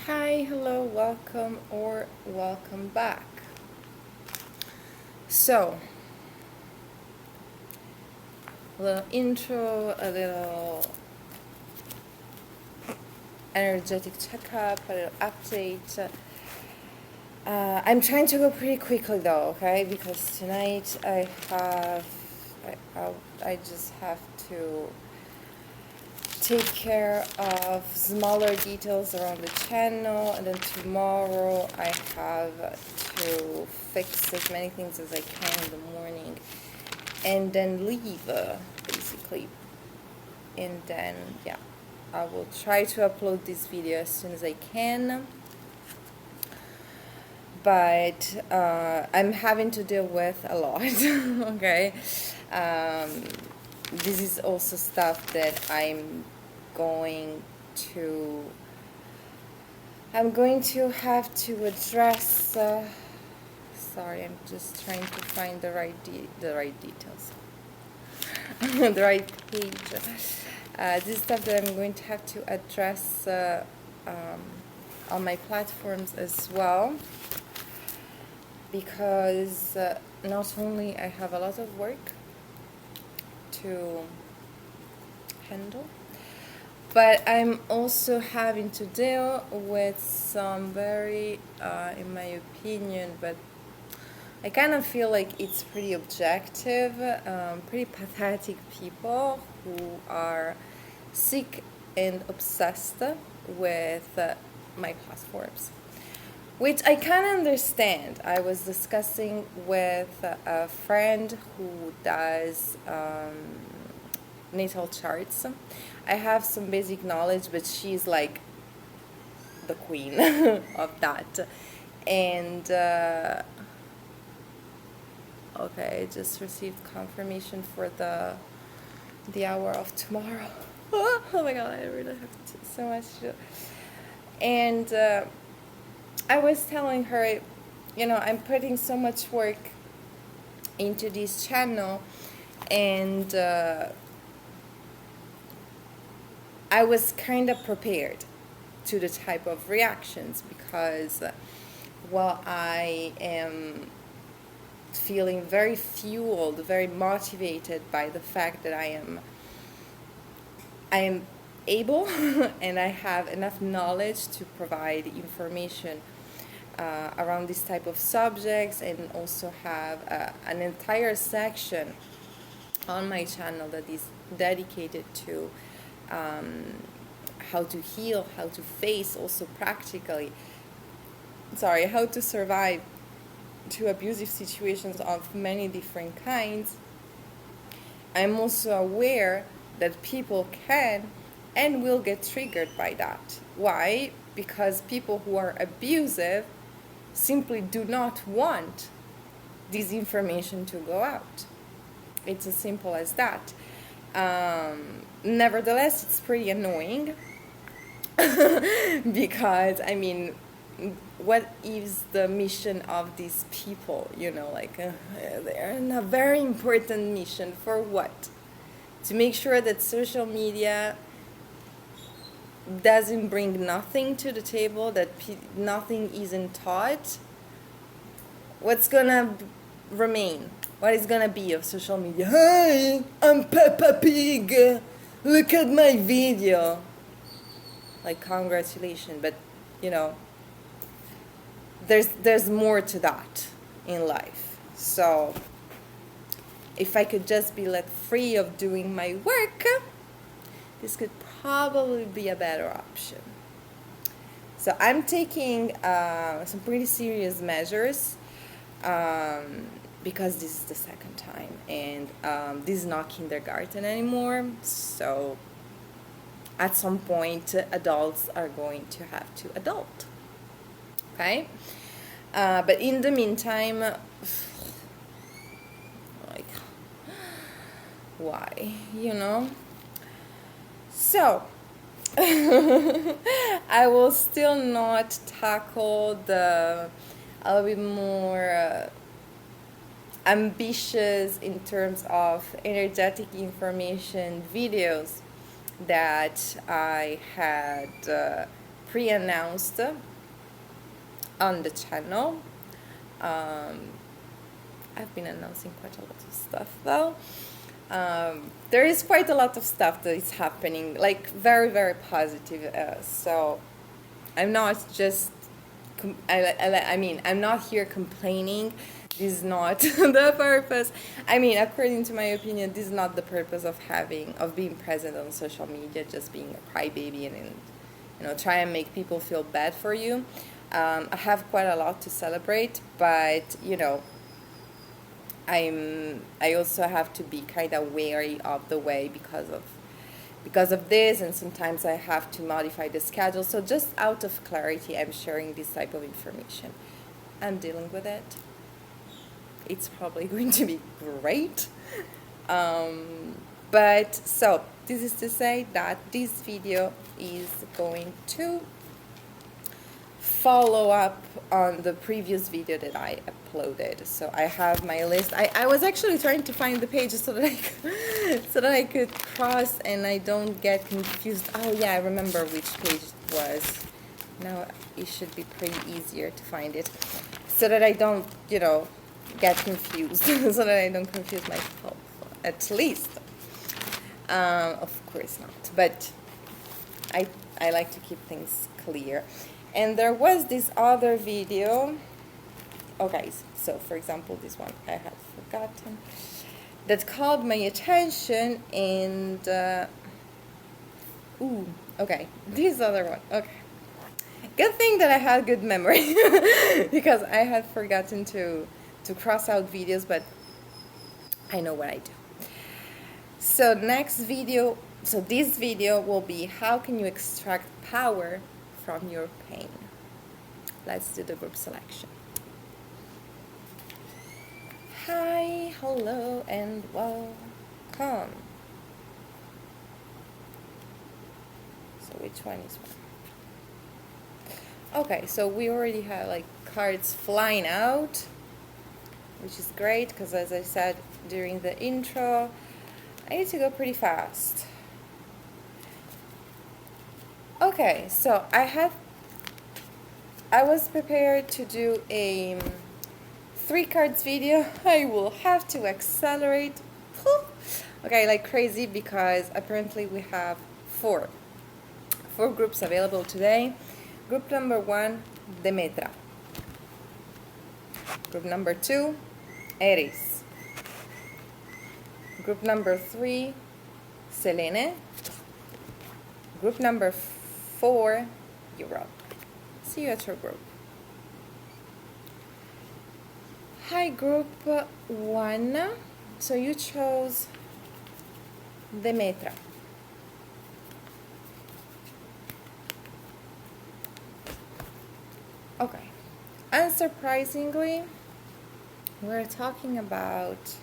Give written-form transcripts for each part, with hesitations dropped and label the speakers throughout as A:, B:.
A: Hi, hello, welcome or welcome back. So, a little intro, a little energetic checkup, a little update. I'm trying to go pretty quickly though, okay? Because tonight I just have to take care of smaller details around the channel, and then tomorrow I have to fix as many things as I can in the morning and then leave basically. And then yeah, I will try to upload this video as soon as I can, but I'm having to deal with a lot. Okay, this is also stuff that I'm going to have to address. Sorry, I'm just trying to find the right details, the right page. This is stuff that I'm going to have to address on my platforms as well, because not only I have a lot of work to handle, but I'm also having to deal with some very, in my opinion, but I kind of feel like it's pretty objective, pretty pathetic people who are sick and obsessed with my platforms, which I kind of understand. I was discussing with a friend who does natal charts. I have some basic knowledge, but she's like the queen of that. And okay, I just received confirmation for the hour of tomorrow. Oh my god, I really have so much to do. And I was telling her, I'm putting so much work into this channel, and I was kind of prepared to the type of reactions, because while I am feeling very fueled, very motivated by the fact that I am able and I have enough knowledge to provide information around this type of subjects, and also have an entire section on my channel that is dedicated to how to heal, how to face also practically, how to survive to abusive situations of many different kinds. I'm also aware that people can and will get triggered by that. Why? Because people who are abusive simply do not want this information to go out. It's as simple as that. Nevertheless, it's pretty annoying because, what is the mission of these people? They're in a very important mission. For what? To make sure that social media doesn't bring nothing to the table, that nothing isn't taught. What's gonna remain? What is gonna be of social media? Hi, I'm Peppa Pig. Look at my video. Like, congratulations, but there's more to that in life. So if I could just be let free of doing my work, this could probably be a better option. So I'm taking some pretty serious measures, because this is the second time, and this is not kindergarten anymore. So at some point, adults are going to have to adult. Okay? But in the meantime, like, why? So, I will still not tackle a little bit more ambitious in terms of energetic information videos that I had pre-announced on the channel. I've been announcing quite a lot of stuff though. There is quite a lot of stuff that is happening, like very, very positive. So I'm not just, I mean, I'm not here complaining. This is not the purpose. I mean, according to my opinion, this is not the purpose of being present on social media, just being a crybaby and try and make people feel bad for you. I have quite a lot to celebrate, but I also have to be kind of wary of the way because of this, and sometimes I have to modify the schedule. So just out of clarity, I'm sharing this type of information. I'm dealing with it. It's probably going to be great. But so this is to say that this video is going to follow up on the previous video that I uploaded. So I have my list. I was actually trying to find the pages so that I could cross and I don't get confused. Oh yeah, I remember which page it was. Now it should be pretty easier to find it, so that I don't get confused, so that I don't confuse myself, at least. Of course not, but I like to keep things clear. And there was this other video, okay, so for example, this one I had forgotten, that caught my attention, and, okay, this other one, okay. Good thing that I had good memory, because I had forgotten to cross out videos, but I know what I do. So this video will be how can you extract power from your pain. Let's do the group selection. Hi, hello, and welcome. So which one is one? Okay, so we already have like cards flying out, which is great because, as I said during the intro, I need to go pretty fast. Okay, so I was prepared to do a 3 cards video. I will have to accelerate. Okay, like crazy, because apparently we have 4 groups available today. Group number 1, Demetra. Group number 2, Erys. Group number 3, Selene. Group number 4, Europe. See you at your group. Hi, group 1. So you chose Demetra. Okay. Unsurprisingly, we're talking about,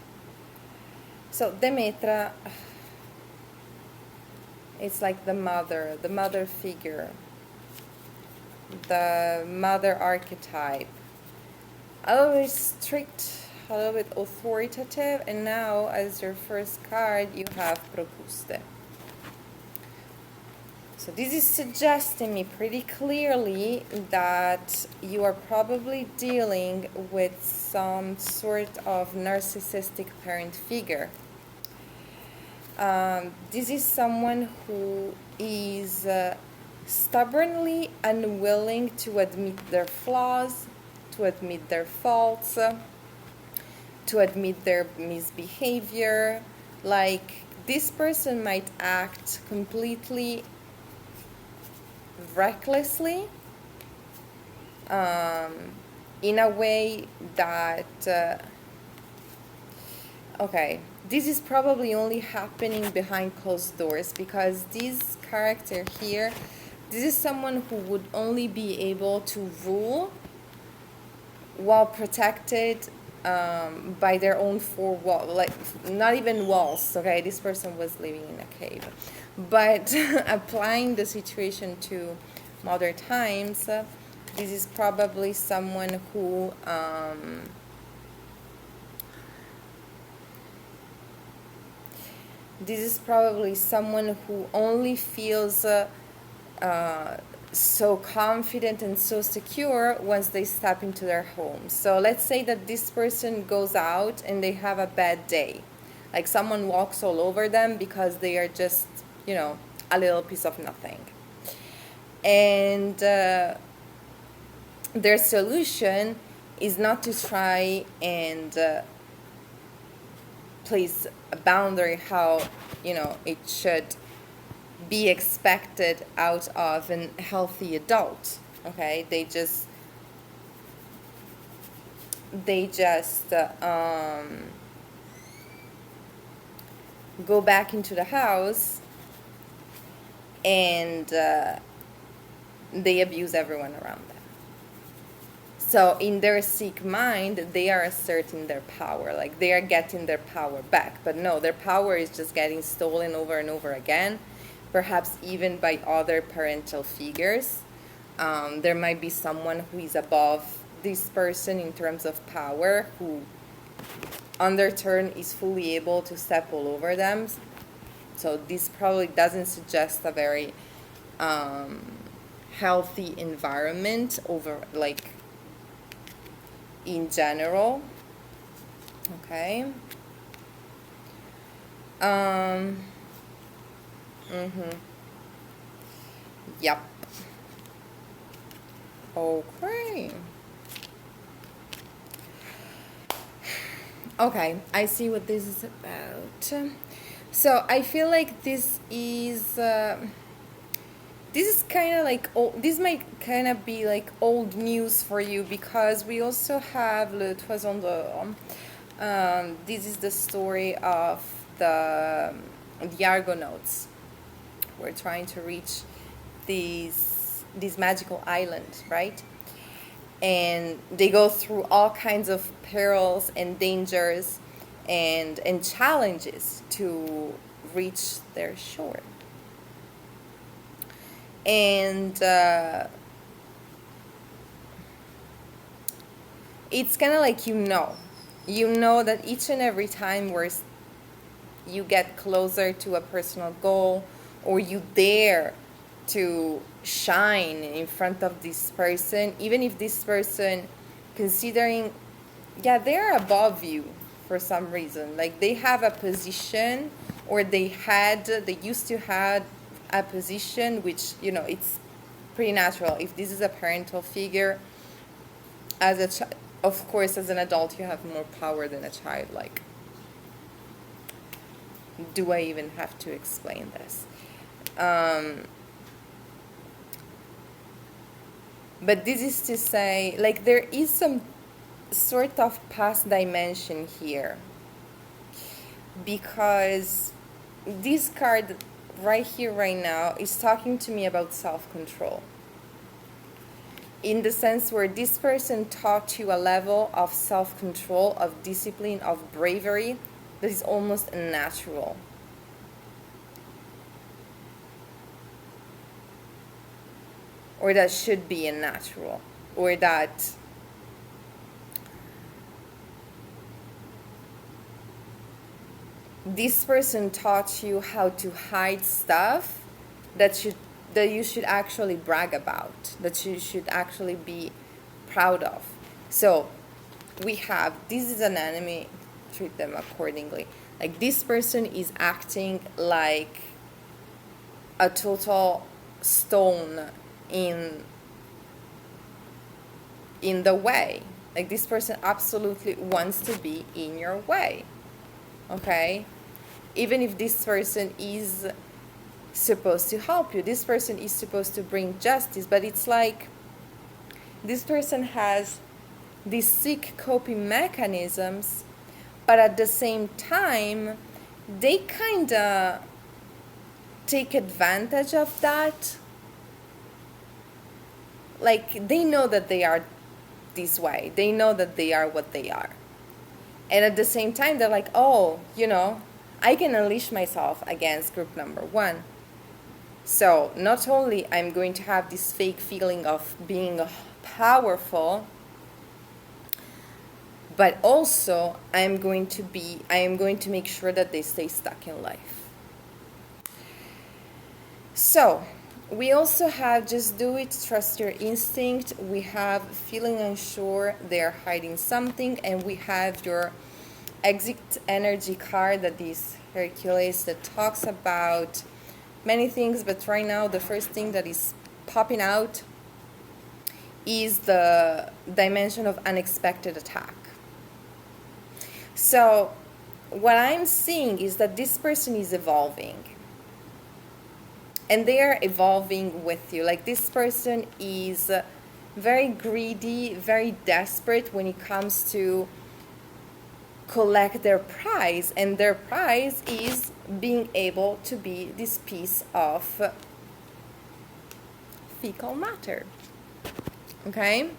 A: so Demetra, it's like the mother figure, the mother archetype, a little bit strict, a little bit authoritative, and now as your first card you have Propuste. So this is suggesting me pretty clearly that you are probably dealing with some sort of narcissistic parent figure. This is someone who is stubbornly unwilling to admit their flaws, to admit their faults, to admit their misbehavior. Like, this person might act completely recklessly, in a way that okay, this is probably only happening behind closed doors, because this character here, this is someone who would only be able to rule while protected by their own 4 walls, like not even walls. Okay, this person was living in a cave, but applying the situation to modern times, this is probably someone who only feels so confident and so secure once they step into their home. So let's say that this person goes out and they have a bad day. Like someone walks all over them because they are just, a little piece of nothing. And their solution is not to try and place a boundary how, it should be expected out of a healthy adult. Okay, they just go back into the house and they abuse everyone around them. So in their sick mind, they are asserting their power, like they are getting their power back. But no, their power is just getting stolen over and over again, perhaps even by other parental figures. There might be someone who is above this person in terms of power, who on their turn is fully able to step all over them. So this probably doesn't suggest a very healthy environment over, like, in general. Okay. Yep. Okay. Okay, I see what this is about. So I feel like this is kind of like this might kind of be like old news for you, because we also have Le Toison d'Or. This is the story of the Argonauts. We're trying to reach this magical island, right? And they go through all kinds of perils and dangers and challenges to reach their shore. And it's kind of like you know that each and every time where you get closer to a personal goal, or you dare to shine in front of this person, even if this person, considering, they're above you for some reason, like they have a position, or they used to have a position, which, it's pretty natural. If this is a parental figure, of course, as an adult, you have more power than a child. Like, do I even have to explain this? But this is to say, like, there is some sort of past dimension here, because this card right here, right now, is talking to me about self-control, in the sense where this person taught you a level of self-control, of discipline, of bravery that is almost unnatural. Or that should be unnatural. Or that this person taught you how to hide stuff that you should actually brag about, that you should actually be proud of. So we have, this is an enemy, treat them accordingly. Like, this person is acting like a total stone in the way. Like, this person absolutely wants to be in your way. Okay? Even if this person is supposed to help you, this person is supposed to bring justice, but it's like this person has these sick coping mechanisms, but at the same time they kind of take advantage of that. Like, they know that they are this way, they know that they are what they are, and at the same time they're like, oh, I can unleash myself against group number one. So not only I'm going to have this fake feeling of being powerful, but also I am going to make sure that they stay stuck in life. So We also have just do it, trust your instinct. We have feeling unsure, they're hiding something, and we have your exit energy card that is Hercules that talks about many things, but right now the first thing that is popping out is the dimension of unexpected attack. So what I'm seeing is that this person is evolving. And they are evolving with you. Like this person is very greedy, very desperate when it comes to collect their prize. And their prize is being able to be this piece of fecal matter. Okay?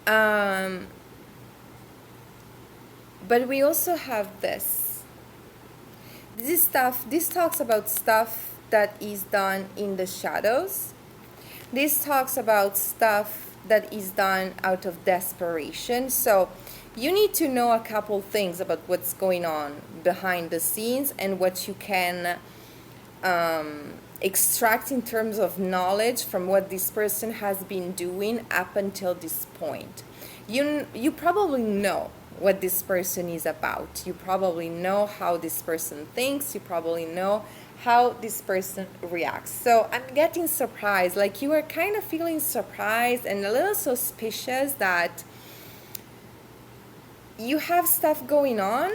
A: But we also have this. This talks about stuff that is done in the shadows. This talks about stuff that is done out of desperation. So you need to know a couple things about what's going on behind the scenes and what you can extract in terms of knowledge from what this person has been doing up until this point. You probably know what this person is about. You probably know how this person thinks. You probably know how this person reacts. So I'm getting surprised, like you are kind of feeling surprised and a little suspicious that you have stuff going on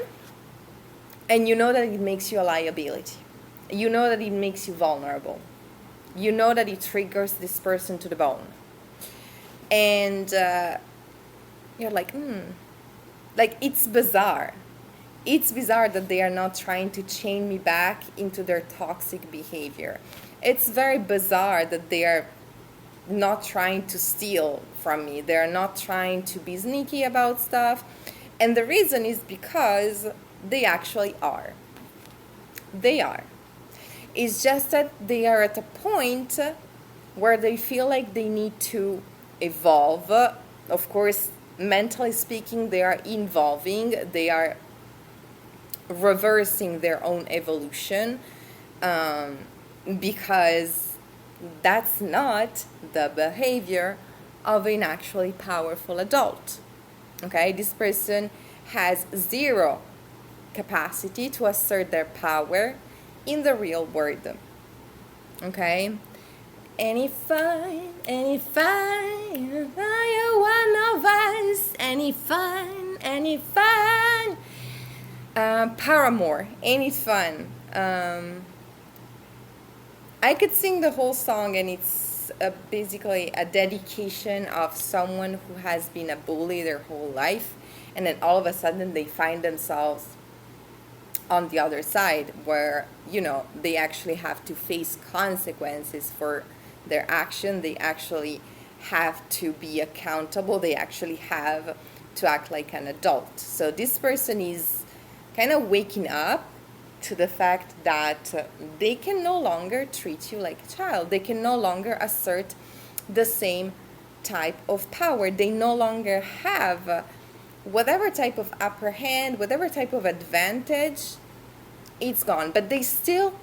A: and you know that it makes you a liability. You know that it makes you vulnerable. You know that it triggers this person to the bone. And you're like, Like, it's bizarre. It's bizarre that they are not trying to chain me back into their toxic behavior. It's very bizarre that they are not trying to steal from me. They are not trying to be sneaky about stuff. And the reason is because they actually are. They are. It's just that they are at a point where they feel like they need to evolve. Of course, mentally speaking, they are evolving. They are reversing their own evolution because that's not the behavior of an actually powerful adult. Okay, this person has zero capacity to assert their power in the real world. Okay, any fun, you're one of us, any fun, Paramore, any fun. I could sing the whole song, and it's basically a dedication of someone who has been a bully their whole life, and then all of a sudden they find themselves on the other side where, they actually have to face consequences for their action. They actually have to be accountable. They actually have to act like an adult. So this person is kind of waking up to the fact that they can no longer treat you like a child. They can no longer assert the same type of power. They no longer have whatever type of upper hand, whatever type of advantage, it's gone. But they still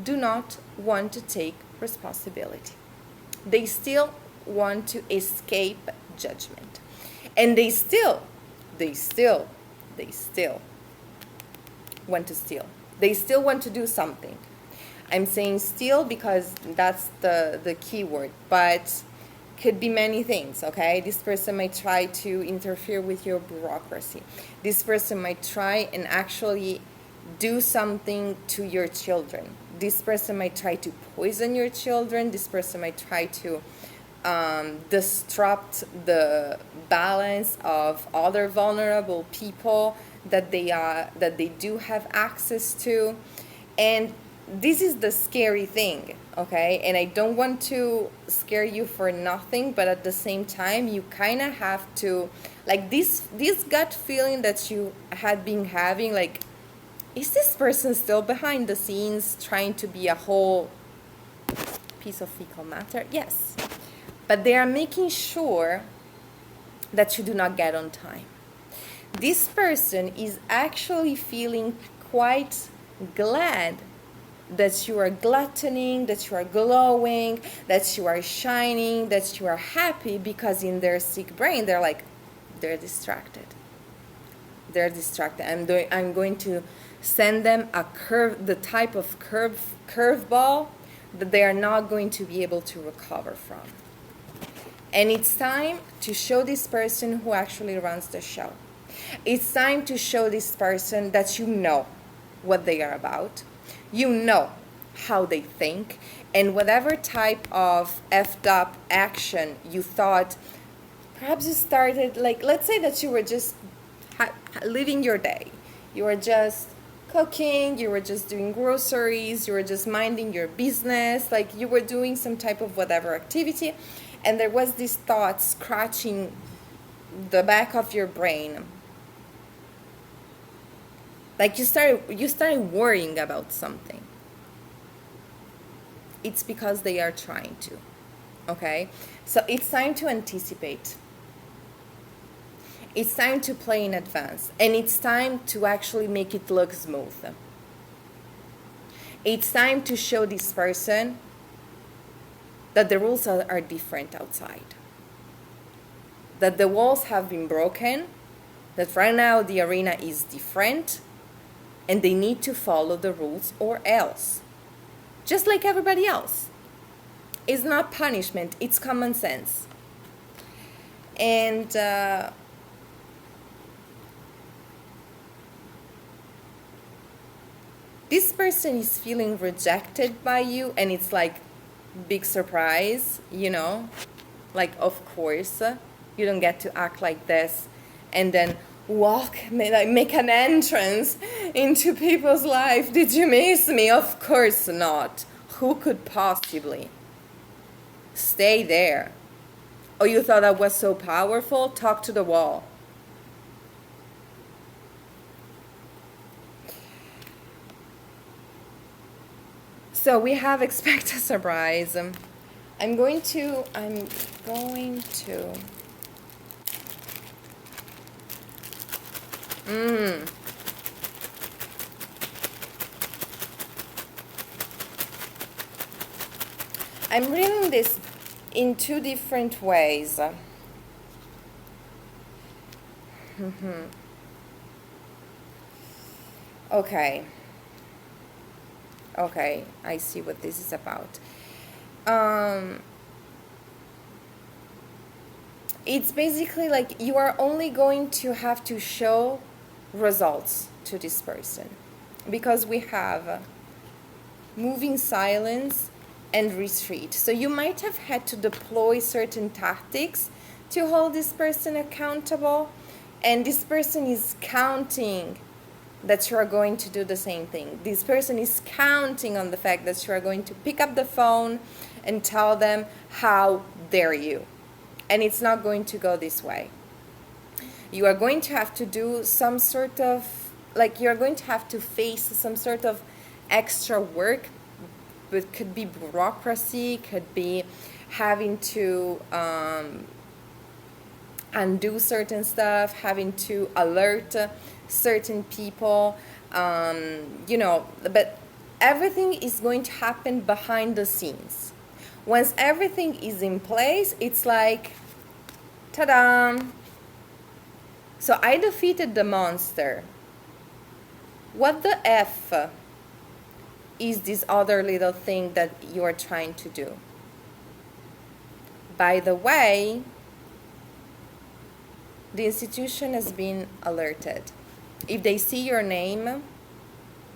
A: do not want to take responsibility. They still want to escape judgment. And they still want to steal. They still want to do something. I'm saying steal because that's the key word, but could be many things, okay? This person might try to interfere with your bureaucracy. This person might try and actually do something to your children. This person might try to poison your children. This person might try to disrupt the balance of other vulnerable people that they do have access to. And this is the scary thing, okay? And I don't want to scare you for nothing, but at the same time, you kind of have to, like, this gut feeling that you had been having, like, is this person still behind the scenes trying to be a whole piece of fecal matter? Yes. But they are making sure that you do not get on time. This person is actually feeling quite glad that you are gluttoning, that you are glowing, that you are shining, that you are happy, because in their sick brain, they're distracted. They're distracted. I'm going to send them the type of curveball that they are not going to be able to recover from. And it's time to show this person who actually runs the show. It's time to show this person that you know what they are about. You know how they think. And whatever type of effed up action you thought, perhaps you started, like, let's say that you were just living your day. You were just cooking, you were just doing groceries, you were just minding your business, like you were doing some type of whatever activity, and there was this thought scratching the back of your brain. Like you started worrying about something. It's because they are trying to. Okay? So it's time to anticipate. It's time to play in advance. And it's time to actually make it look smooth. It's time to show this person that the rules are different outside. That the walls have been broken. That right now the arena is different. And they need to follow the rules or else. Just like everybody else. It's not punishment, it's common sense. And this person is feeling rejected by you, and it's like big surprise, like, of course, you don't get to act like this and then make an entrance into people's life. Did you miss me? Of course not. Who could possibly? Stay there. Oh, you thought that was so powerful? Talk to the wall. So we have expect a surprise. I'm going to I'm reading this in two different ways. Okay, I see what this is about. It's basically like you are only going to have to show results to this person, because we have moving silence and retreat. So you might have had to deploy certain tactics to hold this person accountable, and this person is counting that you are going to do the same thing. This person is counting on the fact that you are going to pick up the phone and tell them, how dare you? And it's not going to go this way. You are going to have to do some sort of, you're going to have to face some sort of extra work. It could be bureaucracy, could be having to undo certain stuff, having to alert certain people, but everything is going to happen behind the scenes. Once everything is in place, it's like, ta-da! So I defeated the monster. What the F is this other little thing that you are trying to do? By the way, the institution has been alerted. If they see your name,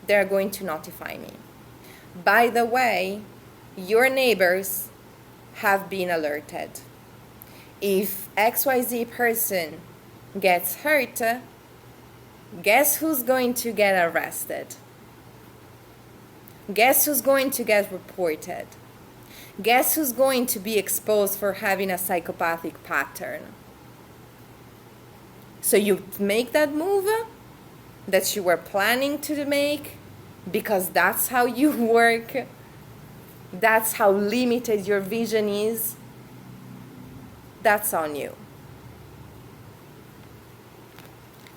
A: they're going to notify me. By the way, your neighbors have been alerted. If XYZ person gets hurt, guess who's going to get arrested? Guess who's going to get reported? Guess who's going to be exposed for having a psychopathic pattern? So you make that move that you were planning to make because that's how you work. That's how limited your vision is. That's on you.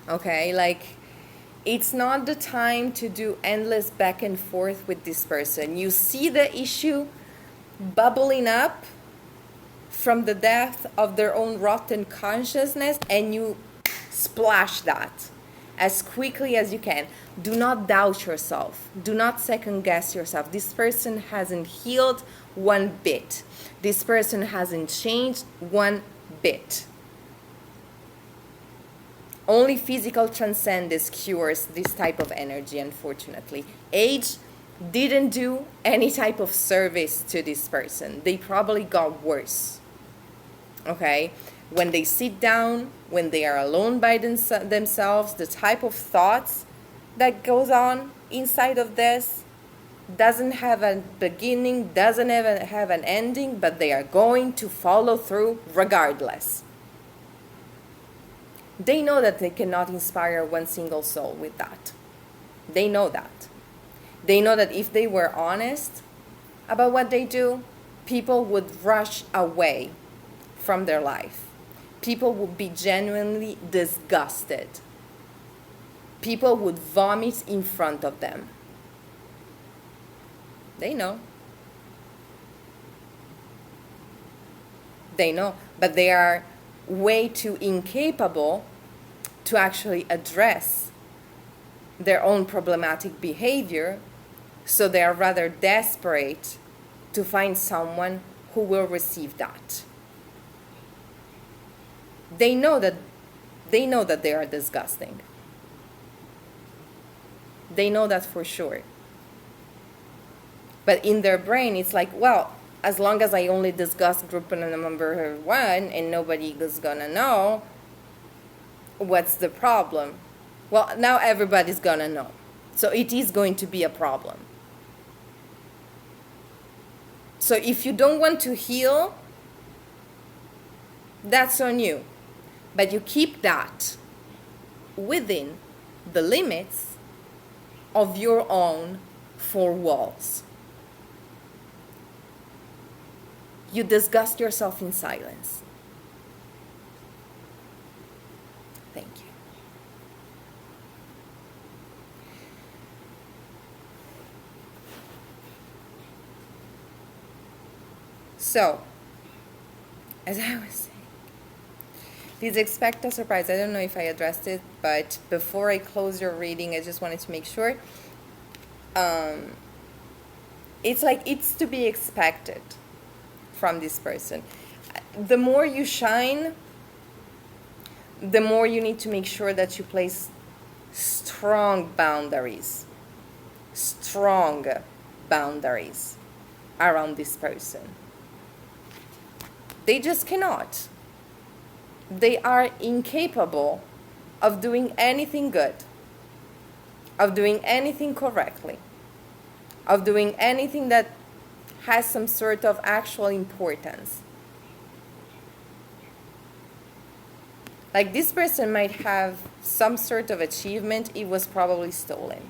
A: Okay, It's not the time to do endless back and forth with this person. You see the issue bubbling up from the depth of their own rotten consciousness, and you splash that as quickly as you can. Do not doubt yourself. Do not second guess yourself. This person hasn't healed one bit. This person hasn't changed one bit. Only physical transcendence cures this type of energy, unfortunately. Age didn't do any type of service to this person. They probably got worse. Okay? When they sit down, when they are alone by themselves, the type of thoughts that goes on inside of this doesn't have a beginning, doesn't have an ending, but they are going to follow through regardless. They know that they cannot inspire one single soul with that. They know that. They know that if they were honest about what they do, people would rush away from their life. People would be genuinely disgusted. People would vomit in front of them. They know. They know, but they are way too incapable to actually address their own problematic behavior, so they are rather desperate to find someone who will receive that. They know that they are disgusting. They know that for sure. But in their brain, it's like, well, as long as I only discuss group number 1 and nobody is gonna know, what's the problem? Well, now everybody's gonna know. So it is going to be a problem. So if you don't want to heal, that's on you. But you keep that within the limits of your own 4 walls. You disgust yourself in silence. Thank you. So, as I was saying, please expect a surprise. I don't know if I addressed it, but before I close your reading, I just wanted to make sure. It's to be expected from this person. The more you shine, the more you need to make sure that you place strong boundaries around this person. They just cannot. They are incapable of doing anything good, of doing anything correctly, of doing anything that has some sort of actual importance. Like, this person might have some sort of achievement, it was probably stolen.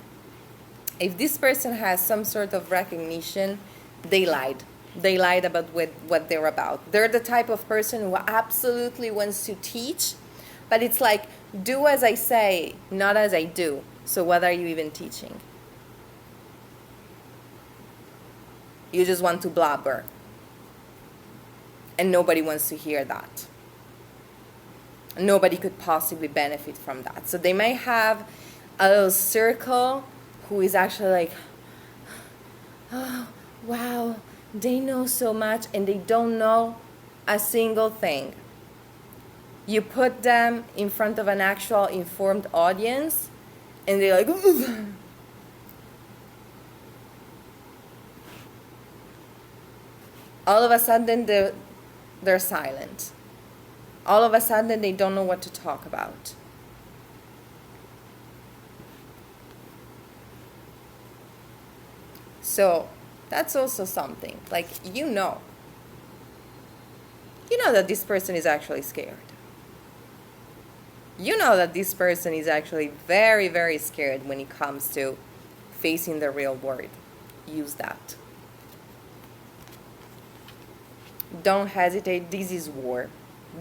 A: If this person has some sort of recognition, they lied. They lied about what they're about. They're the type of person who absolutely wants to teach, but it's like, do as I say, not as I do. So what are you even teaching? You just want to blabber. And nobody wants to hear that. Nobody could possibly benefit from that. So they may have a little circle who is actually like, oh, wow, they know so much and they don't know a single thing. You put them in front of an actual informed audience and they're like, ugh. All of a sudden they're silent. All of a sudden they don't know what to talk about. So that's also something. Like, you know that this person is actually scared. You know that this person is actually very, very scared when it comes to facing the real world. Use that. Don't hesitate. This is war.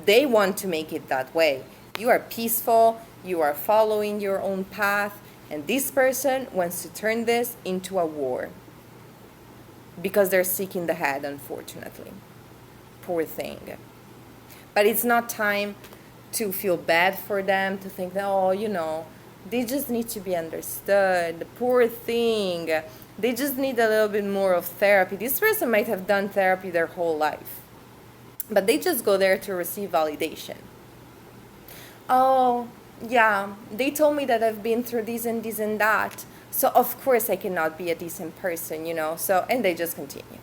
A: They want to make it that way. You are peaceful. You are following your own path. And this person wants to turn this into a war because they're sick in the head, unfortunately. Poor thing. But it's not time to feel bad for them, to think that, oh, they just need to be understood. Poor thing. They just need a little bit more of therapy. This person might have done therapy their whole life, but they just go there to receive validation. Oh, yeah, they told me that I've been through this and this and that, so of course I cannot be a decent person, so, and they just continue.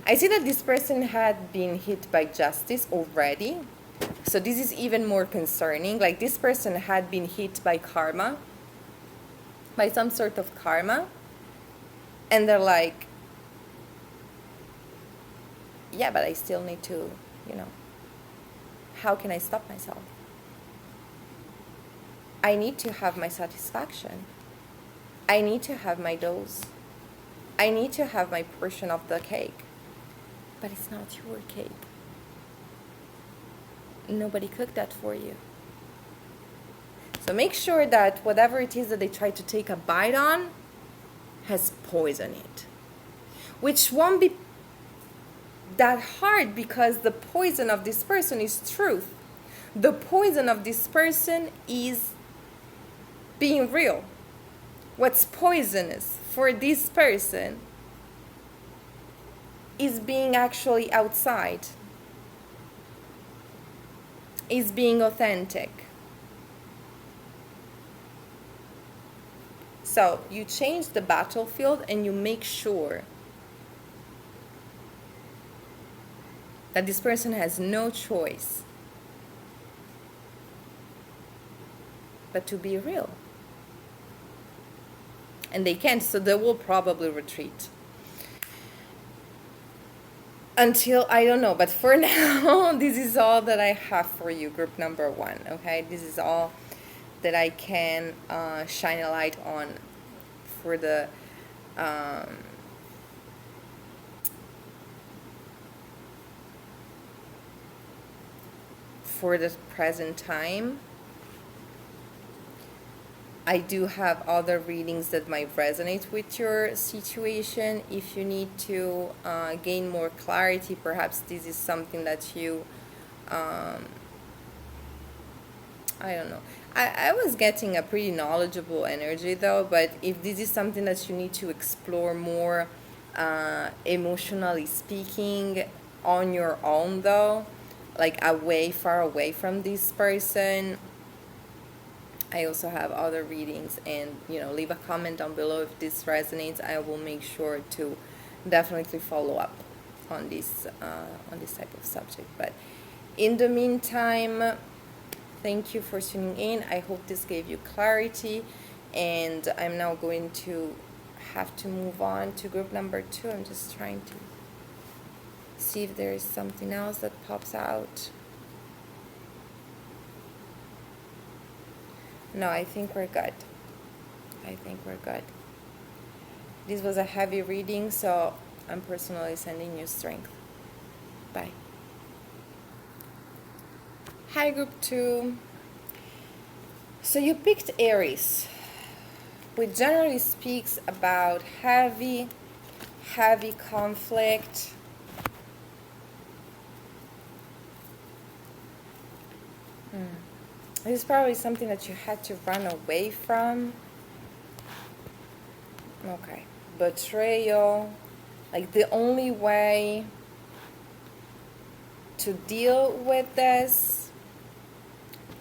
A: I see that this person had been hit by justice already. So this is even more concerning. Like, this person had been hit by karma, by some sort of karma. And they're like, yeah, but I still need to, how can I stop myself? I need to have my satisfaction. I need to have my dose. I need to have my portion of the cake. But it's not your cake. Nobody cooked that for you. So make sure that whatever it is that they try to take a bite on has poison in it. Which won't be that hard because the poison of this person is truth. The poison of this person is being real. What's poisonous for this person is being actually outside, is being authentic. So you change the battlefield and you make sure that this person has no choice but to be real. And they can't, so they will probably retreat. Until, I don't know, but for now, this is all that I have for you, group number 1, okay? This is all that I can shine a light on for the present time. I do have other readings that might resonate with your situation. If you need to gain more clarity, perhaps this is something that you, I don't know. I was getting a pretty knowledgeable energy though, but if this is something that you need to explore more, emotionally speaking, on your own though, like far away from this person, I also have other readings, and leave a comment down below if this resonates. I will make sure to definitely follow up on this type of subject. But in the meantime, thank you for tuning in. I hope this gave you clarity, and I'm now going to have to move on to group number 2. I'm just trying to see if there is something else that pops out. No, I think we're good. This was a heavy reading, so I'm personally sending you strength. Bye. Hi, group 2. So you picked Erys, which generally speaks about heavy conflict. This is probably something that you had to run away from. Okay. Betrayal. Like, the only way to deal with this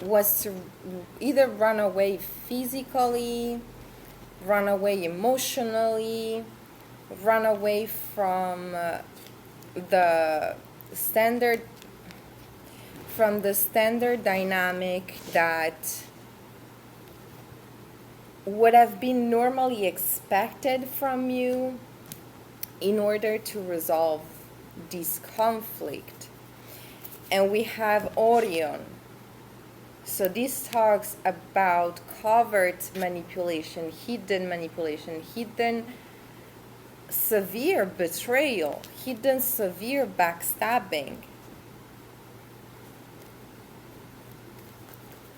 A: was to either run away physically, run away emotionally, run away from the standard dynamic that would have been normally expected from you in order to resolve this conflict. And we have Orion. So this talks about covert manipulation, hidden severe betrayal, hidden severe backstabbing,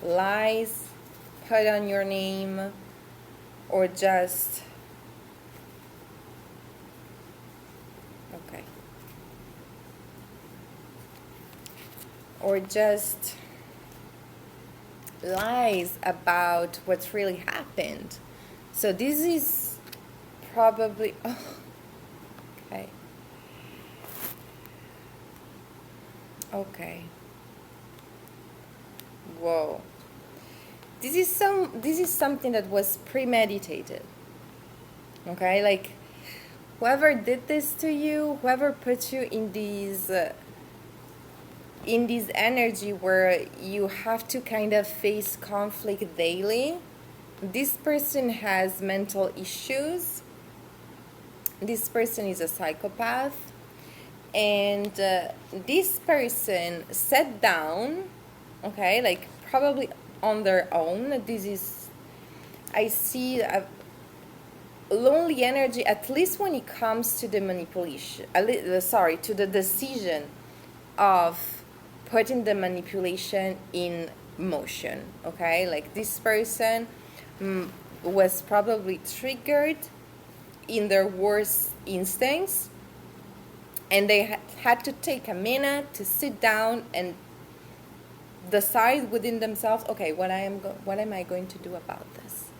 A: lies put on your name, or just okay, or just lies about what's really happened. So this is probably okay. Okay. Whoa. This is something that was premeditated. Okay? Like whoever did this to you, whoever put you in this energy where you have to kind of face conflict daily, this person has mental issues. This person is a psychopath. And this person sat down, okay, like probably on their own. I see a lonely energy, at least when it comes to the manipulation, to the decision of putting the manipulation in motion, okay? Like this person was probably triggered in their worst instincts, and they had to take a minute to sit down and decide within themselves, okay, what am I going to do about this?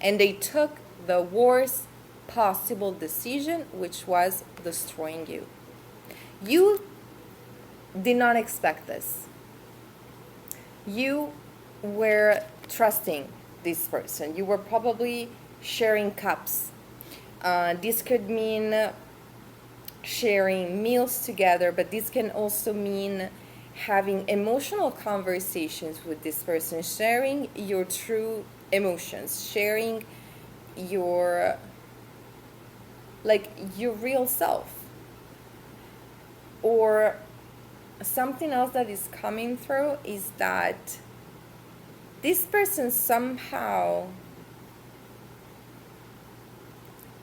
A: And they took the worst possible decision, which was destroying you. You did not expect this. You were trusting this person. You were probably sharing cups. This could mean sharing meals together, but this can also mean having emotional conversations with this person, sharing your true emotions, sharing your real self. Or something else that is coming through is that this person somehow,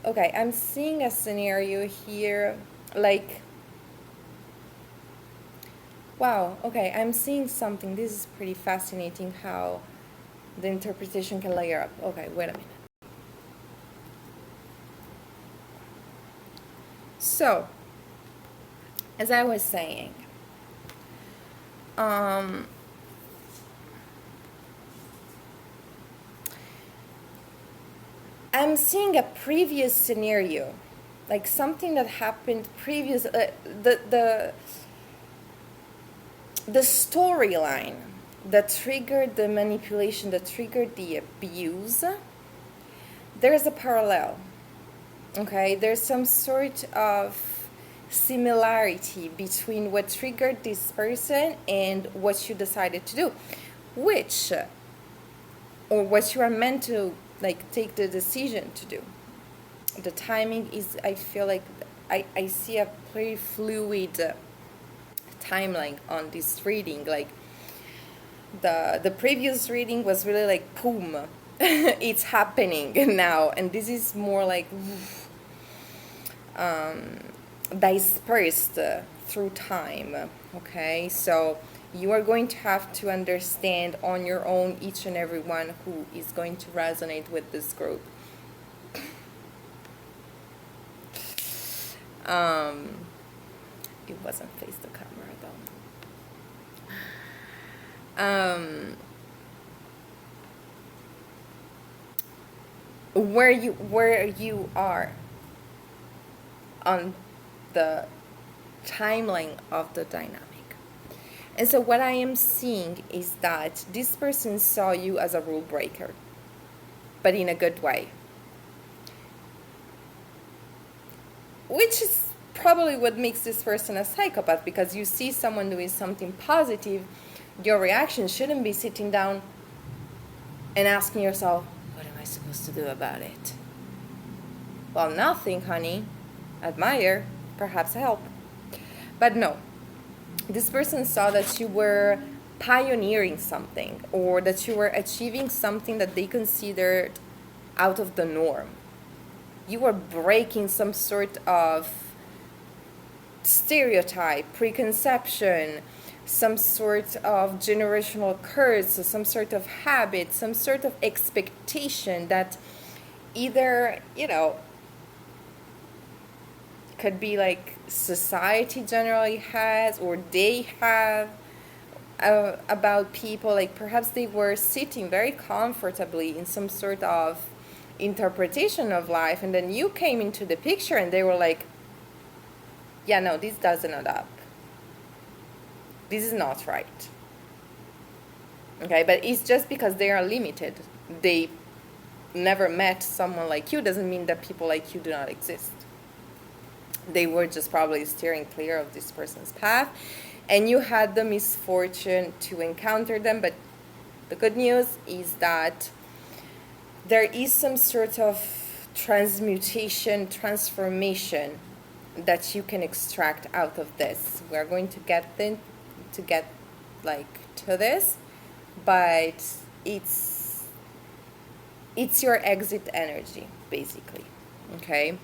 A: okay, I'm seeing a scenario here, like, wow, okay, I'm seeing something. This is pretty fascinating how the interpretation can layer up. Okay, wait a minute. So, as I was saying, I'm seeing a previous scenario, like something that happened previous, the storyline that triggered the manipulation, that triggered the abuse. There's a parallel, okay? There's some sort of similarity between what triggered this person and what you decided to do, or what you are meant to take the decision to do. The timing is, I feel like I see a pretty fluid timeline on this reading. Like the previous reading was really like boom, it's happening now, and this is more like dispersed through time. Okay, so you are going to have to understand on your own, each and every one who is going to resonate with this group. It wasn't face the camera though. Where you are on the timeline of the dynamic. And so what I am seeing is that this person saw you as a rule breaker, but in a good way. Which is probably what makes this person a psychopath, because you see someone doing something positive, your reaction shouldn't be sitting down and asking yourself, what am I supposed to do about it? Well, nothing, honey. Admire, perhaps help. But no. This person saw that you were pioneering something, or that you were achieving something that they considered out of the norm. You are breaking some sort of stereotype, preconception, some sort of generational curse, some sort of habit, some sort of expectation that either, could be like society generally has or they have about people. Like perhaps they were sitting very comfortably in some sort of interpretation of life, and then you came into the picture and they were like, yeah, no, this doesn't add up. This is not right. Okay, but it's just because they are limited. They never met someone like you doesn't mean that people like you do not exist. They were just probably steering clear of this person's path, and you had the misfortune to encounter them. But the good news is that there is some sort of transmutation, transformation that you can extract out of this. We're going to get to this, but it's your exit energy, basically. Okay.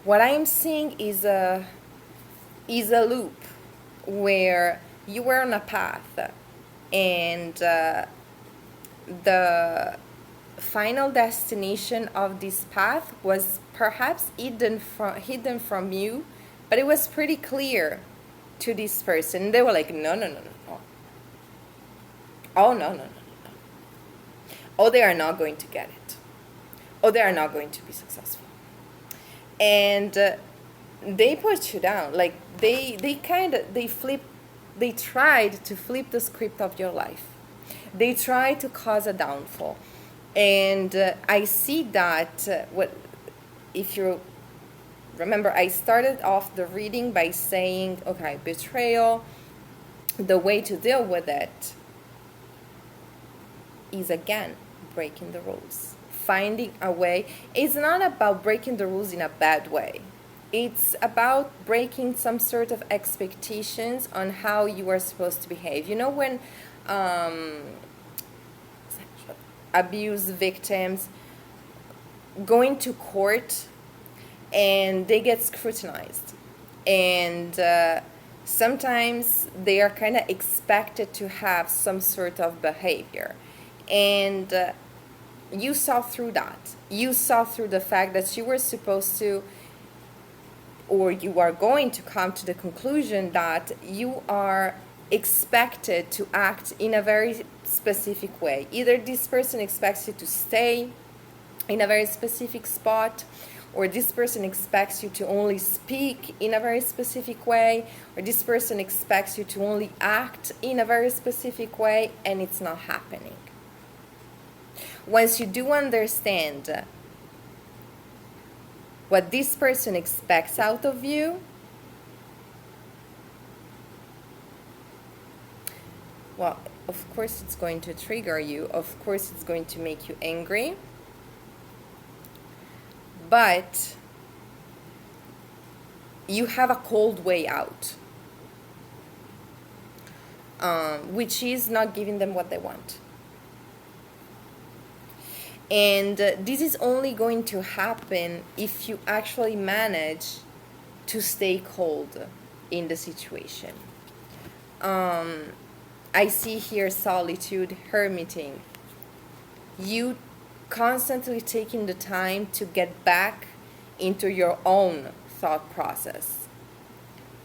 A: What I'm seeing is a loop where you were on a path, and the final destination of this path was perhaps hidden from you, but it was pretty clear to this person. They were like, no. Oh, no. Oh, they are not going to get it. Oh, they are not going to be successful. And they put you down. Like they tried to flip the script of your life. They tried to cause a downfall. And I see that if you remember, I started off the reading by saying, okay, betrayal, the way to deal with it is, again, breaking the rules. Finding a way. It's not about breaking the rules in a bad way. It's about breaking some sort of expectations on how you are supposed to behave. You know, when abuse victims going to court and they get scrutinized, and sometimes they are kind of expected to have some sort of behavior, and you saw through that. You saw through the fact that you were supposed to, or you are going to come to the conclusion that you are expected to act in a very specific way. Either this person expects you to stay in a very specific spot, or this person expects you to only speak in a very specific way, or this person expects you to only act in a very specific way, and it's not happening. Once you do understand what this person expects out of you, well, of course it's going to trigger you. Of course it's going to make you angry. But you have a cold way out, which is not giving them what they want. And this is only going to happen if you actually manage to stay cold in the situation. I see here solitude, hermiting. You constantly taking the time to get back into your own thought process.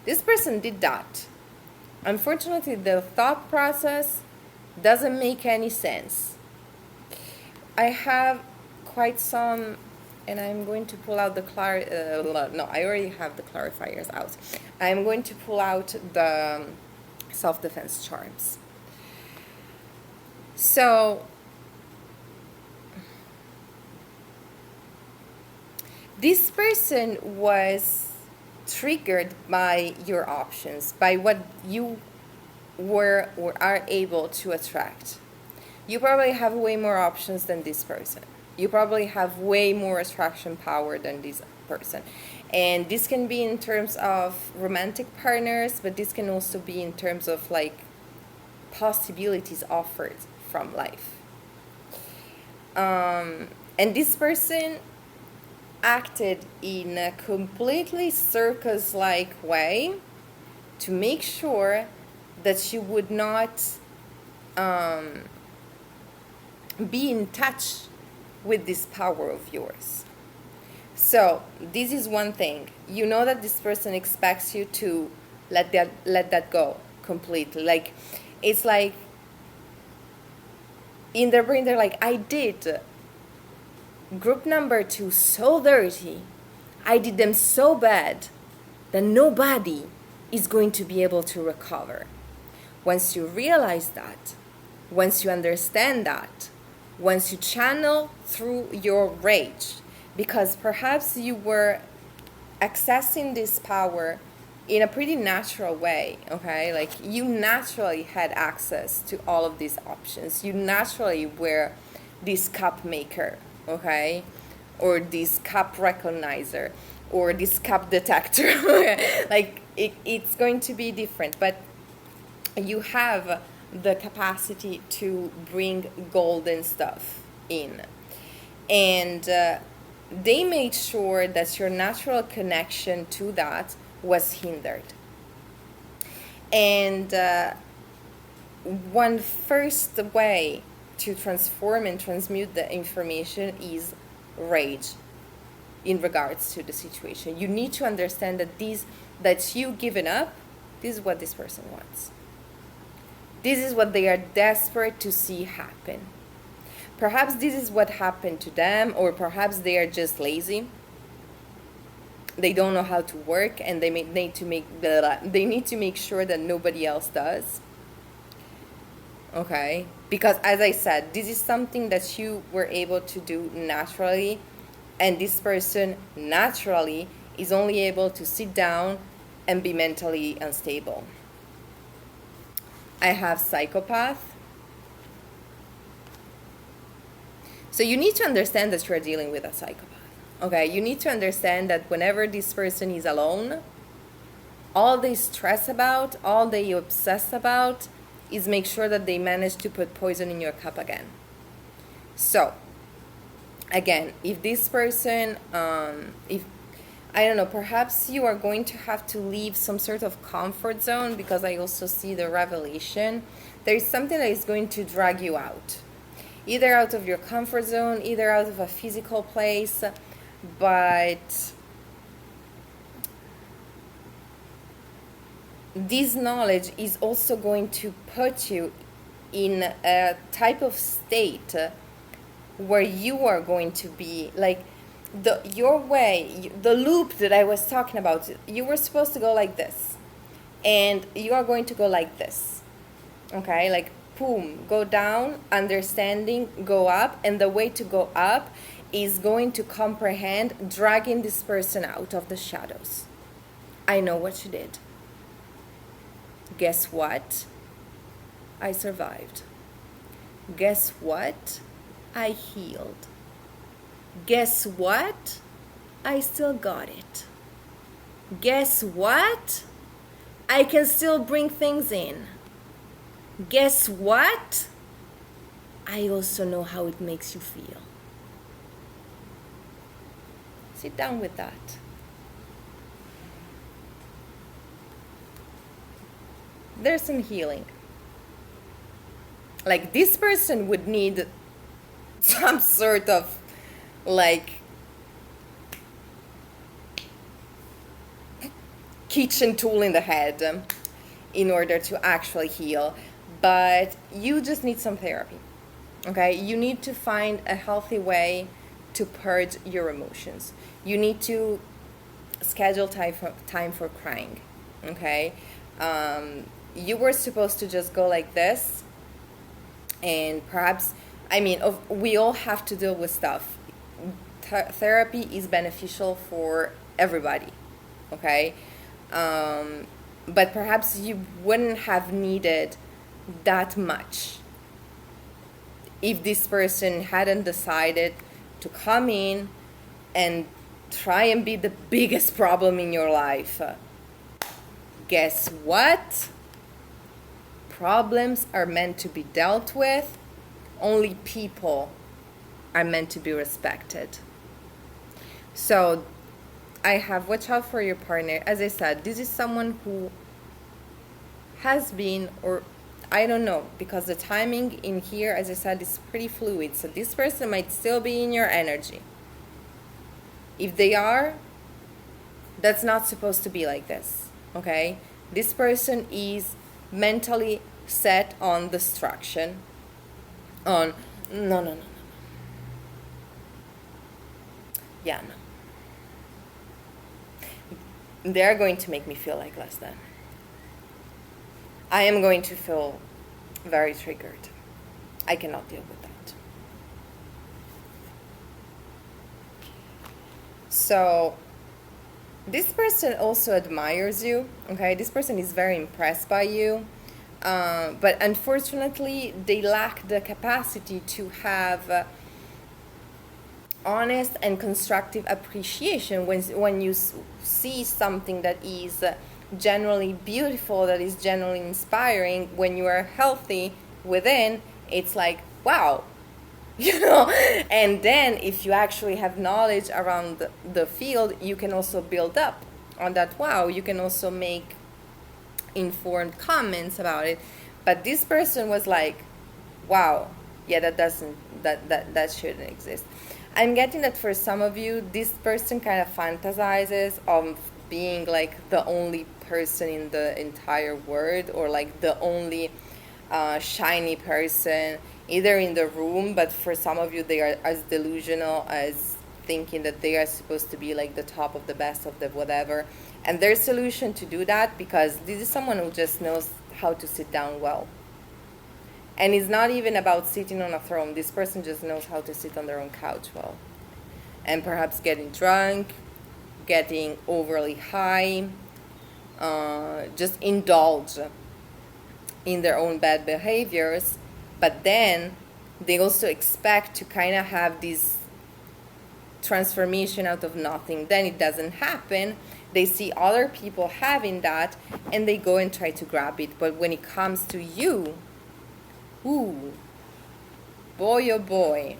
A: This person did that. Unfortunately, the thought process doesn't make any sense. I have quite some, and I'm going to pull out the no, I already have the clarifiers out. I'm going to pull out the self-defense charms. So this person was triggered by your options, by what you were or are able to attract. You probably have way more options than this person. You probably have way more attraction power than this person. And this can be in terms of romantic partners, but this can also be in terms of like possibilities offered from life. And this person acted in a completely circus-like way to make sure that you would not be in touch with this power of yours. So this is one thing. You know that this person expects you to let that go completely. Like, it's like in their brain they're like, I did group number 2 so dirty, I did them so bad that nobody is going to be able to recover. Once you realize that, once you understand that, once you channel through your rage, because perhaps you were accessing this power in a pretty natural way, okay? Like, you naturally had access to all of these options. You naturally were this cup maker, okay? Or this cup recognizer, or this cup detector. Like, it's going to be different, but you have the capacity to bring golden stuff in. And they made sure that your natural connection to that was hindered. And one first way to transform and transmute the information is rage in regards to the situation. You need to understand that you giving up, this is what this person wants. This is what they are desperate to see happen. Perhaps this is what happened to them, or perhaps they are just lazy. They don't know how to work, and they need to make sure that nobody else does. Okay? Because, as I said, this is something that you were able to do naturally, and this person naturally is only able to sit down and be mentally unstable. I have psychopath. So you need to understand that you're dealing with a psychopath. Okay, you need to understand that whenever this person is alone, all they stress about, all they obsess about, is make sure that they manage to put poison in your cup again. So, again, if this person, if I don't know, perhaps you are going to have to leave some sort of comfort zone, because I also see the revelation. There is something that is going to drag you out. Either out of your comfort zone, either out of a physical place, but this knowledge is also going to put you in a type of state where you are going to be like, your way, the loop that I was talking about, you were supposed to go like this, and you are going to go like this, okay? Like, boom, go down, understanding, go up, and the way to go up is going to comprehend dragging this person out of the shadows. I know what you did. Guess what? I survived. Guess what? I healed. Guess what? I still got it. Guess what? I can still bring things in. Guess what? I also know how it makes you feel. Sit down with that. There's some healing. Like, this person would need some sort of like kitchen tool in the head in order to actually heal, but you just need some therapy. Okay, you need to find a healthy way to purge your emotions. You need to schedule time for crying. Okay, you were supposed to just go like this, and perhaps, I mean, we all have to deal with stuff. Therapy is beneficial for everybody, okay? But perhaps you wouldn't have needed that much if this person hadn't decided to come in and try and be the biggest problem in your life. Guess what? Problems are meant to be dealt with. Only people are meant to be respected. So I have watch out for your partner. As I said, this is someone who has been, or I don't know, because the timing in here, as I said, is pretty fluid. So this person might still be in your energy. If they are, that's not supposed to be like this, okay? This person is mentally set on destruction, on no. Yeah, no. They're going to make me feel like less than. I am going to feel very triggered. I cannot deal with that. So this person also admires you, okay? This person is very impressed by you. But unfortunately, they lack the capacity to have honest and constructive appreciation when you see something that is generally beautiful, that is generally inspiring. When you are healthy within, it's like, wow, and then if you actually have knowledge around the field, you can also build up on that. Wow, you can also make informed comments about it. But this person was like, wow, yeah, that shouldn't exist. I'm getting that for some of you, this person kind of fantasizes of being like the only person in the entire world, or like the only shiny person either in the room. But for some of you, they are as delusional as thinking that they are supposed to be like the top of the best of the whatever. And their solution to do that, because this is someone who just knows how to sit down well. And it's not even about sitting on a throne. This person just knows how to sit on their own couch well. And perhaps getting drunk, getting overly high, just indulge in their own bad behaviors. But then they also expect to kind of have this transformation out of nothing. Then it doesn't happen. They see other people having that, and they go and try to grab it. But when it comes to you, ooh, boy oh boy,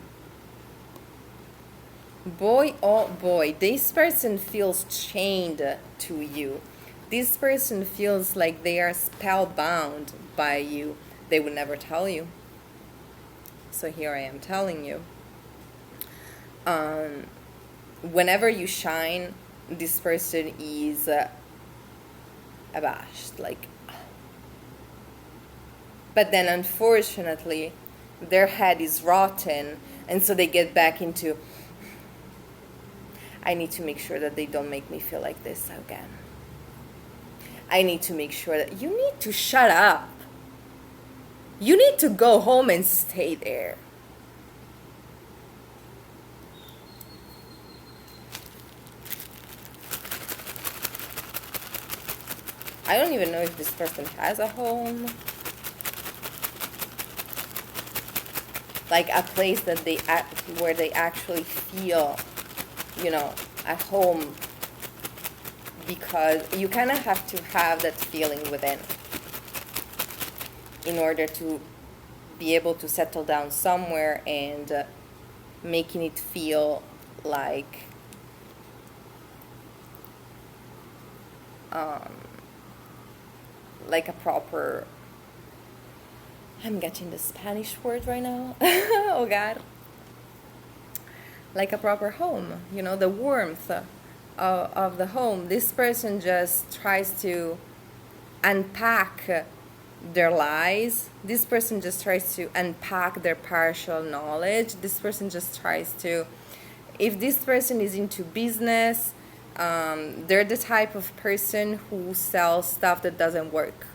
A: boy oh boy, this person feels chained to you. This person feels like they are spellbound by you. They would never tell you. So here I am telling you. Whenever you shine, this person is abashed, like. But then unfortunately, their head is rotten, and so they get back into, I need to make sure that they don't make me feel like this again. I need to make sure that you need to shut up. You need to go home and stay there. I don't even know if this person has a home. Like a place that where they actually feel, at home. Because you kind of have to have that feeling within in order to be able to settle down somewhere and making it feel like a proper, I'm getting the Spanish word right now. Oh God. Like a proper home, the warmth of the home. This person just tries to unpack their lies. This person just tries to unpack their partial knowledge. This person just tries to, if this person is into business, they're the type of person who sells stuff that doesn't work.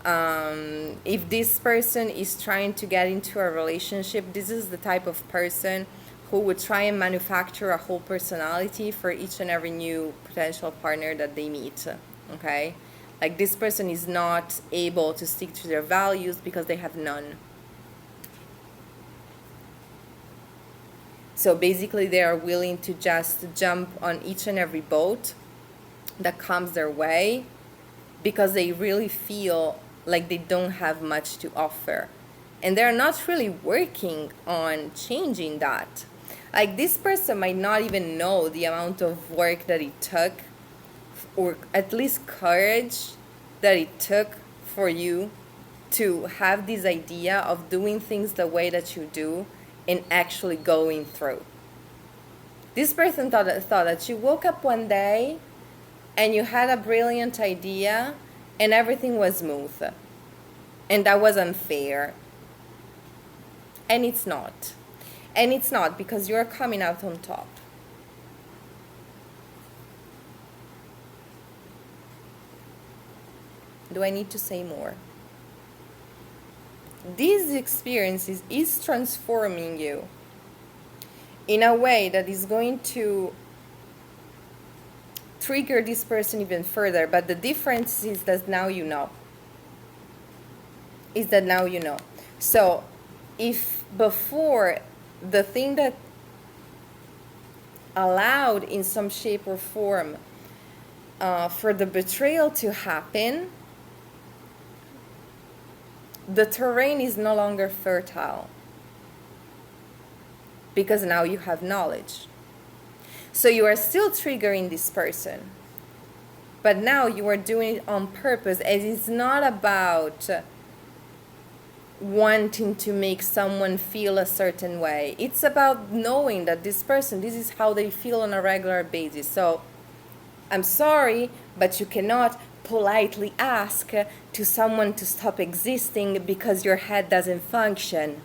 A: If this person is trying to get into a relationship, this is the type of person who would try and manufacture a whole personality for each and every new potential partner that they meet, okay? Like this person is not able to stick to their values because they have none. So basically they are willing to just jump on each and every boat that comes their way because they really feel like they don't have much to offer. and they're not really working on changing that. Like, this person might not even know the amount of work that it took, or at least courage that it took for you to have this idea of doing things the way that you do and actually going through. This person thought that you woke up one day and you had a brilliant idea and everything was smooth. And that was unfair. And it's not. And it's not, because you're coming out on top. Do I need to say more? These experiences is transforming you in a way that is going to trigger this person even further. But the difference is that now you know. So if before, the thing that allowed in some shape or form for the betrayal to happen, the terrain is no longer fertile, because now you have knowledge. So you are still triggering this person, but now you are doing it on purpose, and it's not about wanting to make someone feel a certain way. It's about knowing that this person, this is how they feel on a regular basis. So I'm sorry, but you cannot politely ask to someone to stop existing because your head doesn't function.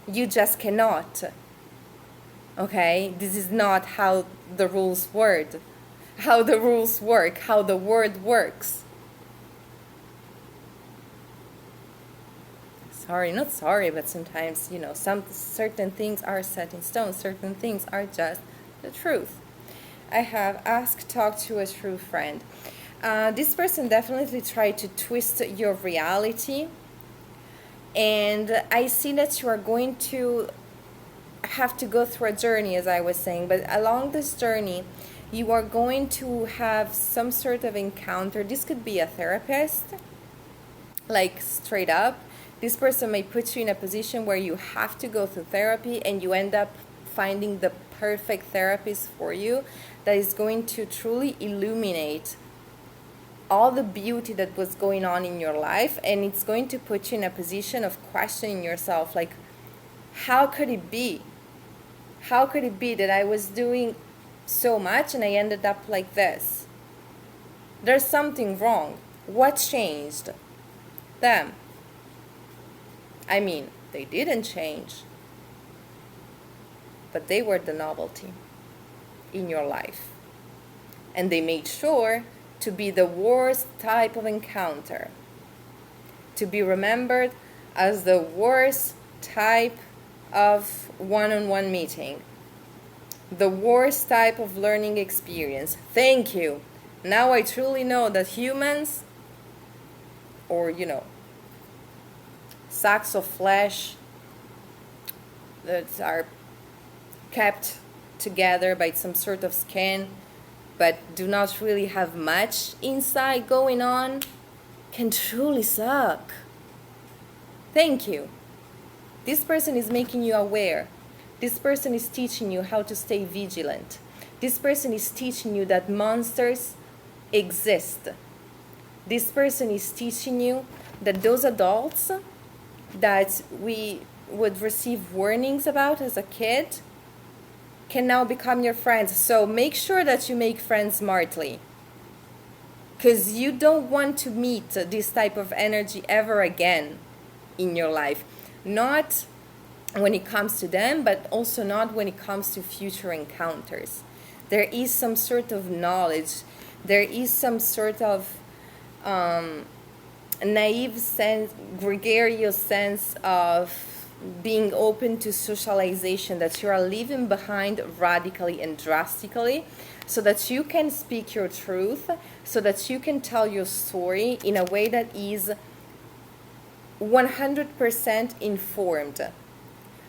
A: You just cannot. Okay? This is not how the rules work. How the word works. Not sorry, but sometimes, some certain things are set in stone. Certain things are just the truth. I have asked, talk to a true friend. This person definitely tried to twist your reality. And I see that you are going to have to go through a journey, as I was saying. But along this journey, you are going to have some sort of encounter. This could be a therapist, like straight up. This person may put you in a position where you have to go through therapy, and you end up finding the perfect therapist for you that is going to truly illuminate all the beauty that was going on in your life, and it's going to put you in a position of questioning yourself, like, how could it be? How could it be that I was doing so much and I ended up like this? There's something wrong. What changed? Them. I mean, they didn't change, but they were the novelty in your life. And they made sure to be the worst type of encounter, to be remembered as the worst type of one-on-one meeting, the worst type of learning experience. Thank you. Now I truly know that humans, or sacks of flesh that are kept together by some sort of skin, but do not really have much inside going on, can truly suck. Thank you. This person is making you aware. This person is teaching you how to stay vigilant. This person is teaching you that monsters exist. This person is teaching you that those adults that we would receive warnings about as a kid can now become your friends. So make sure that you make friends smartly, because you don't want to meet this type of energy ever again in your life. Not when it comes to them, but also not when it comes to future encounters. There is some sort of knowledge. There is some sort of naive sense, gregarious sense of being open to socialization that you are leaving behind radically and drastically, so that you can speak your truth, so that you can tell your story in a way that is 100% informed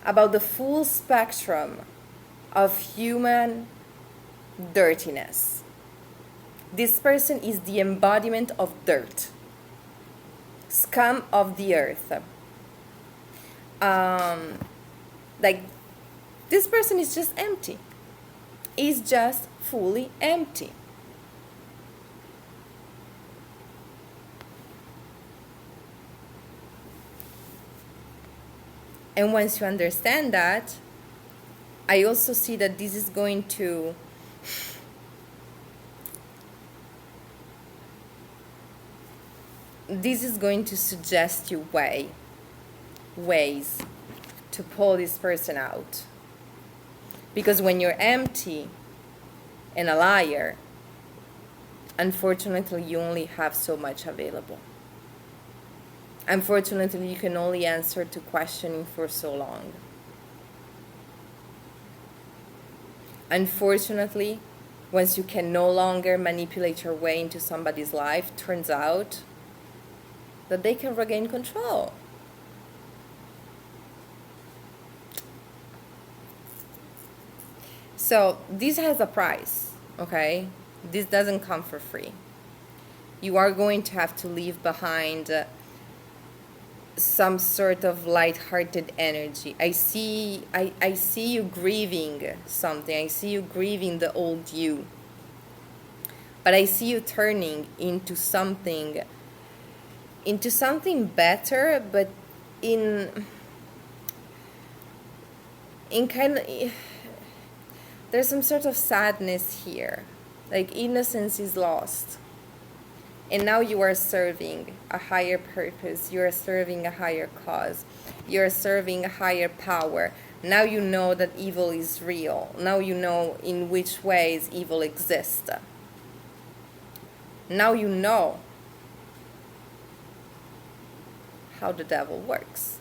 A: about the full spectrum of human dirtiness. This person is the embodiment of dirt. scum of the earth. Like, this person is just empty. Is just fully empty. And once you understand that, I also see that this is going to suggest you ways to pull this person out. Because when you're empty and a liar, unfortunately, you only have so much available. Unfortunately, you can only answer to questioning for so long. Unfortunately, once you can no longer manipulate your way into somebody's life, turns out that they can regain control. So this has a price, okay? This doesn't come for free. You are going to have to leave behind some sort of light-hearted energy. I see you grieving something. I see you grieving the old you. But I see you turning into something better, but in kind of, there's some sort of sadness here. Like, innocence is lost. And now you are serving a higher purpose. You are serving a higher cause. You are serving a higher power. Now you know that evil is real. Now you know in which ways evil exists. Now you know how the devil works.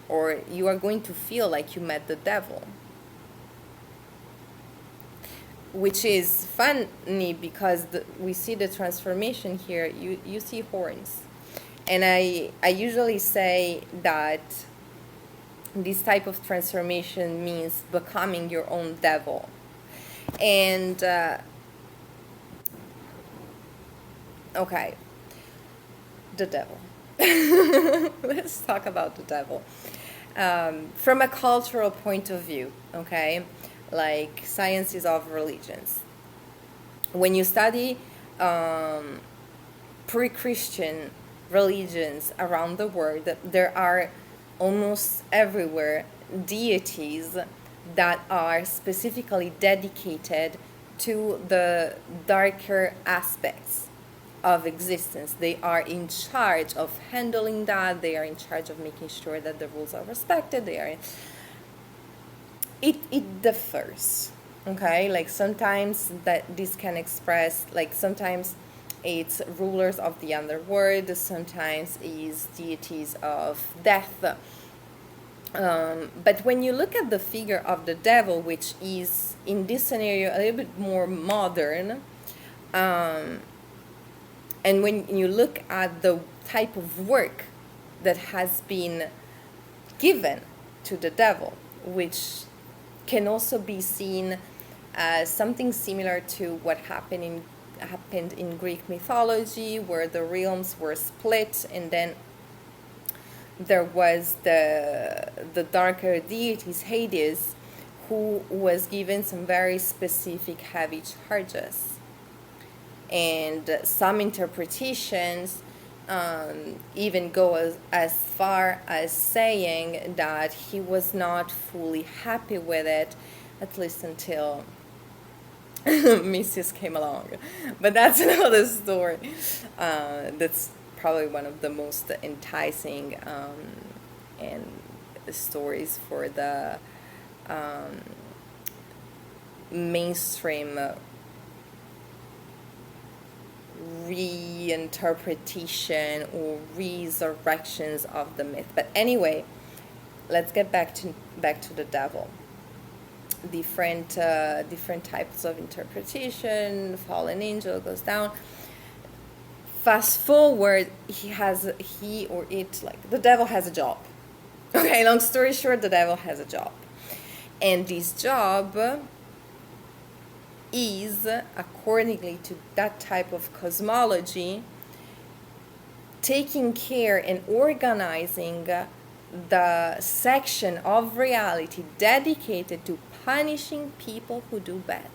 A: Or you are going to feel like you met the devil. Which is funny because we see the transformation here. You see horns. And I usually say that this type of transformation means becoming your own devil. And, okay, the devil. Let's talk about the devil. From a cultural point of view, okay? Like sciences of religions. When you study pre-Christian religions around the world, there are almost everywhere deities that are specifically dedicated to the darker aspects of existence. They are in charge of handling that. They are in charge of making sure that the rules are respected. It differs, okay? Like sometimes that this can express, like sometimes it's rulers of the underworld, sometimes it's deities of death. But when you look at the figure of the devil, which is in this scenario a little bit more modern, and when you look at the type of work that has been given to the devil, which can also be seen as something similar to what happened in Greek mythology, where the realms were split, and then there was the darker deities, Hades, who was given some very specific heavy charges. And some interpretations even go as far as saying that he was not fully happy with it, at least until Mrs. came along. But that's another story. That's probably one of the most enticing and stories for the mainstream reinterpretation or resurrections of the myth. But anyway, let's get back to the devil. Different types of interpretation. Fallen angel goes down. Fast forward, the devil has a job. Okay, long story short, the devil has a job, and this job is, accordingly to that type of cosmology, taking care and organizing the section of reality dedicated to punishing people who do bad.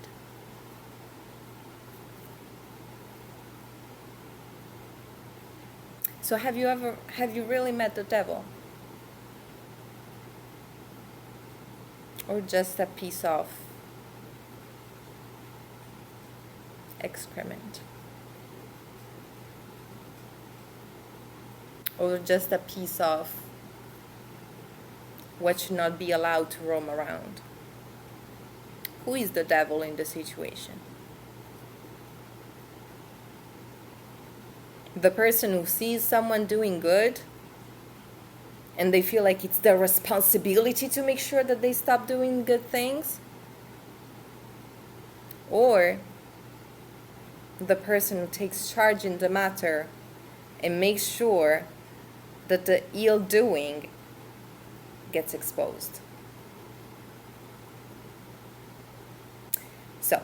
A: So have you really met the devil? Or just a piece of excrement? Or just a piece of what should not be allowed to roam around? Who is the devil in the situation? The person who sees someone doing good and they feel like it's their responsibility to make sure that they stop doing good things? Or the person who takes charge in the matter and makes sure that the ill doing gets exposed? So,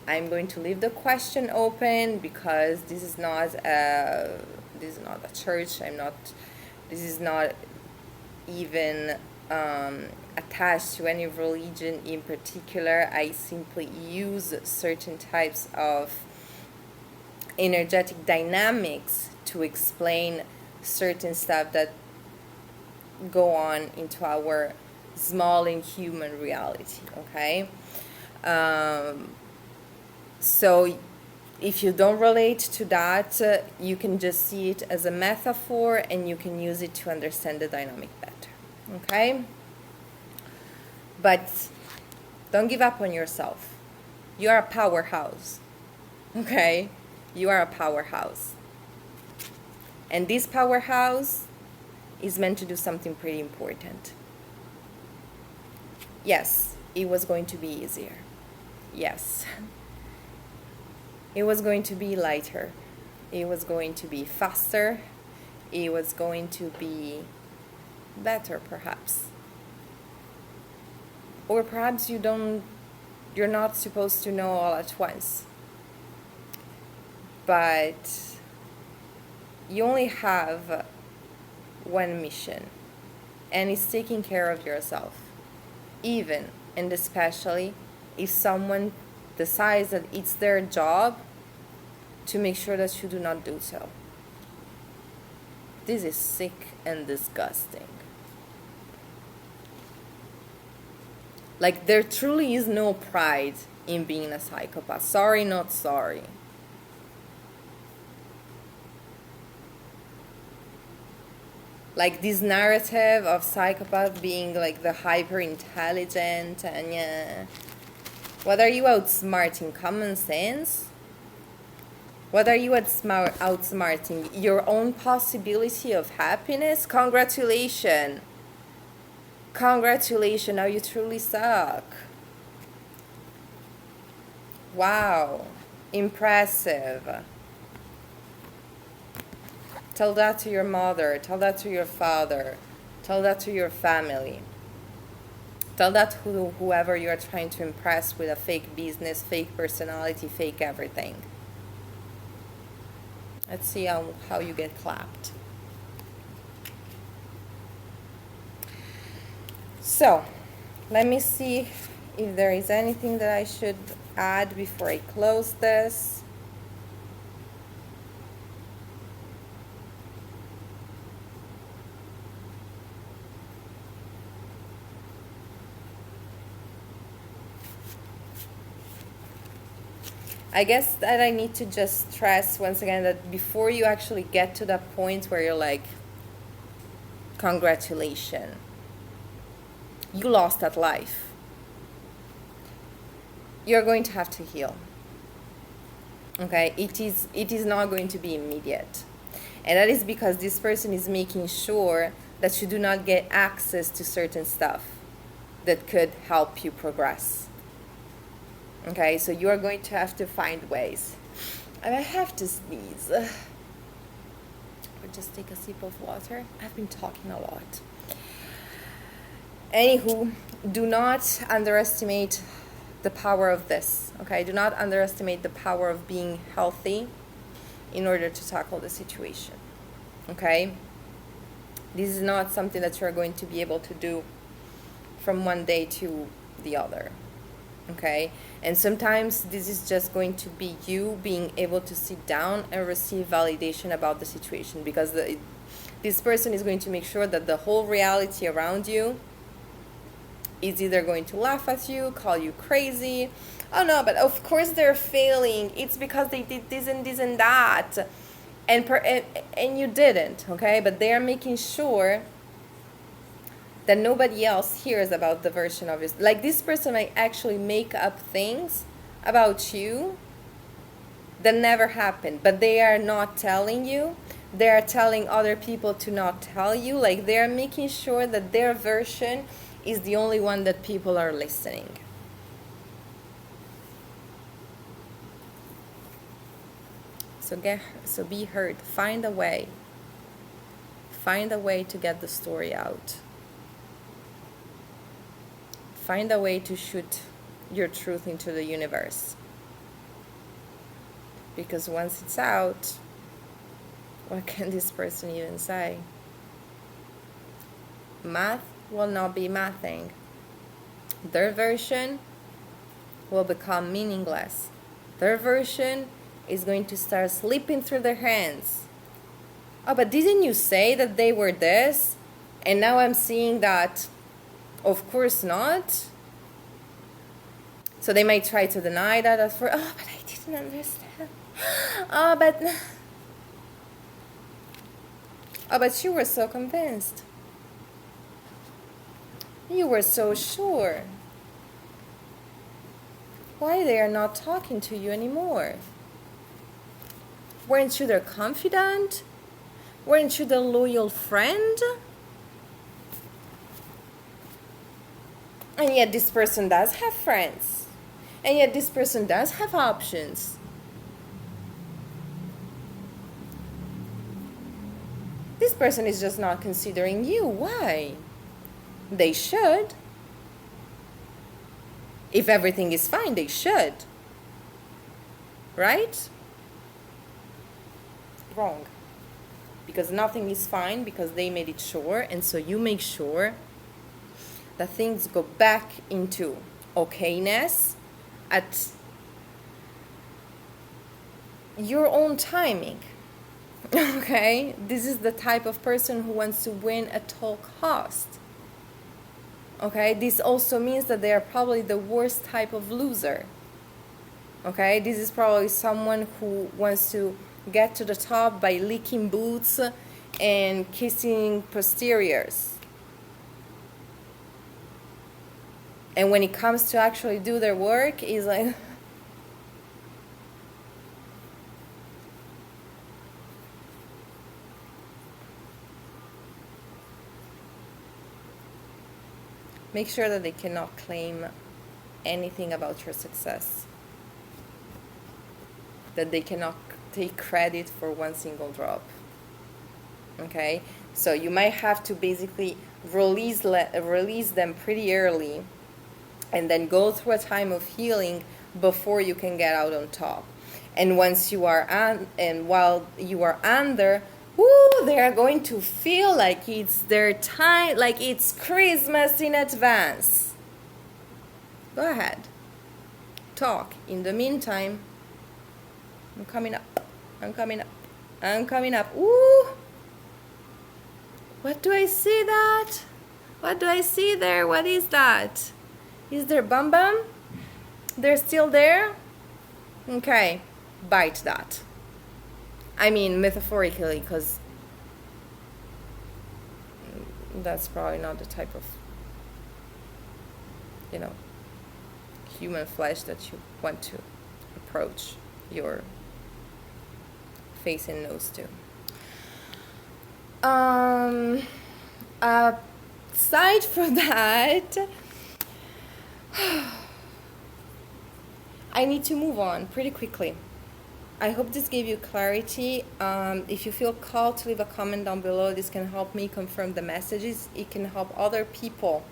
A: I'm going to leave the question open because this is not a church. This is not even attached to any religion in particular. I simply use certain types of energetic dynamics to explain certain stuff that go on into our small and human reality, okay? So if you don't relate to that, you can just see it as a metaphor and you can use it to understand the dynamic better, okay? But don't give up on yourself. You are a powerhouse, okay? You are a powerhouse. And this powerhouse is meant to do something pretty important. Yes, it was going to be easier. Yes. It was going to be lighter. It was going to be faster. It was going to be better, perhaps. Or perhaps you're not supposed to know all at once. But you only have one mission, and it's taking care of yourself. Even and especially if someone decides that it's their job to make sure that you do not do so. This is sick and disgusting. Like, there truly is no pride in being a psychopath. Sorry, not sorry. Like, this narrative of psychopath being like the hyper intelligent and yeah. What are you outsmarting? Common sense? What are you outsmarting? Your own possibility of happiness? Congratulations. Congratulations, now you truly suck. Wow. Impressive. Tell that to your mother. Tell that to your father. Tell that to your family. Tell that to whoever you are trying to impress with a fake business, fake personality, fake everything. Let's see how you get clapped. So, let me see if there is anything that I should add before I close this. I guess that I need to just stress once again that before you actually get to that point where you're like, congratulations, you lost that life, you're going to have to heal. Okay, it is not going to be immediate. And that is because this person is making sure that you do not get access to certain stuff that could help you progress. Okay, so you are going to have to find ways. And I have to sneeze. Or just take a sip of water. I've been talking a lot. Anywho, do not underestimate the power of this, okay? Do not underestimate the power of being healthy in order to tackle the situation, okay? This is not something that you're going to be able to do from one day to the other, okay? And sometimes this is just going to be you being able to sit down and receive validation about the situation, because this person is going to make sure that the whole reality around you is either going to laugh at you, call you crazy. Oh no, but of course they're failing. It's because they did this and that. And you didn't, okay? But they are making sure that nobody else hears about the version of you. Like, this person might actually make up things about you that never happened, but they are not telling you. They are telling other people to not tell you. Like, they are making sure that their version is the only one that people are listening. So be heard. Find a way. Find a way to get the story out. Find a way to shoot your truth into the universe. Because once it's out, what can this person even say? Math will not be mathing. Their version will become meaningless. Their version is going to start slipping through their hands. Oh, but didn't you say that they were this? And now I'm seeing that, of course not. So they might try to deny that at first. Oh, but I didn't understand. Oh, but you were so convinced. You were so sure. Why they are not talking to you anymore? Weren't you their confidant? Weren't you the loyal friend? And yet this person does have friends. And yet this person does have options. This person is just not considering you. Why? They should. If everything is fine, they should. Right? Wrong. Because nothing is fine, because they made it sure, and so you make sure that things go back into okayness at your own timing. Okay? This is the type of person who wants to win at all cost. Okay? This also means that they are probably the worst type of loser. Okay? This is probably someone who wants to get to the top by licking boots and kissing posteriors. And when it comes to actually do their work, it's like... Make sure that they cannot claim anything about your success. That they cannot take credit for one single drop. Okay? So you might have to basically release them pretty early and then go through a time of healing before you can get out on top. And once you are while you are under, they are going to feel like it's their time, like it's Christmas in advance. Go ahead. Talk. In the meantime, I'm coming up. I'm coming up. I'm coming up. Ooh. What do I see that? What do I see there? What is that? Is there bum bum? They're still there? Okay. Bite that. I mean, metaphorically, because that's probably not the type of, human flesh that you want to approach your face and nose to. Aside from that, I need to move on pretty quickly. I hope this gave you clarity. If you feel called to leave a comment down below, this can help me confirm the messages. It can help other people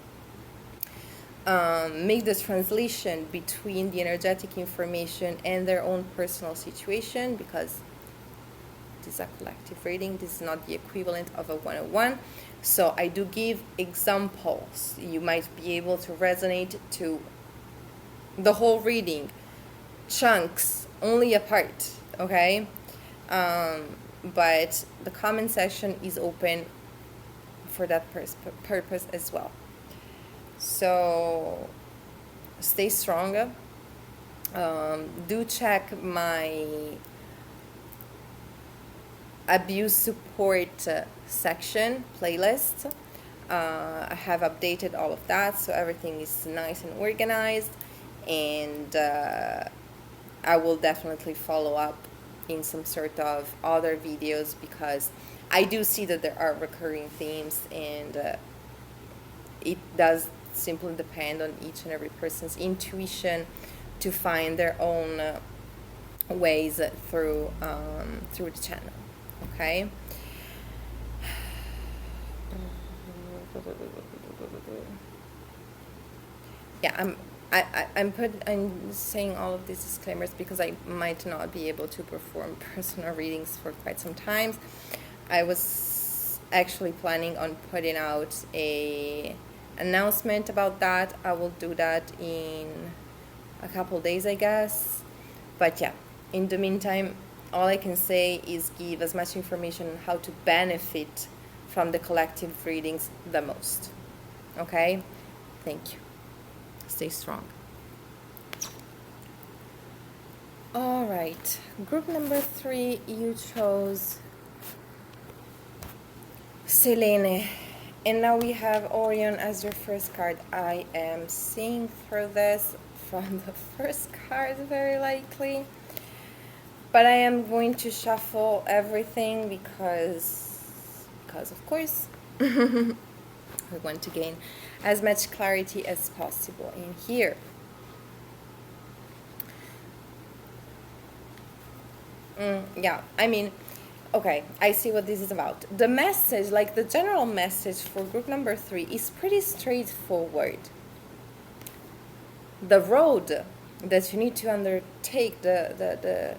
A: make the translation between the energetic information and their own personal situation, because this is a collective reading. This is not the equivalent of a 101. So I do give examples. You might be able to resonate to the whole reading, chunks, only a part, okay? But the comment section is open for that purpose as well. So stay strong. Do check my abuse support section playlist. I have updated all of that, so everything is nice and organized, and I will definitely follow up in some sort of other videos, because I do see that there are recurring themes, and it does simply depend on each and every person's intuition to find their own ways through the channel. Okay. Yeah, I'm saying all of these disclaimers because I might not be able to perform personal readings for quite some time. I was actually planning on putting out a announcement about that. I will do that in a couple days, I guess. But yeah, in the meantime, all I can say is give as much information on how to benefit from the collective readings the most. Okay? Thank you. Stay strong. All right. Group number 3, you chose Selene. And now we have Orion as your first card. I am seeing through this from the first card, very likely. But I am going to shuffle everything because of course, we want to gain as much clarity as possible in here. Yeah, I mean, okay, I see what this is about. The message, like the general message for group number 3, is pretty straightforward. The road that you need to undertake, the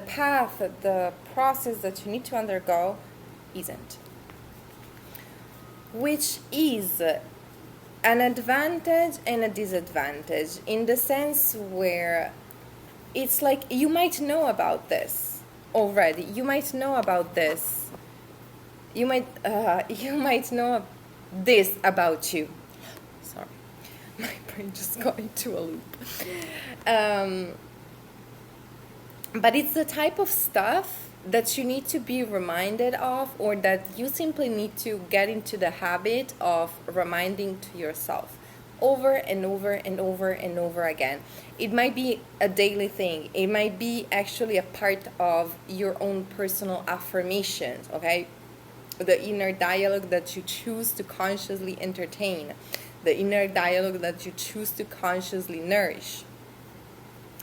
A: path, the process that you need to undergo isn't. Which is an advantage and a disadvantage, in the sense where it's like you might know about this already. You might know about this. You might know this about you. Sorry, my brain just got into a loop. But it's the type of stuff that you need to be reminded of, or that you simply need to get into the habit of reminding to yourself over and over and over and over again. It might be a daily thing. It might be actually a part of your own personal affirmations, okay? The inner dialogue that you choose to consciously entertain, the inner dialogue that you choose to consciously nourish,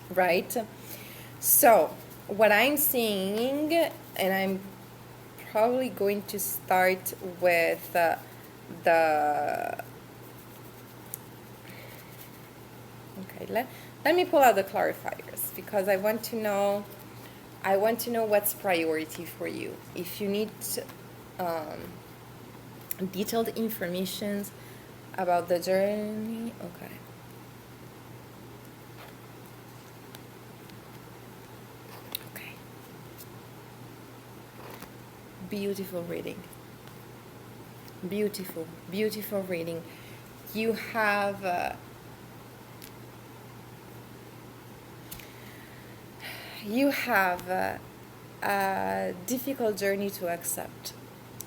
A: right? So, what I'm seeing, and I'm probably going to start with the okay, let me pull out the clarifiers, because I want to know what's priority for you. If you need detailed information about the journey, okay. Beautiful reading. Beautiful reading. You have a difficult journey to accept.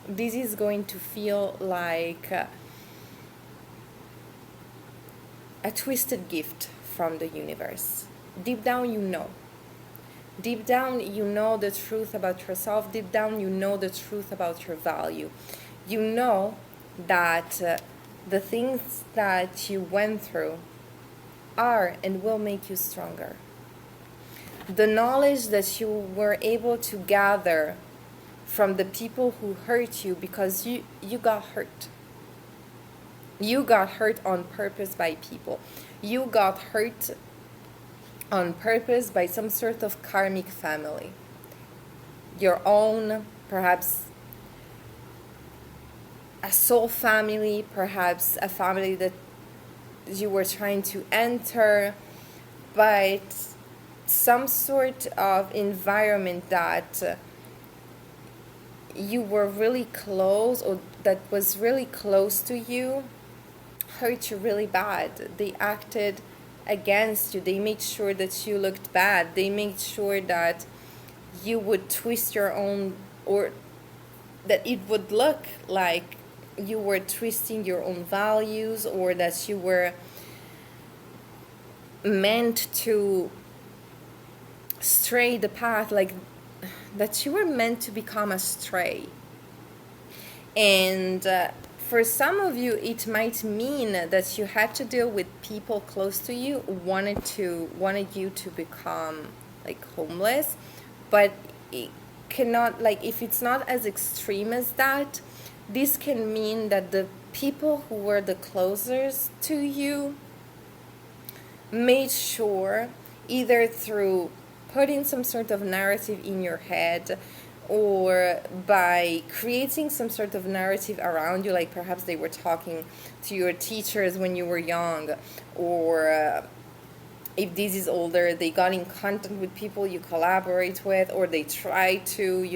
A: This is going to feel like a twisted gift from the universe. Deep down, you know. Deep down, you know the truth about yourself. Deep down, you know the truth about your value. You know that the things that you went through are and will make you stronger. The knowledge that you were able to gather from the people who hurt you, because you got hurt. You got hurt on purpose by people. You got hurt on purpose by some sort of karmic family. Your own, perhaps a soul family, perhaps a family that you were trying to enter, but some sort of environment that you were really close, or that was really close to you, hurt you really bad. They acted against you. They made sure that you looked bad. They made sure that you would twist your own, or that it would look like you were twisting your own values, or that you were meant to stray the path, like that you were meant to become a stray. And for some of you, it might mean that you had to deal with people close to you wanted you to become like homeless, but it cannot, like, if it's not as extreme as that, this can mean that the people who were the closest to you made sure, either through putting some sort of narrative in your head, or by creating some sort of narrative around you, like perhaps they were talking to your teachers when you were young, or if this is older, they got in contact with people you collaborate with, or they try to,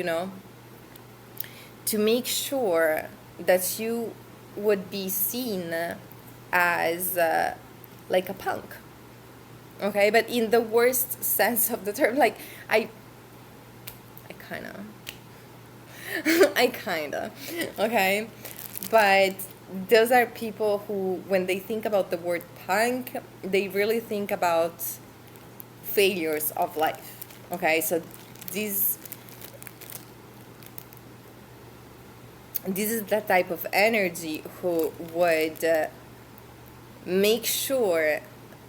A: to make sure that you would be seen as like a punk. Okay, but in the worst sense of the term, like I kind of, okay, but those are people who, when they think about the word punk, they really think about failures of life. Okay, so this is the type of energy who would make sure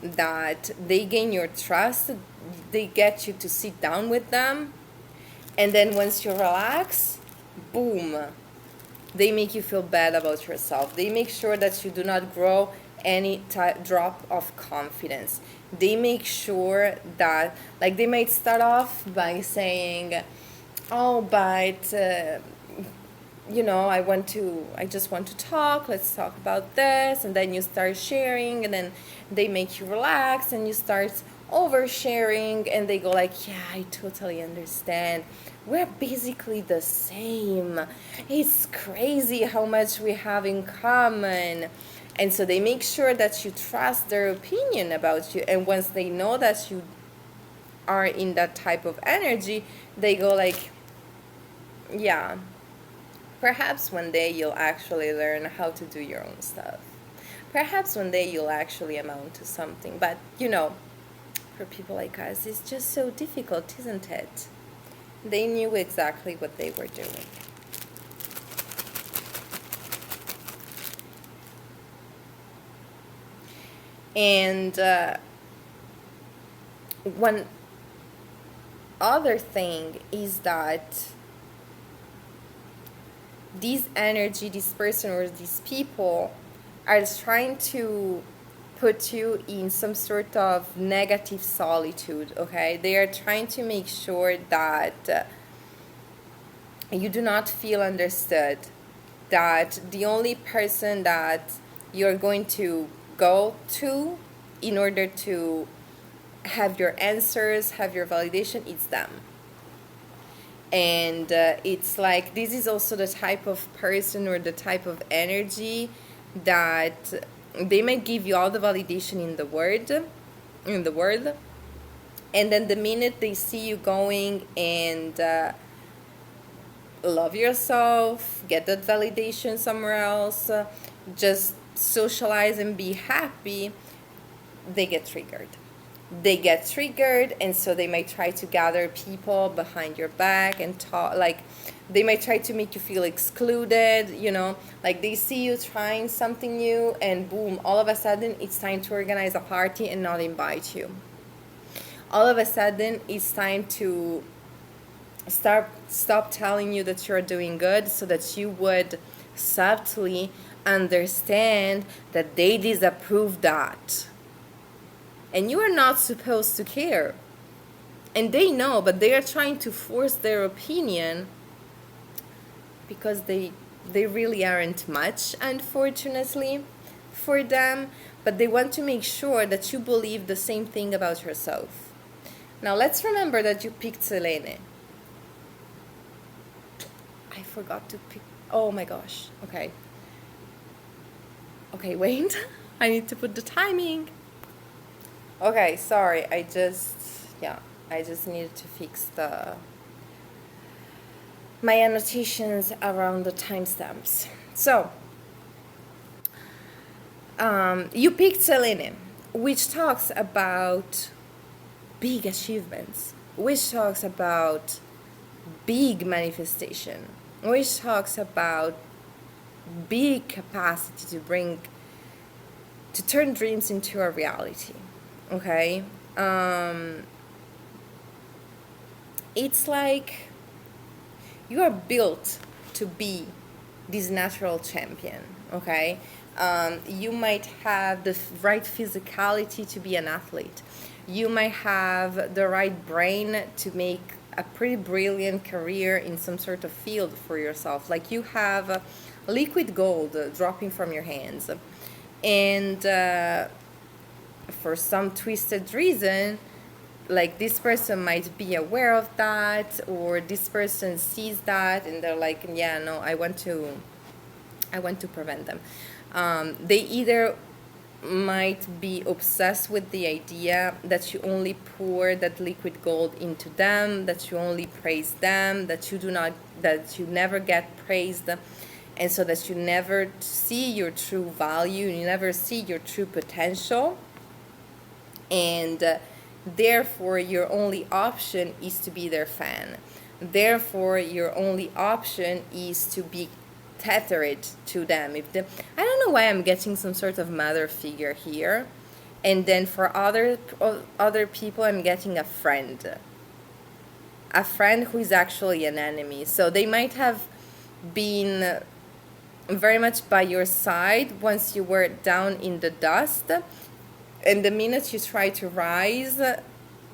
A: that they gain your trust, they get you to sit down with them, and then once you relax, boom, they make you feel bad about yourself. They make sure that you do not grow any drop of confidence. They make sure that, like, they might start off by saying, oh, but I just want to talk, let's talk about this, and then you start sharing, and then they make you relax, and you start oversharing, and they go like, yeah, I totally understand, we're basically the same, it's crazy how much we have in common. And so they make sure that you trust their opinion about you, and once they know that you are in that type of energy, they go like, yeah, perhaps one day you'll actually learn how to do your own stuff. Perhaps one day you'll actually amount to something. But, for people like us, it's just so difficult, isn't it? They knew exactly what they were doing. And one other thing is that this energy, this person or these people are trying to put you in some sort of negative solitude, okay? They are trying to make sure that you do not feel understood, that the only person that you're going to go to in order to have your answers, have your validation, it's them. And it's like, this is also the type of person or the type of energy that they might give you all the validation in the world, and then the minute they see you going and love yourself, get that validation somewhere else, just socialize and be happy, they get triggered. And so they might try to gather people behind your back and talk, like they might try to make you feel excluded, like they see you trying something new and boom, all of a sudden it's time to organize a party and not invite you. All of a sudden it's time to stop telling you that you're doing good so that you would subtly understand that they disapprove that. And you are not supposed to care. And they know, but they are trying to force their opinion because they really aren't much, unfortunately, for them. But they want to make sure that you believe the same thing about yourself. Now let's remember that you picked Selene. I forgot to pick. Oh my gosh. Okay. Okay, wait. I need to put the timing. Okay, sorry. I just needed to fix my annotations around the timestamps. So, you picked Selene, which talks about big achievements, which talks about big manifestation, which talks about big capacity to turn dreams into a reality. Okay, it's like you are built to be this natural champion. Okay, you might have the right physicality to be an athlete. You might have the right brain to make a pretty brilliant career in some sort of field for yourself. Like you have liquid gold dropping from your hands. And for some twisted reason, like this person might be aware of that, or this person sees that and they're like, yeah, no, I want to prevent them. They either might be obsessed with the idea that you only pour that liquid gold into them, that you only praise them, that you never get praised, and so that you never see your true value, you never see your true potential, and therefore your only option is to be their fan. Therefore your only option is to be tethered to them. I don't know why I'm getting some sort of mother figure here, and then for other people I'm getting a friend who is actually an enemy. So they might have been very much by your side once you were down in the dust, and the minute you try to rise,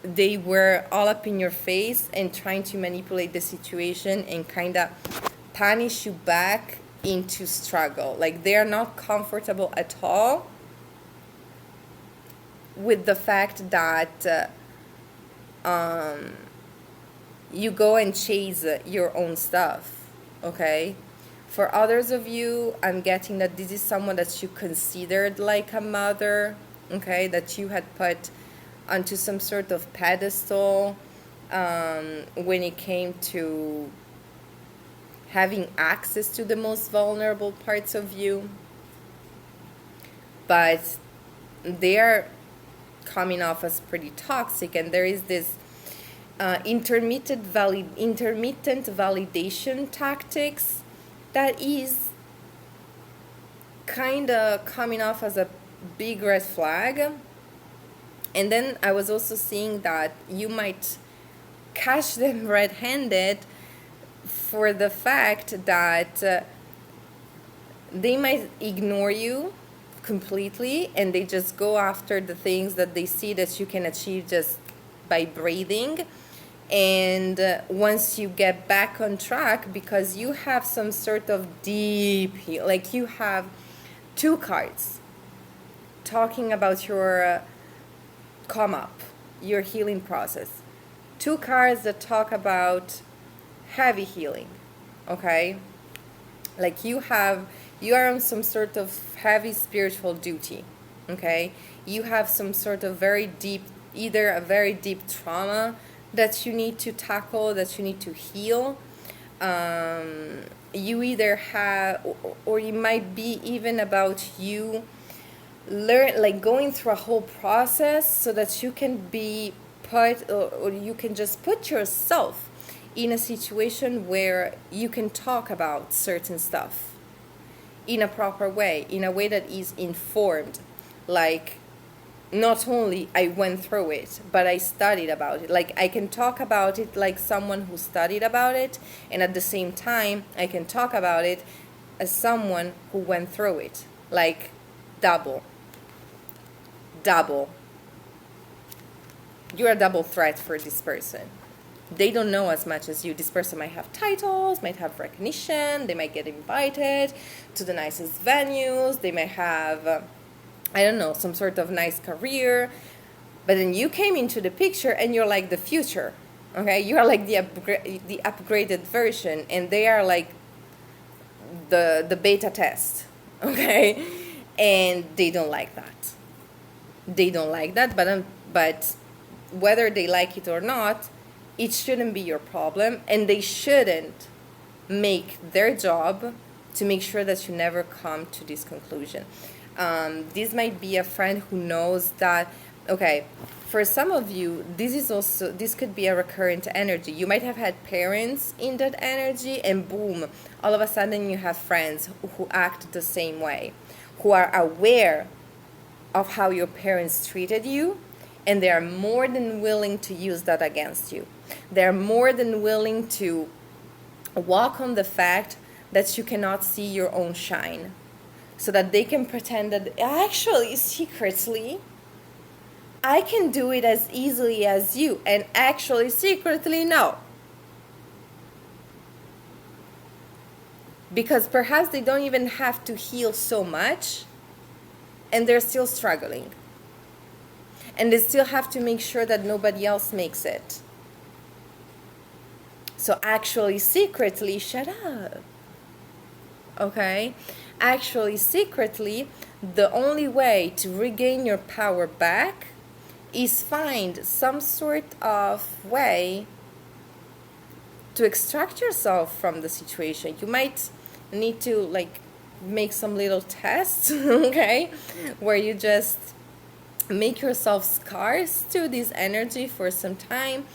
A: they were all up in your face and trying to manipulate the situation and kind of punish you back into struggle. Like they are not comfortable at all with the fact that you go and chase your own stuff. Okay, for others of you, I'm getting that this is someone that you considered like a mother. Okay, that you had put onto some sort of pedestal when it came to having access to the most vulnerable parts of you. But they're coming off as pretty toxic, and there is this intermittent validation tactics that is kind of coming off as a big red flag. And then I was also seeing that you might catch them red-handed for the fact that they might ignore you completely, and they just go after the things that they see that you can achieve just by breathing. And once you get back on track, because you have some sort of deep heal, like you have 2 cards talking about your come up, your healing process. 2 cards that talk about heavy healing. Okay, like you are on some sort of heavy spiritual duty. Okay, you have some sort of very deep, either a very deep trauma that you need to tackle, that you need to heal. You either have, or it might be even about you going through a whole process so that you can be or you can just put yourself in a situation where you can talk about certain stuff in a proper way, in a way that is informed. Like, not only I went through it, but I studied about it. Like, I can talk about it like someone who studied about it, and at the same time I can talk about it as someone who went through it, like double. You're a double threat for this person. They don't know as much as you. This person might have titles, might have recognition, they might get invited to the nicest venues, they might have, I don't know, some sort of nice career. But then you came into the picture and you're like the future, okay? You are like the upgraded version, and they are like the beta test, okay? And they don't like that. But whether they like it or not, it shouldn't be your problem, and they shouldn't make their job to make sure that you never come to this conclusion. This might be a friend who knows that, okay, for some of you, this could be a recurrent energy. You might have had parents in that energy, and boom, all of a sudden you have friends who act the same way, who are aware of how your parents treated you, and they are more than willing to use that against you. They're more than willing to walk on the fact that you cannot see your own shine, so that they can pretend that actually, secretly, I can do it as easily as you, and actually, secretly, no. Because perhaps they don't even have to heal so much, and they're still struggling. And they still have to make sure that nobody else makes it. So actually, secretly, shut up. Okay? Actually, secretly, the only way to regain your power back is find some sort of way to extract yourself from the situation. You might need to like make some little tests, okay? Where you just make yourself scarce to this energy for some time,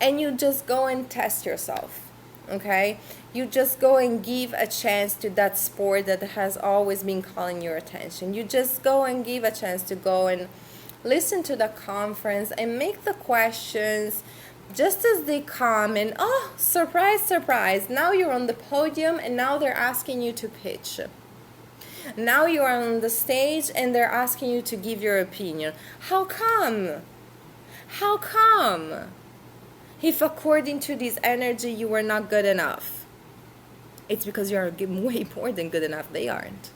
A: and you just go and test yourself, okay? You just go and give a chance to that sport that has always been calling your attention. You just go and give a chance to go and listen to the conference and make the questions just as they come, and oh, surprise, surprise, now you're on the podium and now they're asking you to pitch. Now you are on the stage and they're asking you to give your opinion. How come? How come? If according to this energy you were not good enough. It's because you are way more than good enough. They aren't.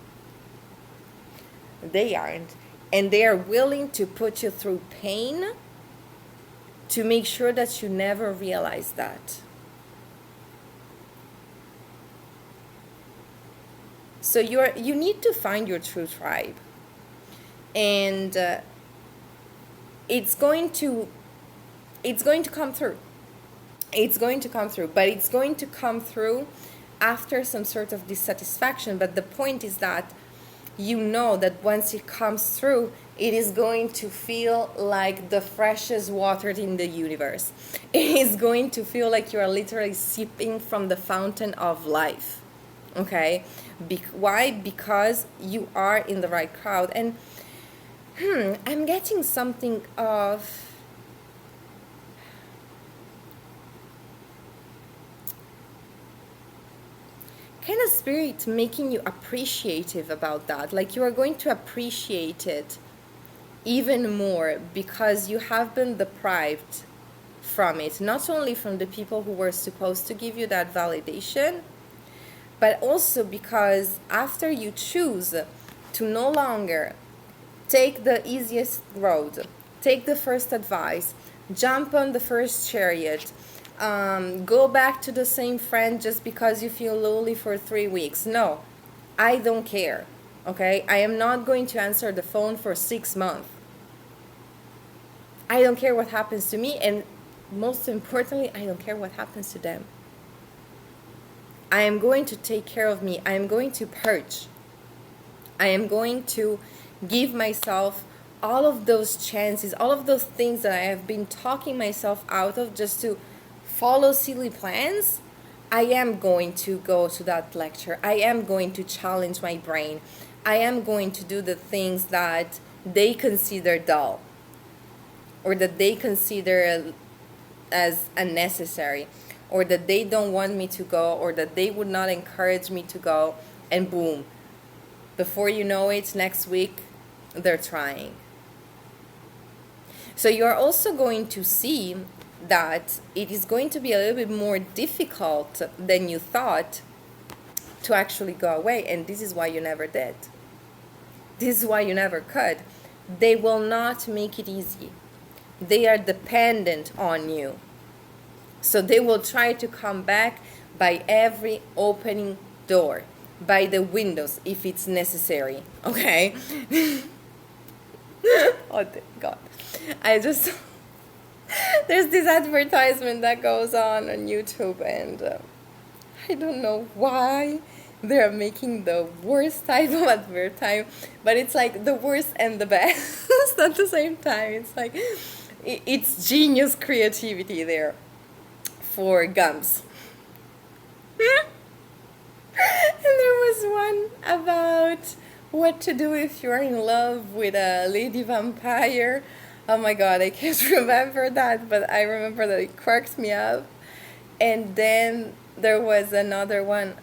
A: They aren't. And they are willing to put you through pain to make sure that you never realize that. So you need to find your true tribe, and it's going to come through. It's going to come through, but it's going to come through after some sort of dissatisfaction. But the point is that you know that once it comes through, it is going to feel like the freshest water in the universe. It is going to feel like you are literally sipping from the fountain of life. Okay? Why? Because you are in the right crowd. And I'm getting something of kind of spirit making you appreciative about that. Like you are going to appreciate it even more because you have been deprived from it. Not only from the people who were supposed to give you that validation, but also because after you choose to no longer take the easiest road, take the first advice, jump on the first chariot, go back to the same friend just because you feel lonely for 3 weeks. No, I don't care, okay? I am not going to answer the phone for 6 months. I don't care what happens to me, and most importantly, I don't care what happens to them. I am going to take care of me. I am going to purge. I am going to give myself all of those chances, all of those things that I have been talking myself out of just to follow silly plans. I am going to go to that lecture. I am going to challenge my brain. I am going to do the things that they consider dull or that they consider as unnecessary, or that they don't want me to go, or that they would not encourage me to go, And boom, before you know it, next week, they're trying. So you're also going to see that it is going to be a little bit more difficult than you thought to actually go away. And this is why you never did. This is why you never could. They will not make it easy. They are dependent on you. So they will try to come back by every opening door, by the windows if it's necessary. Okay? Oh, thank God. There's this advertisement that goes on YouTube, and I don't know why they're making the worst type of advertisement, but it's like the worst and the best at the same time. It's like, it's genius creativity there for gums. And there was one about what to do if you're in love with a lady vampire. Oh my God, I can't remember that, but I remember that it cracked me up. And then there was another one.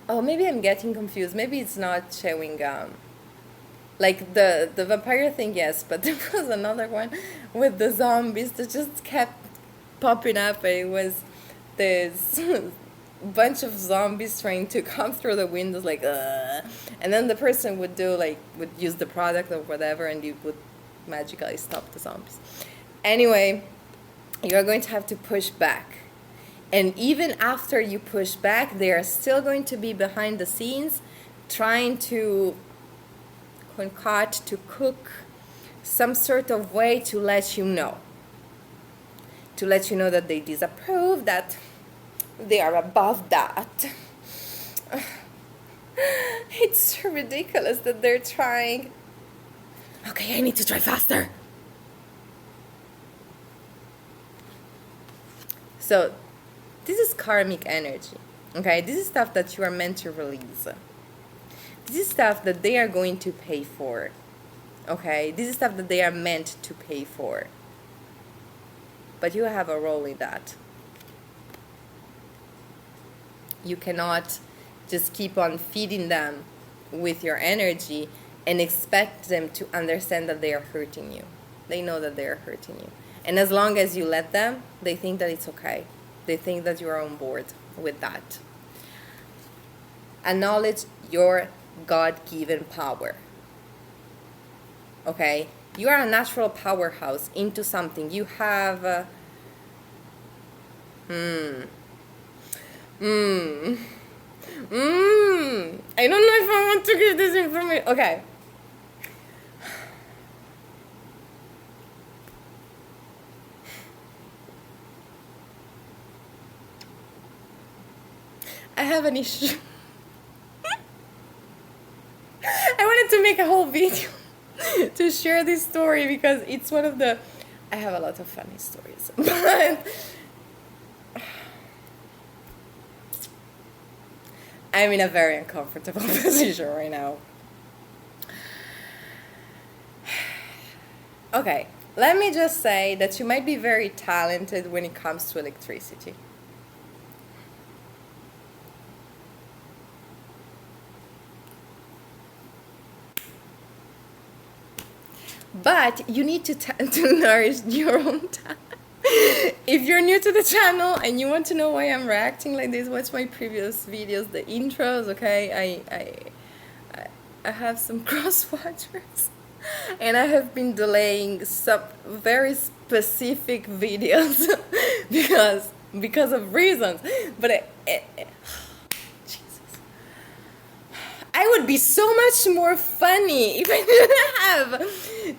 A: Oh, maybe I'm getting confused. Maybe it's not chewing gum. Like the vampire thing, yes, but there was another one with the zombies that just kept popping up. And it was this bunch of zombies trying to come through the windows, like, and then the person would use the product or whatever, and you would magically stop the zombies. Anyway, you're going to have to push back. And even after you push back, they are still going to be behind the scenes trying to concoct, to cook some sort of way to let you know. To let you know that they disapprove, that they are above that. It's so ridiculous that they're trying. Okay, I need to try faster. So, this is karmic energy. Okay, this is stuff that you are meant to release. This is stuff that they are going to pay for. Okay, this is stuff that they are meant to pay for. But you have a role in that. You cannot just keep on feeding them with your energy and expect them to understand that they are hurting you. They know that they are hurting you. And as long as you let them, they think that it's okay. They think that you are on board with that. Acknowledge your God-given power. Okay? You are a natural powerhouse into something. You have... I don't know if I want to give this information. Okay. I have an issue. I wanted to make a whole video to share this story because it's one of the... I have a lot of funny stories. But I'm in a very uncomfortable position right now. Okay, let me just say that you might be very talented when it comes to electricity. But you need to nourish your own talent. If you're new to the channel and you want to know why I'm reacting like this, watch my previous videos, the intros, okay? I have some cross-watchers. And I have been delaying some very specific videos because of reasons. But Jesus, I would be so much more funny if I didn't have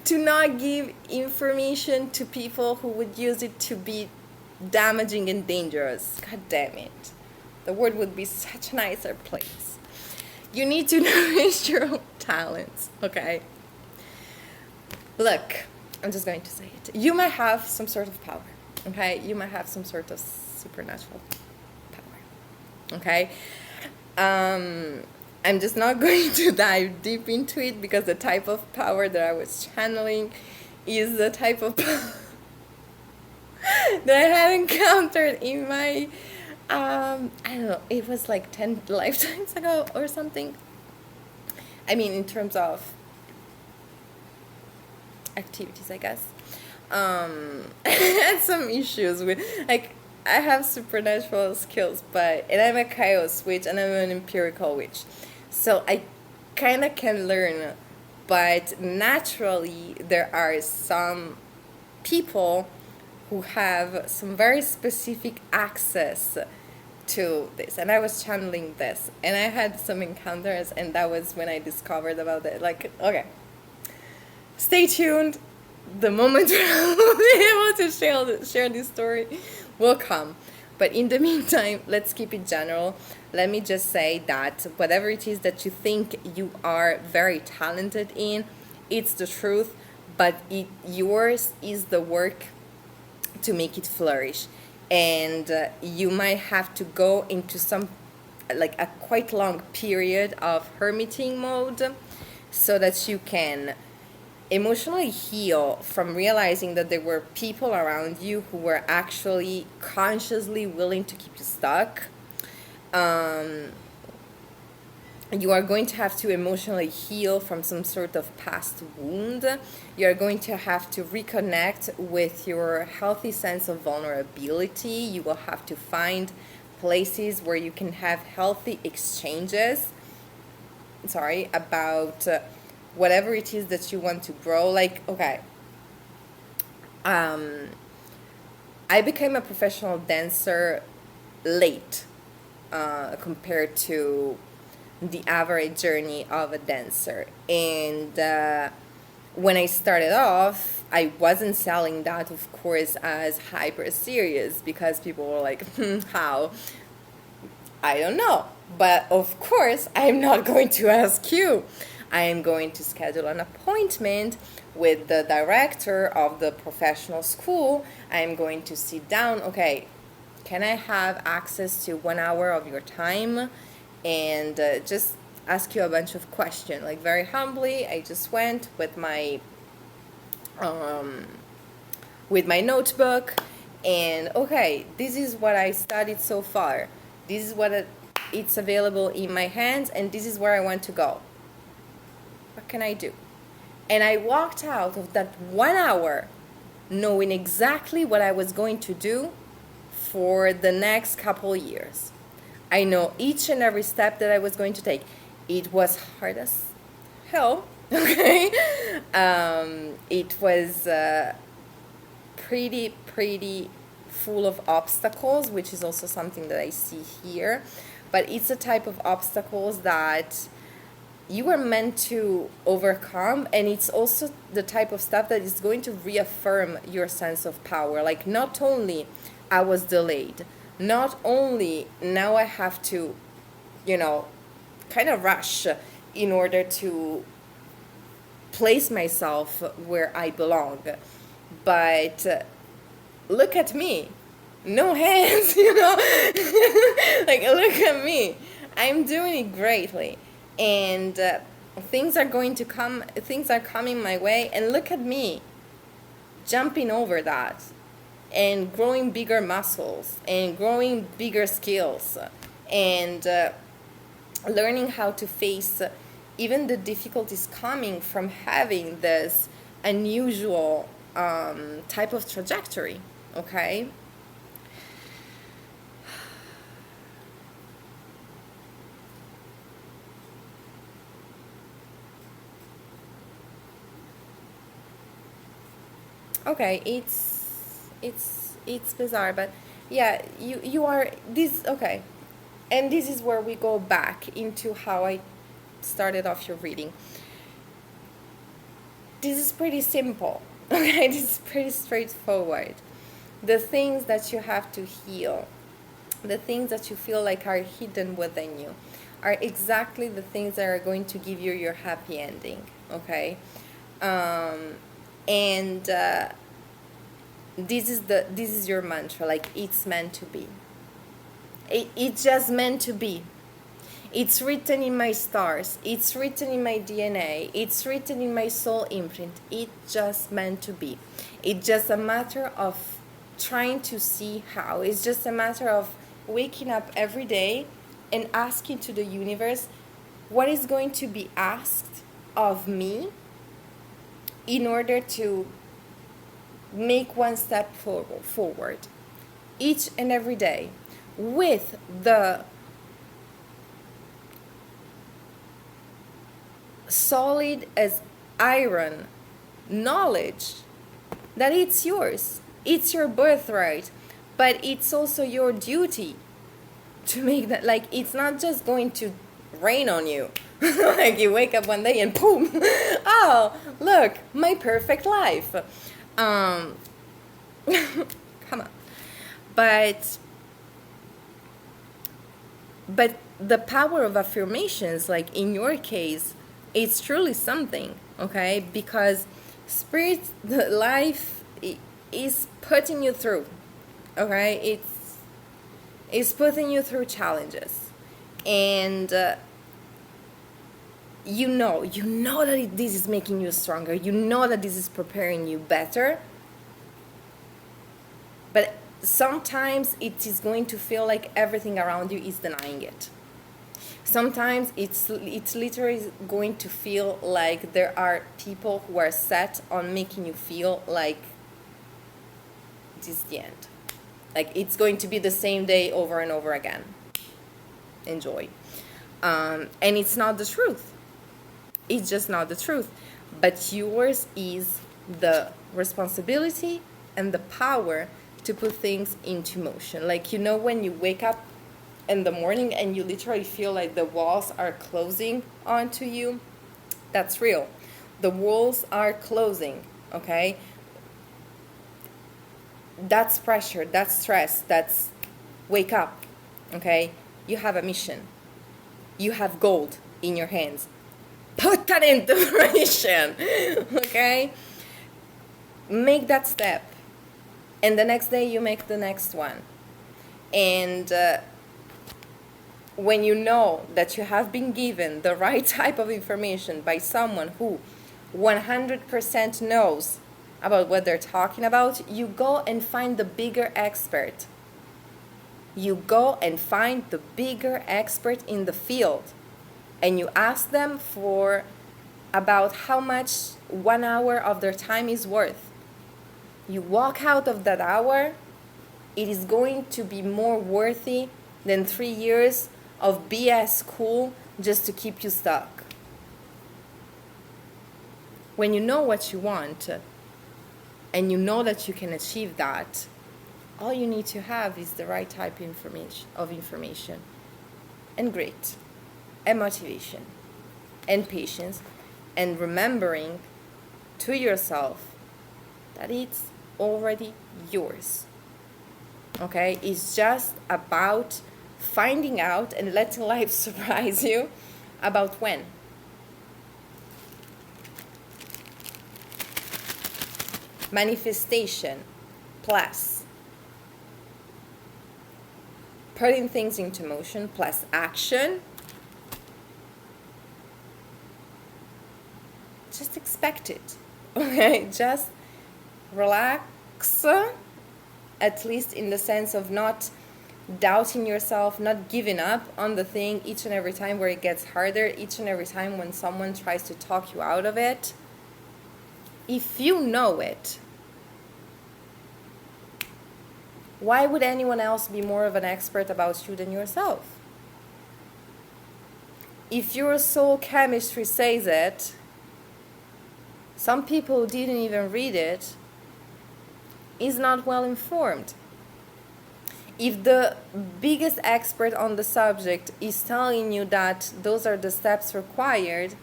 A: to not give information to people who would use it to be damaging and dangerous. God damn it. The world would be such a nicer place. You need to nourish your own talents, okay? Look, I'm just going to say it. You might have some sort of power, okay? You might have some sort of supernatural power, okay? I'm just not going to dive deep into it because the type of power that I was channeling is the type of power that I had encountered in my, I don't know, it was like 10 lifetimes ago or something. I mean, in terms of activities, I guess. I had some issues with, like, I have supernatural skills, and I'm a chaos witch and I'm an empirical witch. So I kind of can learn, but naturally, there are some people who have some very specific access to this, and I was channeling this, and I had some encounters, and that was when I discovered about it. Like, okay, stay tuned. The moment we'll be able to share this story will come. But in the meantime, let's keep it general. Let me just say that whatever it is that you think you are very talented in, it's the truth, but yours is the work to make it flourish. And you might have to go into some, like, a quite long period of hermiting mode so that you can emotionally heal from realizing that there were people around you who were actually consciously willing to keep you stuck. You are going to have to emotionally heal from some sort of past wound. You are going to have to reconnect with your healthy sense of vulnerability. You will have to find places where you can have healthy exchanges, about whatever it is that you want to grow. Like, okay, I became a professional dancer late compared to the average journey of a dancer. And when I started off, I wasn't selling that, of course, as hyper serious, because people were like, how? I don't know. But of course, I'm not going to ask you. I am going to schedule an appointment with the director of the professional school. I am going to sit down. Okay, can I have access to 1 hour of your time? And just ask you a bunch of questions. Like, very humbly, I just went with my notebook, and okay, this is what I studied so far. This is what it's available in my hands, and this is where I want to go. What can I do? And I walked out of that 1 hour knowing exactly what I was going to do for the next couple years. I know each and every step that I was going to take. It was hard as hell, okay? It was pretty full of obstacles, which is also something that I see here. But it's a type of obstacles that you are meant to overcome, and it's also the type of stuff that is going to reaffirm your sense of power. Like, not only I was delayed, not only now I have to, kind of rush in order to place myself where I belong, but look at me, no hands, like, look at me, I'm doing it greatly, and things are coming my way, and look at me jumping over that and growing bigger muscles and growing bigger skills, and learning how to face even the difficulties coming from having this unusual type of trajectory, okay? Okay, it's bizarre, but yeah, you are this, okay. And this is where we go back into how I started off your reading. This is pretty simple, okay? This is pretty straightforward. The things that you have to heal, the things that you feel like are hidden within you, are exactly the things that are going to give you your happy ending, okay? And this is your mantra. Like, it's meant to be. It's just meant to be. It's written in my stars. It's written in my DNA. It's written in my soul imprint. It's just meant to be. It's just a matter of trying to see how. It's just a matter of waking up every day and asking to the universe, what is going to be asked of me in order to make one step forward each and every day with the solid as iron knowledge that it's yours, it's your birthright, but it's also your duty to make that, like, it's not just going to rain on you. Like you wake up one day and boom, oh, look, my perfect life. Come on. But the power of affirmations, like in your case, it's truly something, okay? Because spirit, the life is putting you through, okay? It's putting you through challenges, and you know that this is making you stronger. You know that this is preparing you better. But sometimes it is going to feel like everything around you is denying it. Sometimes it's literally going to feel like there are people who are set on making you feel like this is the end. Like it's going to be the same day over and over again. Enjoy. And it's not the truth. It's just not the truth. But yours is the responsibility and the power to put things into motion. Like, you know, when you wake up in the morning and you literally feel like the walls are closing onto you, that's real. The walls are closing, okay? That's pressure, that's stress, that's wake up, okay? You have a mission. You have gold in your hands. Put that into fruition, okay? Make that step. And the next day you make the next one. And when you know that you have been given the right type of information by someone who 100% knows about what they're talking about, you go and find the bigger expert. You go and find the bigger expert in the field. And you ask them for about how much 1 hour of their time is worth. You walk out of that hour, it is going to be more worthy than 3 years of BS school just to keep you stuck. When you know what you want and you know that you can achieve that, all you need to have is the right type of information and grit and motivation and patience and remembering to yourself that it's already yours. Okay? It's just about finding out and letting life surprise you about when. Manifestation plus putting things into motion plus action. Just expect it. Okay? Just relax, at least in the sense of not doubting yourself, not giving up on the thing each and every time where it gets harder, each and every time when someone tries to talk you out of it. If you know it, why would anyone else be more of an expert about you than yourself? If your soul chemistry says it, some people who didn't even read it is not well informed. If the biggest expert on the subject is telling you that those are the steps required,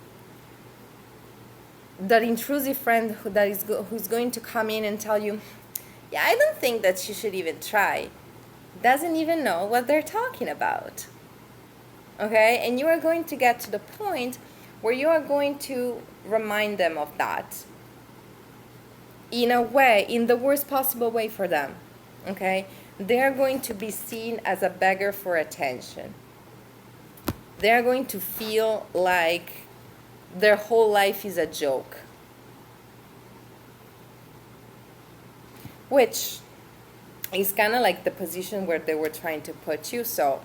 A: that intrusive friend who's going to come in and tell you, yeah, I don't think that you should even try, doesn't even know what they're talking about. Okay? And you are going to get to the point where you are going to remind them of that in a way, in the worst possible way for them. Okay? They're going to be seen as a beggar for attention. They're going to feel like their whole life is a joke. Which is kind of like the position where they were trying to put you. So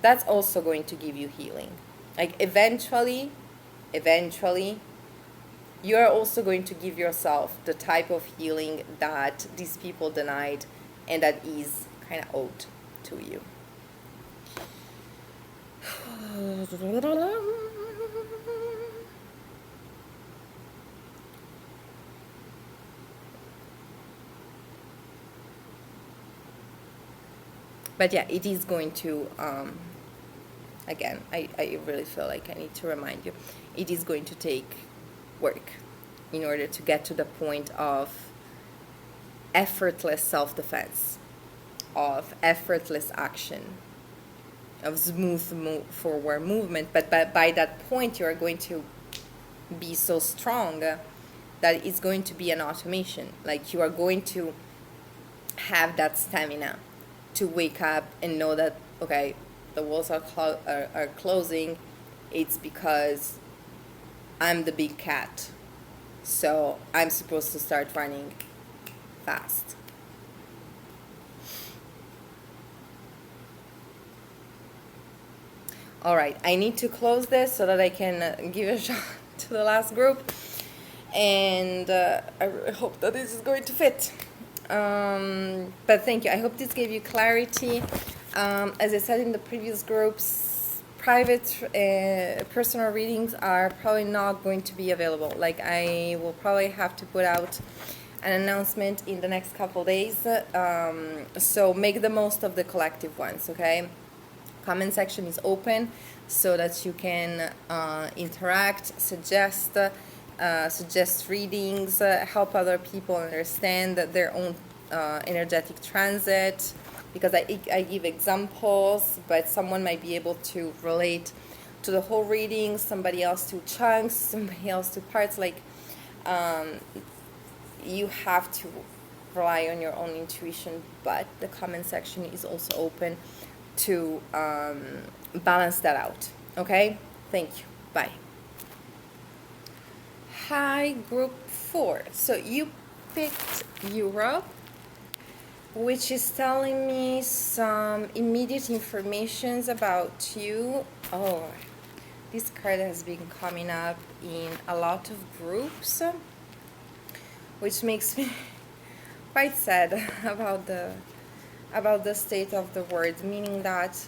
A: that's also going to give you healing. Like eventually, you are also going to give yourself the type of healing that these people denied and that is kind of owed to you. But yeah, it is going to, again, I really feel like I need to remind you, it is going to take work in order to get to the point of effortless self-defense, of effortless action, of smooth forward movement. But by that point, you are going to be so strong that it's going to be an automation. Like you are going to have that stamina to wake up and know that, okay, the walls are closing. It's because I'm the big cat, so I'm supposed to start running fast. All right, I need to close this so that I can give a shot to the last group, and I really hope that this is going to fit. But thank you. I hope this gave you clarity. As I said in the previous groups, private personal readings are probably not going to be available. Like I will probably have to put out an announcement in the next couple days. So make the most of the collective ones, okay? Comment section is open so that you can interact, suggest readings, help other people understand their own energetic transit, because I give examples, but someone might be able to relate to the whole reading, somebody else to chunks, somebody else to parts. Like you have to rely on your own intuition, but the comment section is also open to balance that out. Okay? Thank you. Bye. Hi, group 4. So you picked Europe, which is telling me some immediate informations about you. Oh, this card has been coming up in a lot of groups, which makes me quite sad about the state of the world, meaning that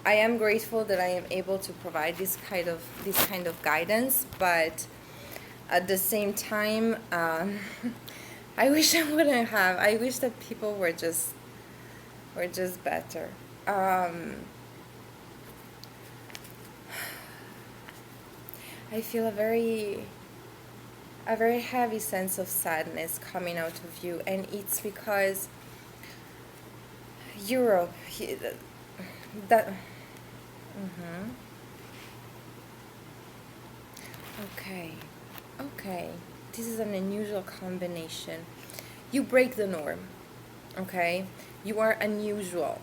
A: I am grateful that I am able to provide this kind of guidance, but at the same time, I wish I wouldn't have. I wish that people were just better. I feel a very heavy sense of sadness coming out of you, and it's because Europe, that. Okay, this is an unusual combination. You break the norm, okay? You are unusual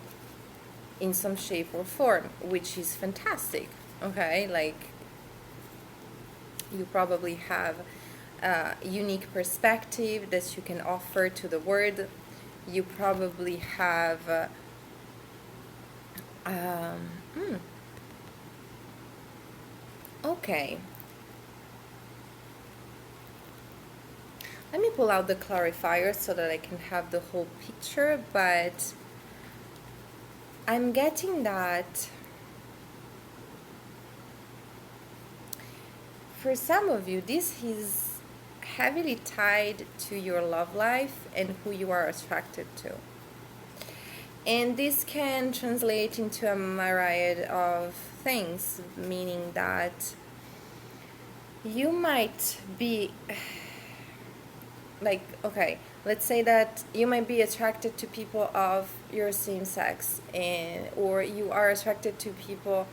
A: in some shape or form, which is fantastic, okay? Like, you probably have a unique perspective that you can offer to the world. You probably have okay. Let me pull out the clarifier so that I can have the whole picture, but I'm getting that for some of you, this is heavily tied to your love life and who you are attracted to. And this can translate into a myriad of things, meaning that you might be like, okay, let's say that you might be attracted to people of your same sex, or you are attracted to people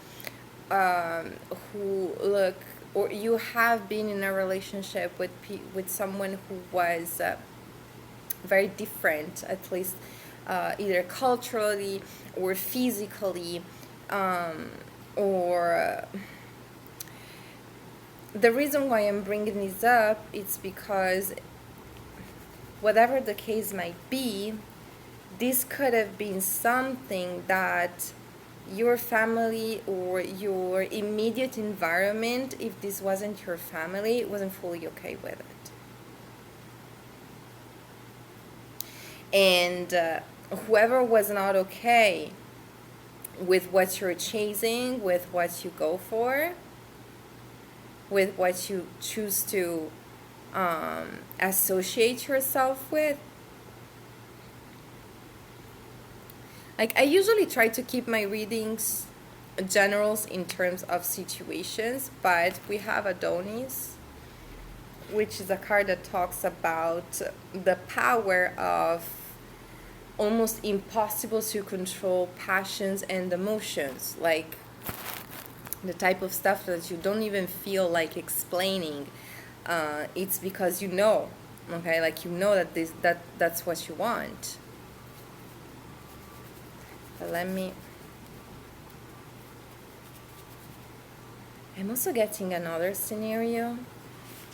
A: who look, or you have been in a relationship with someone who was very different, at least either culturally or physically, or the reason why I'm bringing this up is because whatever the case might be, this could have been something that your family or your immediate environment, if this wasn't your family, wasn't fully okay with it. And whoever was not okay with what you're chasing, with what you go for, with what you choose to associate yourself with. Like, I usually try to keep my readings generals in terms of situations, but we have Adonis, which is a card that talks about the power of almost impossible to control passions and emotions, like the type of stuff that you don't even feel like explaining. It's because you know, okay, like you know that's what you want. But I'm also getting another scenario,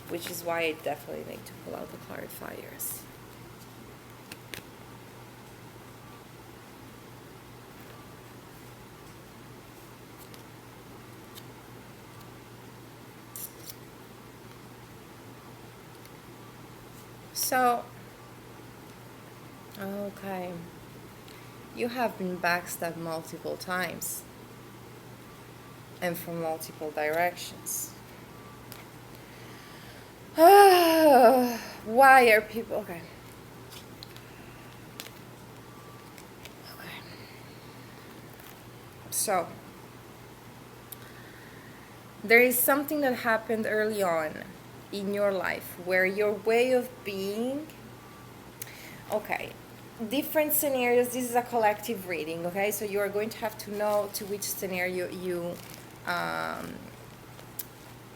A: which is why I definitely need to pull out the clarifiers. So, okay, you have been backstabbed multiple times and from multiple directions. Why are people okay? So, there is something that happened early on in your life where your way of being, okay, different scenarios. This is a collective reading, okay? So you are going to have to know to which scenario you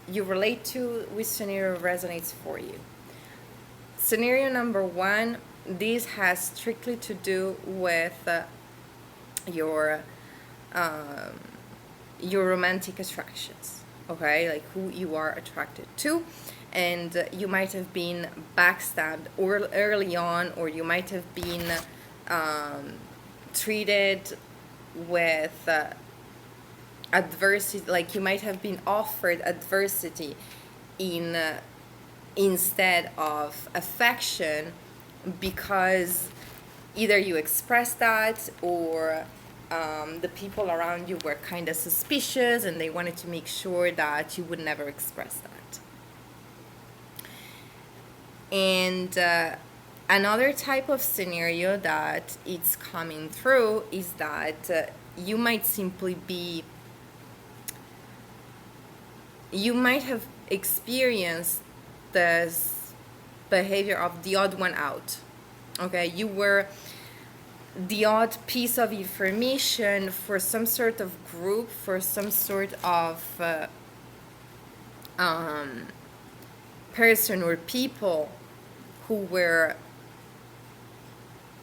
A: relate to, which scenario resonates for you. Scenario number one, this has strictly to do with your romantic attractions, okay, like who you are attracted to, and you might have been backstabbed or early on, or you might have been treated with adversity, like you might have been offered adversity in instead of affection, because either you expressed that, or the people around you were kind of suspicious and they wanted to make sure that you would never express that. And another type of scenario that it's coming through is that you might simply be, you might have experienced this behavior of the odd one out. Okay, you were the odd piece of information for some sort of group, for some sort of person or people who were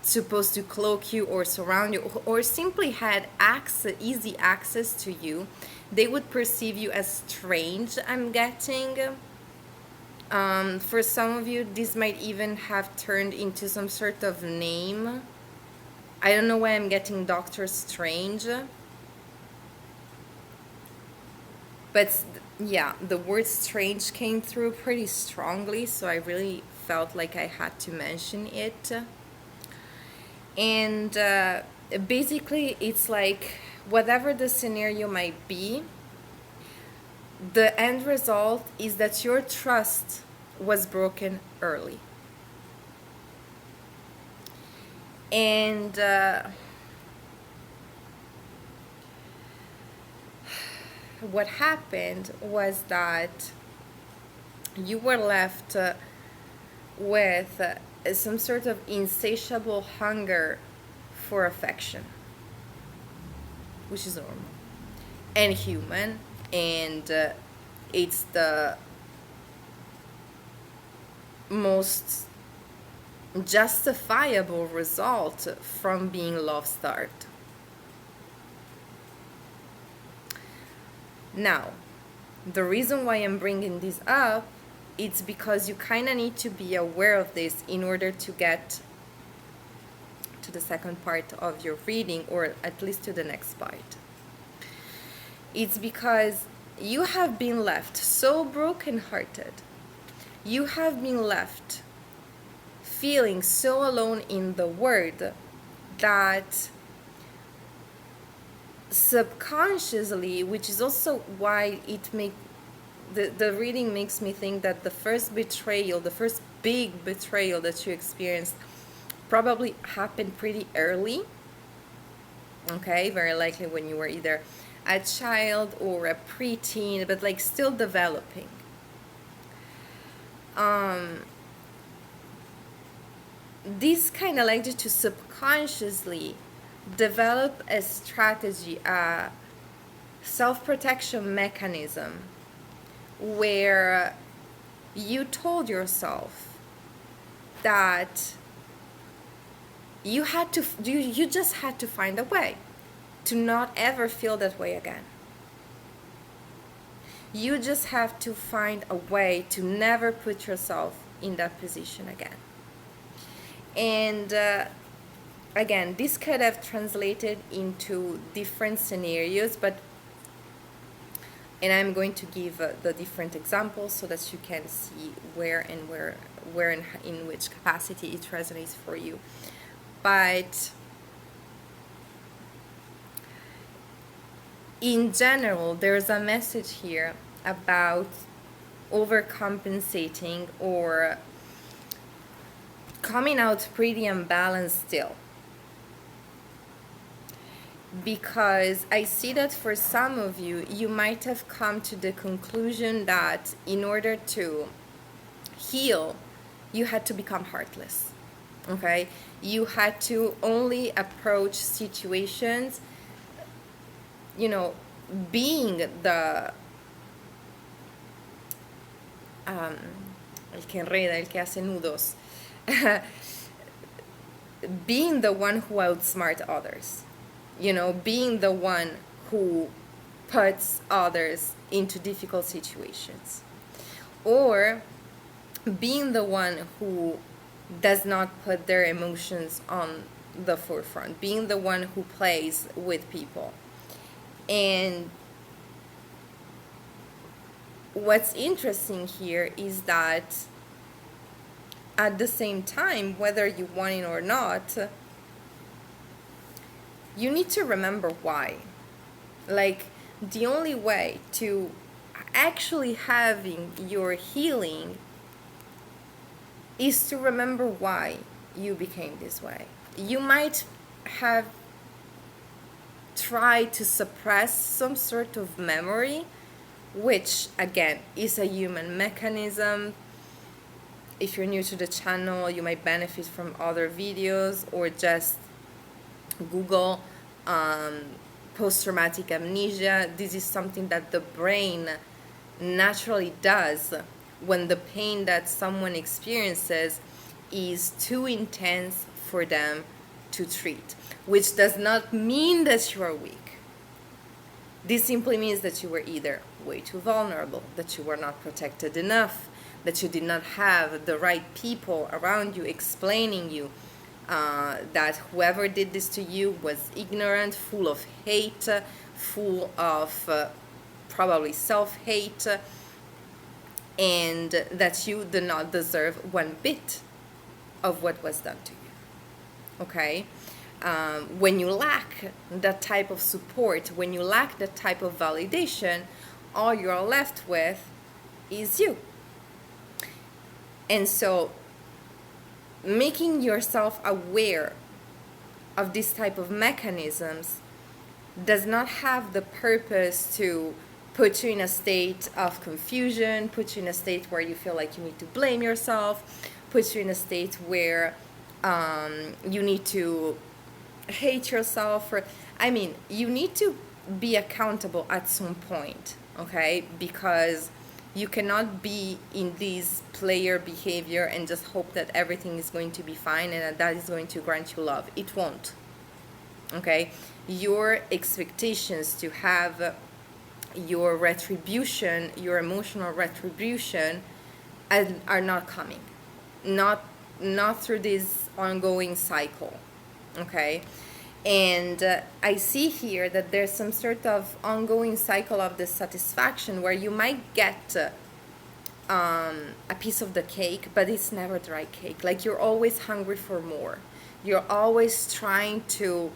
A: supposed to cloak you or surround you, or simply had easy access to you. They would perceive you as strange, I'm getting. For some of you, this might even have turned into some sort of name. I don't know why I'm getting Doctor Strange. But yeah, the word strange came through pretty strongly, so I really felt like I had to mention it. And basically, it's like whatever the scenario might be, the end result is that your trust was broken early. And what happened was that you were left with some sort of insatiable hunger for affection, which is normal and human, and it's the most justifiable result from being love-starved. Now, the reason why I'm bringing this up, it's because you kind of need to be aware of this in order to get to the second part of your reading, or at least to the next part. It's because you have been left so brokenhearted. You have been left feeling so alone in the world that subconsciously, which is also why the reading makes me think that the first betrayal, the first big betrayal that you experienced probably happened pretty early. Okay, very likely when you were either a child or a preteen, but like still developing. This kind of led you to subconsciously develop a strategy, a self-protection mechanism, where you told yourself that you just had to find a way to not ever feel that way again. You just have to find a way to never put yourself in that position again. And again, this could have translated into different scenarios, and I'm going to give the different examples so that you can see where and in which capacity it resonates for you. But in general, there's a message here about overcompensating or coming out pretty unbalanced still. Because I see that for some of you, you might have come to the conclusion that in order to heal, you had to become heartless. Okay? You had to only approach situations, being the el que enreda, el que hace nudos, being the one who outsmart others, being the one who puts others into difficult situations, or being the one who does not put their emotions on the forefront, being the one who plays with people. And what's interesting here is that at the same time, whether you want it or not, you need to remember why. Like, the only way to actually having your healing is to remember why you became this way. You might have tried to suppress some sort of memory, which again is a human mechanism. If you're new to the channel, you might benefit from other videos, or just Google post-traumatic amnesia. This is something that the brain naturally does when the pain that someone experiences is too intense for them to treat, which does not mean that you are weak. This simply means that you were either way too vulnerable, that you were not protected enough, that you did not have the right people around you explaining you that whoever did this to you was ignorant, full of hate, full of probably self-hate, and that you do not deserve one bit of what was done to you. Okay? When you lack that type of support, when you lack that type of validation, all you're left with is you. And so making yourself aware of this type of mechanisms does not have the purpose to put you in a state of confusion, put you in a state where you feel like you need to blame yourself, put you in a state where you need to hate yourself. You need to be accountable at some point, okay? Because you cannot be in this player behavior and just hope that everything is going to be fine and that is going to grant you love. It won't, okay? Your expectations to have your retribution, your emotional retribution, are not coming. Not through this ongoing cycle, okay? And I see here that there's some sort of ongoing cycle of dissatisfaction where you might get a piece of the cake, but it's never the right cake. Like, you're always hungry for more. You're always trying to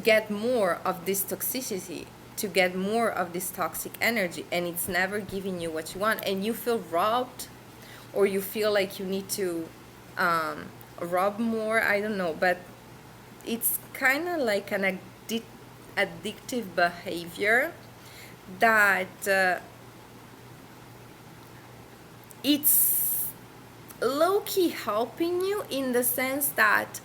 A: get more of this toxicity, to get more of this toxic energy, and it's never giving you what you want, and you feel robbed, or you feel like you need to rob more. I don't know, but it's kind of like an addictive behavior that it's low-key helping you, in the sense that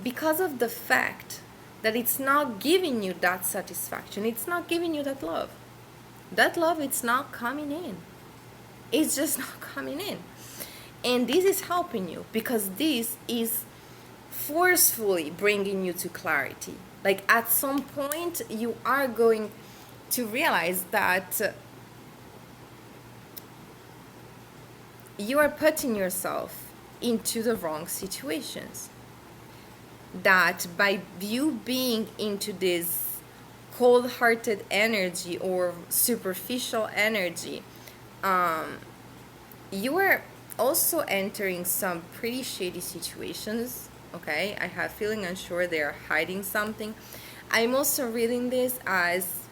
A: because of the fact that it's not giving you that satisfaction, it's not giving you that love. That love, it's not coming in. It's just not coming in. And this is helping you, because this is forcefully bringing you to clarity. Like, at some point, you are going to realize that you are putting yourself into the wrong situations. That by you being into this cold-hearted energy or superficial energy, you are also entering some pretty shady situations. Okay, I have feeling unsure they are hiding something. I'm also reading this as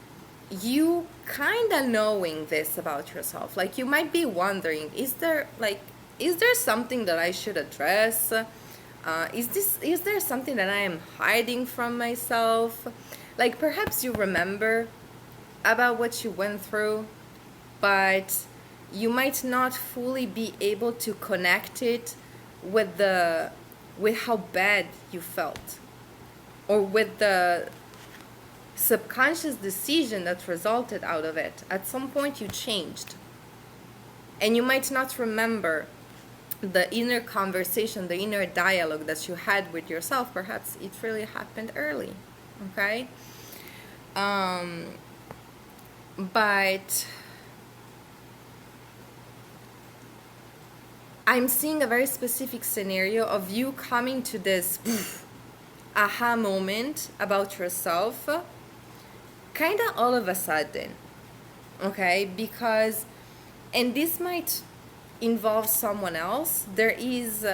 A: you kind of knowing this about yourself. Like, you might be wondering, is there something that I should address? Is there something that I am hiding from myself? Like, perhaps you remember about what you went through, but you might not fully be able to connect it with how bad you felt, or with the subconscious decision that resulted out of it. At some point you changed, and you might not remember the inner conversation, the inner dialogue that you had with yourself. Perhaps it really happened early. Okay, but I'm seeing a very specific scenario of you coming to this aha moment about yourself, kind of all of a sudden. Okay, because, and this might involve someone else. There is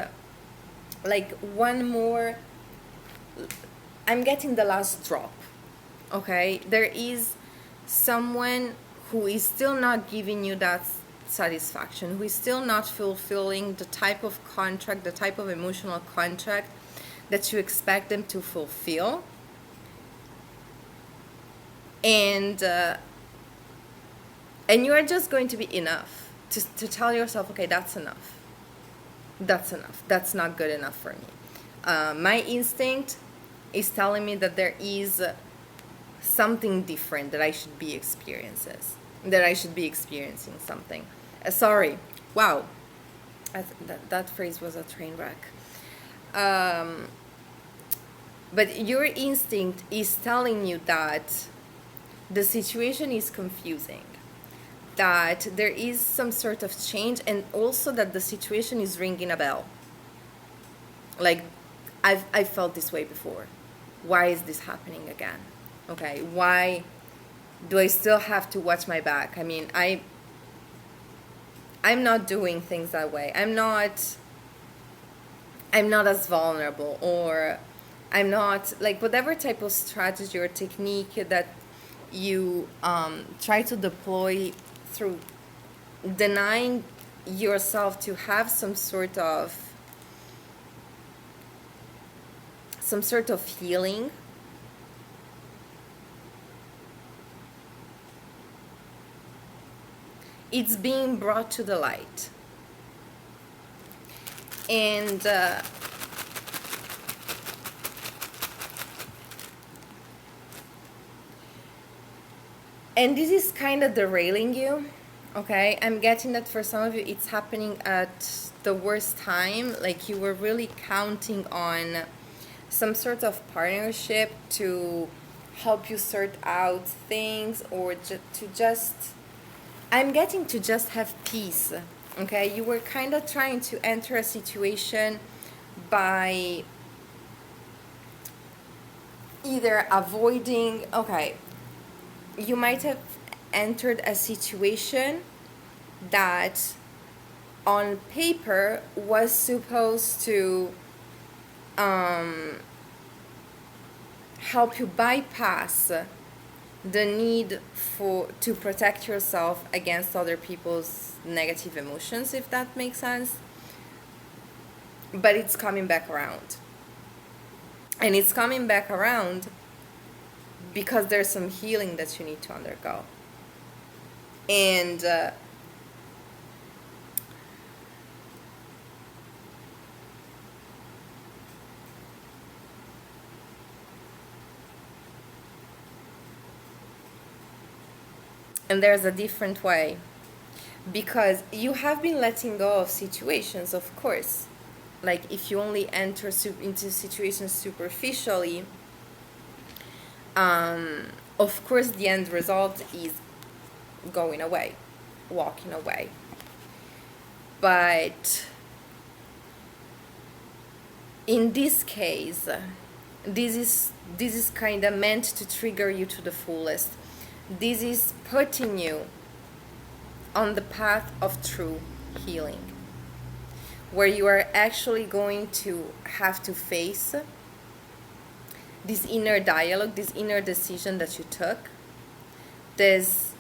A: like one more, I'm getting the last drop. Okay, there is someone who is still not giving you that satisfaction, who is still not fulfilling the type of contract, the type of emotional contract that you expect them to fulfill. And you are just going to be enough to tell yourself, okay, that's enough. That's enough. That's not good enough for me. My instinct is telling me that there is something different, that I should be experiencing something. Sorry. Wow. That phrase was a train wreck. But your instinct is telling you that the situation is confusing, that there is some sort of change, and also that the situation is ringing a bell. Like, I've felt this way before. Why is this happening again? Okay, why do I still have to watch my back? I mean, I'm not doing things that way. I'm not as vulnerable, or I'm not, like, whatever type of strategy or technique that you try to deploy through denying yourself to have some sort of healing. It's being brought to the light. And this is kind of derailing you. Okay, I'm getting that for some of you it's happening at the worst time. Like, you were really counting on some sort of partnership to help you sort out things, or I'm getting to just have peace. Okay, you were kind of trying to enter a situation by either avoiding, okay, you might have entered a situation that on paper was supposed to um, help you bypass the need for to protect yourself against other people's negative emotions, if that makes sense. But it's coming back around, and it's coming back around because there's some healing that you need to undergo. And and there's a different way, because you have been letting go of situations, of course. Like if you only enter into situations superficially, of course the end result is going away, walking away. But in this case, this is kind of meant to trigger you to the fullest. This is putting you on the path of true healing, where you are actually going to have to face this inner dialogue, this inner decision that you took, this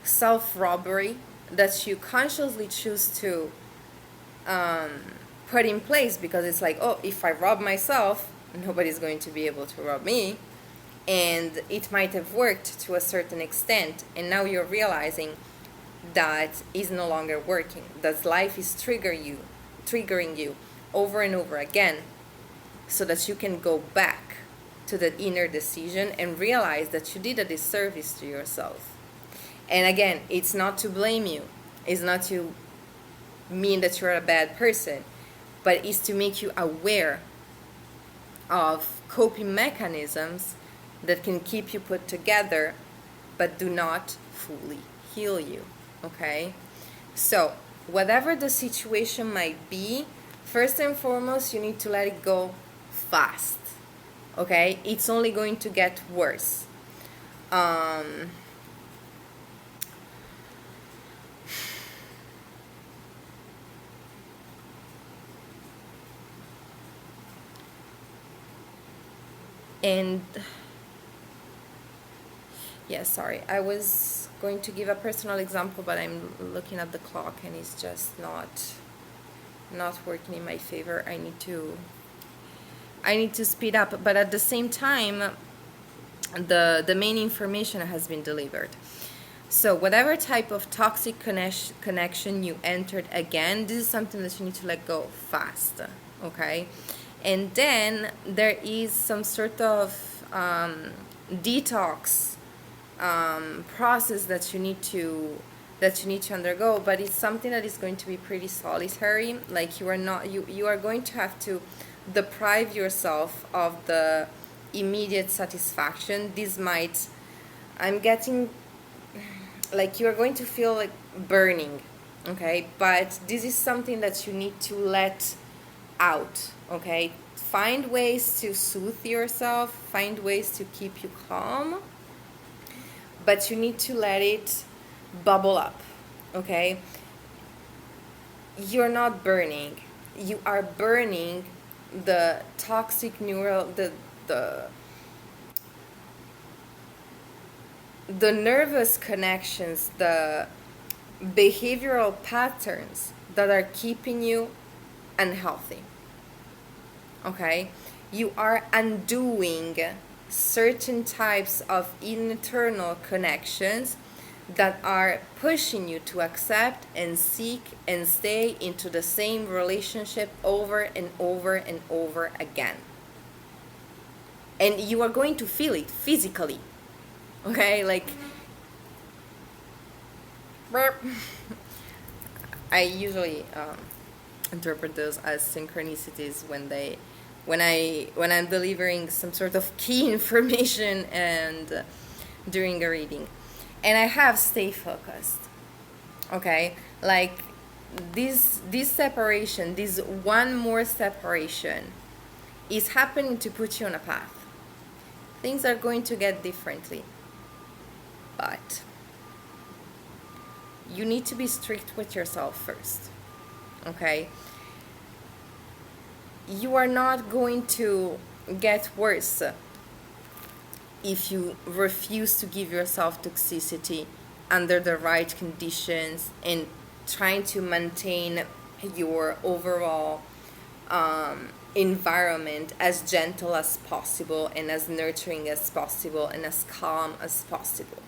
A: self-robbery that you consciously choose to put in place, because it's like, oh, if I rob myself, nobody's going to be able to rob me. And it might have worked to a certain extent, and now you're realizing that is no longer working, that life is triggering you over and over again, so that you can go back to that inner decision and realize that you did a disservice to yourself. And again, it's not to blame you, it's not to mean that you're a bad person, but it's to make you aware of coping mechanisms that can keep you put together but do not fully heal you. Okay? So, whatever the situation might be, first and foremost, you need to let it go fast. Okay? It's only going to get worse. And yeah, sorry, I was going to give a personal example, but I'm looking at the clock and it's just not working in my favor. I need to speed up, but at the same time, the main information has been delivered. So whatever type of toxic connection you entered, again, this is something that you need to let go fast. Okay? And then there is some sort of detox process that you need to undergo, but it's something that is going to be pretty solitary. Like you are going to have to deprive yourself of the immediate satisfaction. I'm getting like you're going to feel like burning, okay? But this is something that you need to let out, okay? Find ways to soothe yourself, find ways to keep you calm, but you need to let it bubble up, okay? You're not burning. You are burning the toxic the nervous connections, the behavioral patterns that are keeping you unhealthy. Okay? You are undoing certain types of internal connections that are pushing you to accept and seek and stay into the same relationship over and over and over again. And you are going to feel it physically. Okay? Like, I usually interpret those as synchronicities when I'm delivering some sort of key information and during a reading. And I have stay focused. Okay? Like this separation, this one more separation is happening to put you on a path. things are going to get differently. But you need to be strict with yourself first, okay? You are not going to get worse if you refuse to give yourself toxicity under the right conditions and trying to maintain your overall environment as gentle as possible and as nurturing as possible and as calm as possible.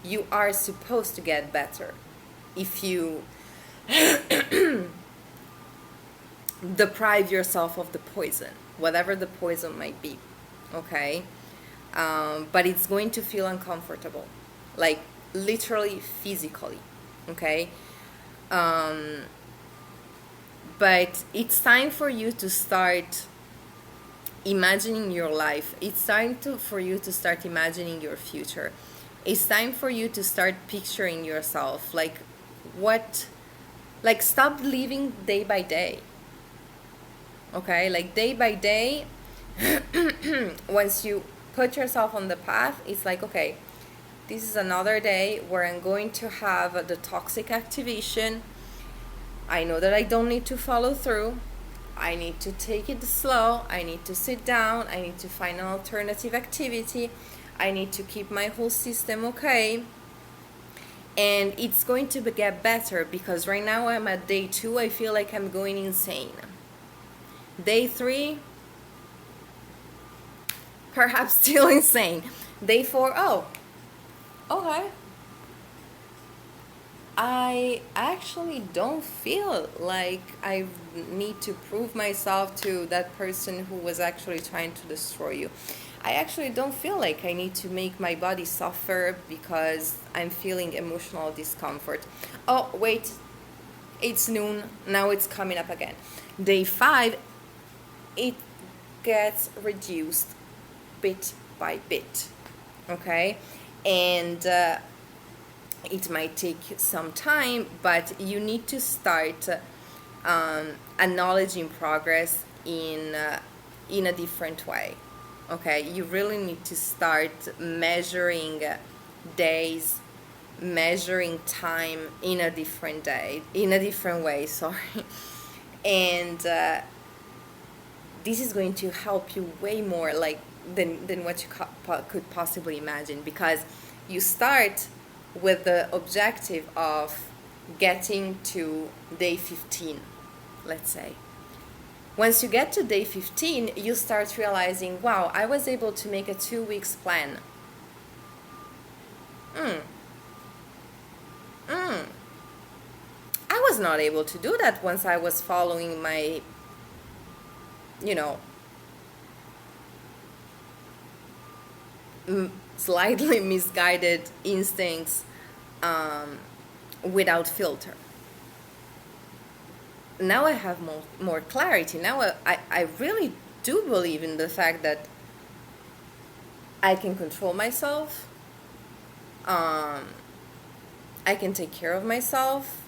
A: You are supposed to get better if you deprive yourself of the poison, whatever the poison might be, okay? But it's going to feel uncomfortable, like literally physically, okay? But it's time for you to start imagining your life. It's time for you to start imagining your future. It's time for you to start picturing yourself, like stop living day by day, okay? Like day by day, once you put yourself on the path, it's like, okay, this is another day where I'm going to have the toxic activation. I know that I don't need to follow through. I need to take it slow. I need to sit down. I need to find an alternative activity. I need to keep my whole system okay. And it's going to get better, because right now I'm at day 2. I feel like I'm going insane. Day 3, perhaps still insane. Day 4, oh, okay. I actually don't feel like I need to prove myself to that person who was actually trying to destroy you. I actually don't feel like I need to make my body suffer because I'm feeling emotional discomfort. Oh, wait, it's noon, now it's coming up again. Day 5, it gets reduced bit by bit, okay? And it might take some time, but you need to start acknowledging progress in a different way, okay? You really need to start measuring days, measuring time in a different way, sorry. And this is going to help you way more than what you could possibly imagine, because you start with the objective of getting to day 15, let's say. Once you get to day 15, you start realizing, wow, I was able to make a 2 weeks plan. I was not able to do that once I was following my, slightly misguided instincts without filter. Now I have more clarity. Now I really do believe in the fact that I can control myself. I can take care of myself.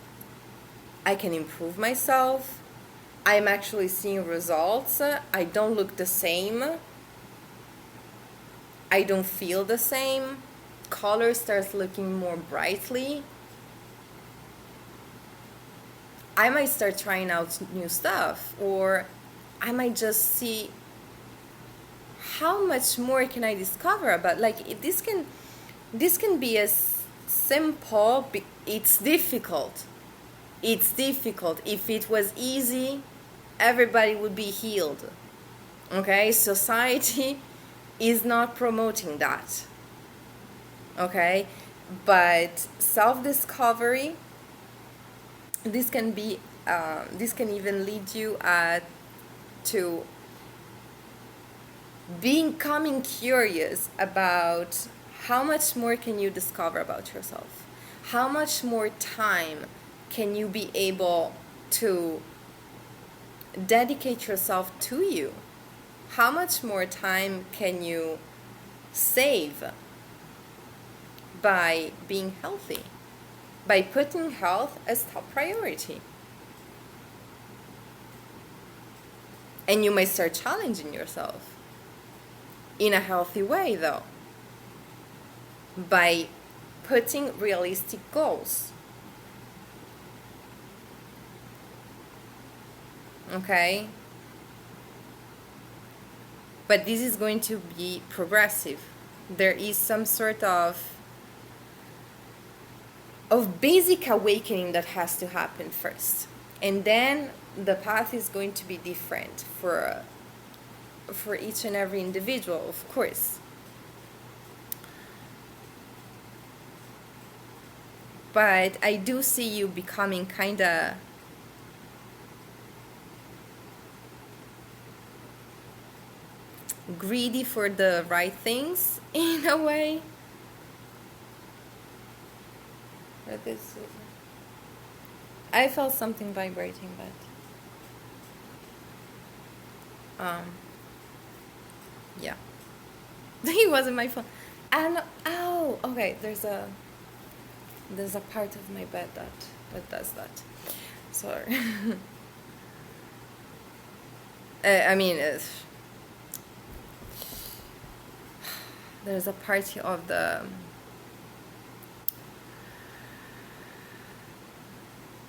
A: I can improve myself. I'm actually seeing results. I don't look the same. I don't feel the same. Color starts looking more brightly. I might start trying out new stuff, or I might just see how much more can I discover about, this can be as simple. It's difficult. If it was easy, everybody would be healed, okay? Society is not promoting that, okay? But self-discovery, this can even lead you to becoming curious about how much more can you discover about yourself, how much more time can you be able to dedicate yourself to you, how much more time can you save by being healthy, by putting health as top priority. And you might start challenging yourself. in a healthy way, though, by putting realistic goals. Okay? But this is going to be progressive. There is some sort of basic awakening that has to happen first. And then the path is going to be different for each and every individual, of course. But I do see you becoming kind of greedy for the right things in a way. But this, I felt something vibrating, but yeah. It wasn't my phone. And oh, okay. There's a part of my bed that does that. Sorry. I mean, there's a part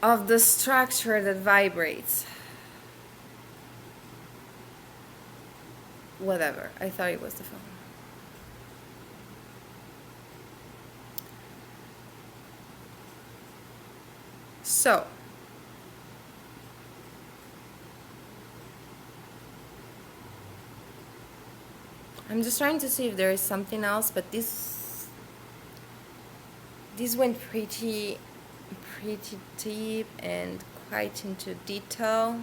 A: of the structure that vibrates. Whatever. I thought it was the phone. So, I'm just trying to see if there is something else, but this went pretty deep and quite into detail.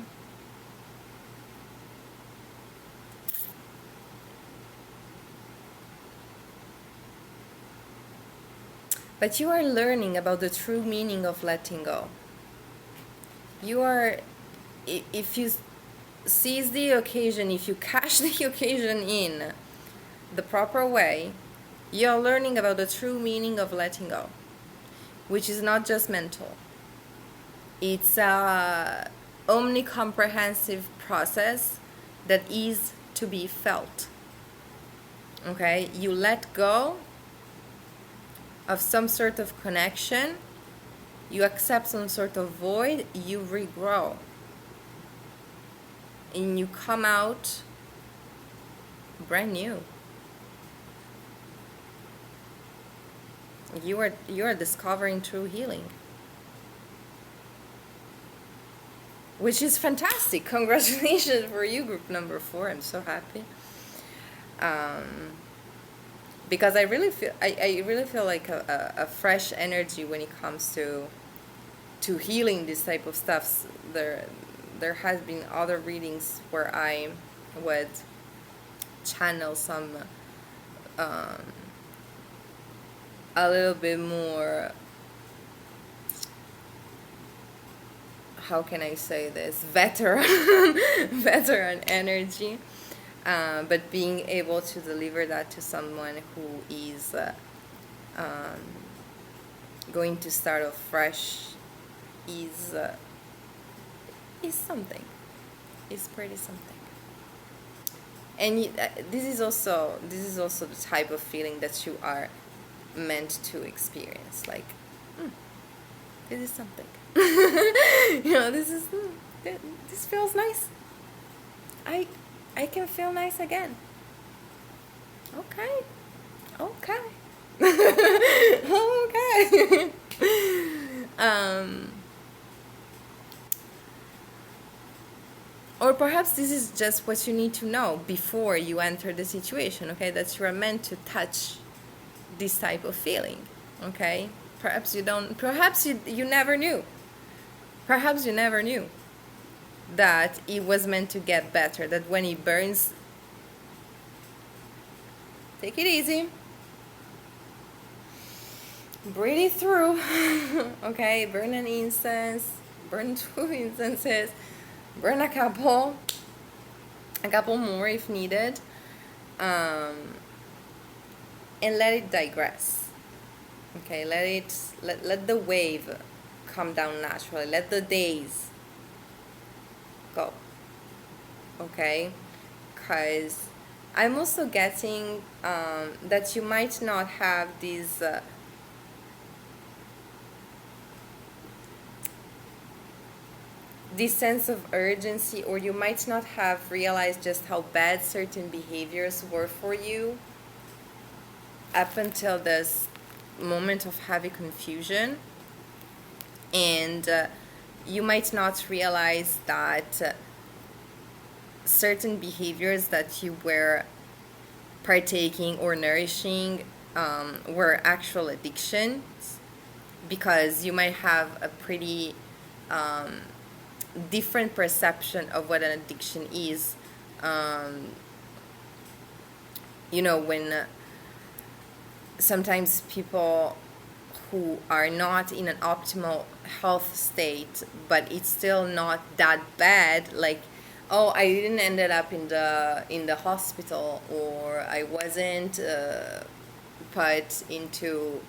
A: But you are learning about the true meaning of letting go. You are, if you seize the occasion, if you catch the occasion in the proper way, you're learning about the true meaning of letting go, which is not just mental. It's a omnicomprehensive process that is to be felt. Okay? You let go of some sort of connection, you accept some sort of void, you regrow. And you come out brand new. You are discovering true healing, which is fantastic. Congratulations for you, group number 4. I'm so happy, because I really feel like a fresh energy when it comes to healing this type of stuff. There has been other readings where I would channel some a little bit more, how can I say this, veteran energy, but being able to deliver that to someone who is going to start off fresh is something. It's pretty something. And this is also the type of feeling that you are meant to experience. Like, this is something. This feels nice. I can feel nice again. Okay. Okay. Or perhaps this is just what you need to know before you enter the situation, okay? That you are meant to touch this type of feeling, okay? Perhaps you never knew. Perhaps you never knew that it was meant to get better, that when it burns, take it easy. Breathe it through, okay? Burn an incense, burn 2 incenses, burn a couple more if needed, and let it digress. Okay, let the wave come down naturally. Let the days go. Okay, because I'm also getting that you might not have these this sense of urgency, or you might not have realized just how bad certain behaviors were for you up until this moment of heavy confusion. And you might not realize that certain behaviors that you were partaking or nourishing were actual addictions, because you might have a pretty different perception of what an addiction is. When sometimes people who are not in an optimal health state, but it's still not that bad, like, oh, I didn't ended up in the hospital, or I wasn't put into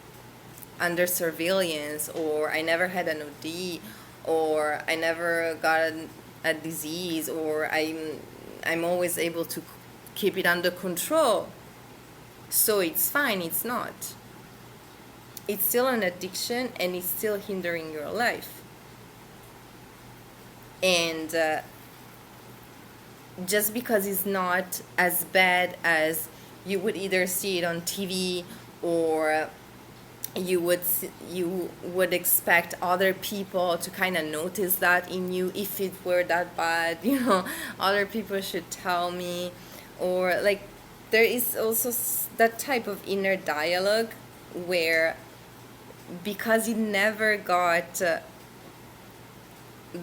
A: under surveillance, or I never had an OD, or I never got a disease, or I'm always able to keep it under control, so it's fine. It's not. It's still an addiction, and it's still hindering your life. And just because it's not as bad as you would either see it on TV, or you would expect other people to kind of notice that in you, if it were that bad, other people should tell me, or like, there is also that type of inner dialogue where, because it never got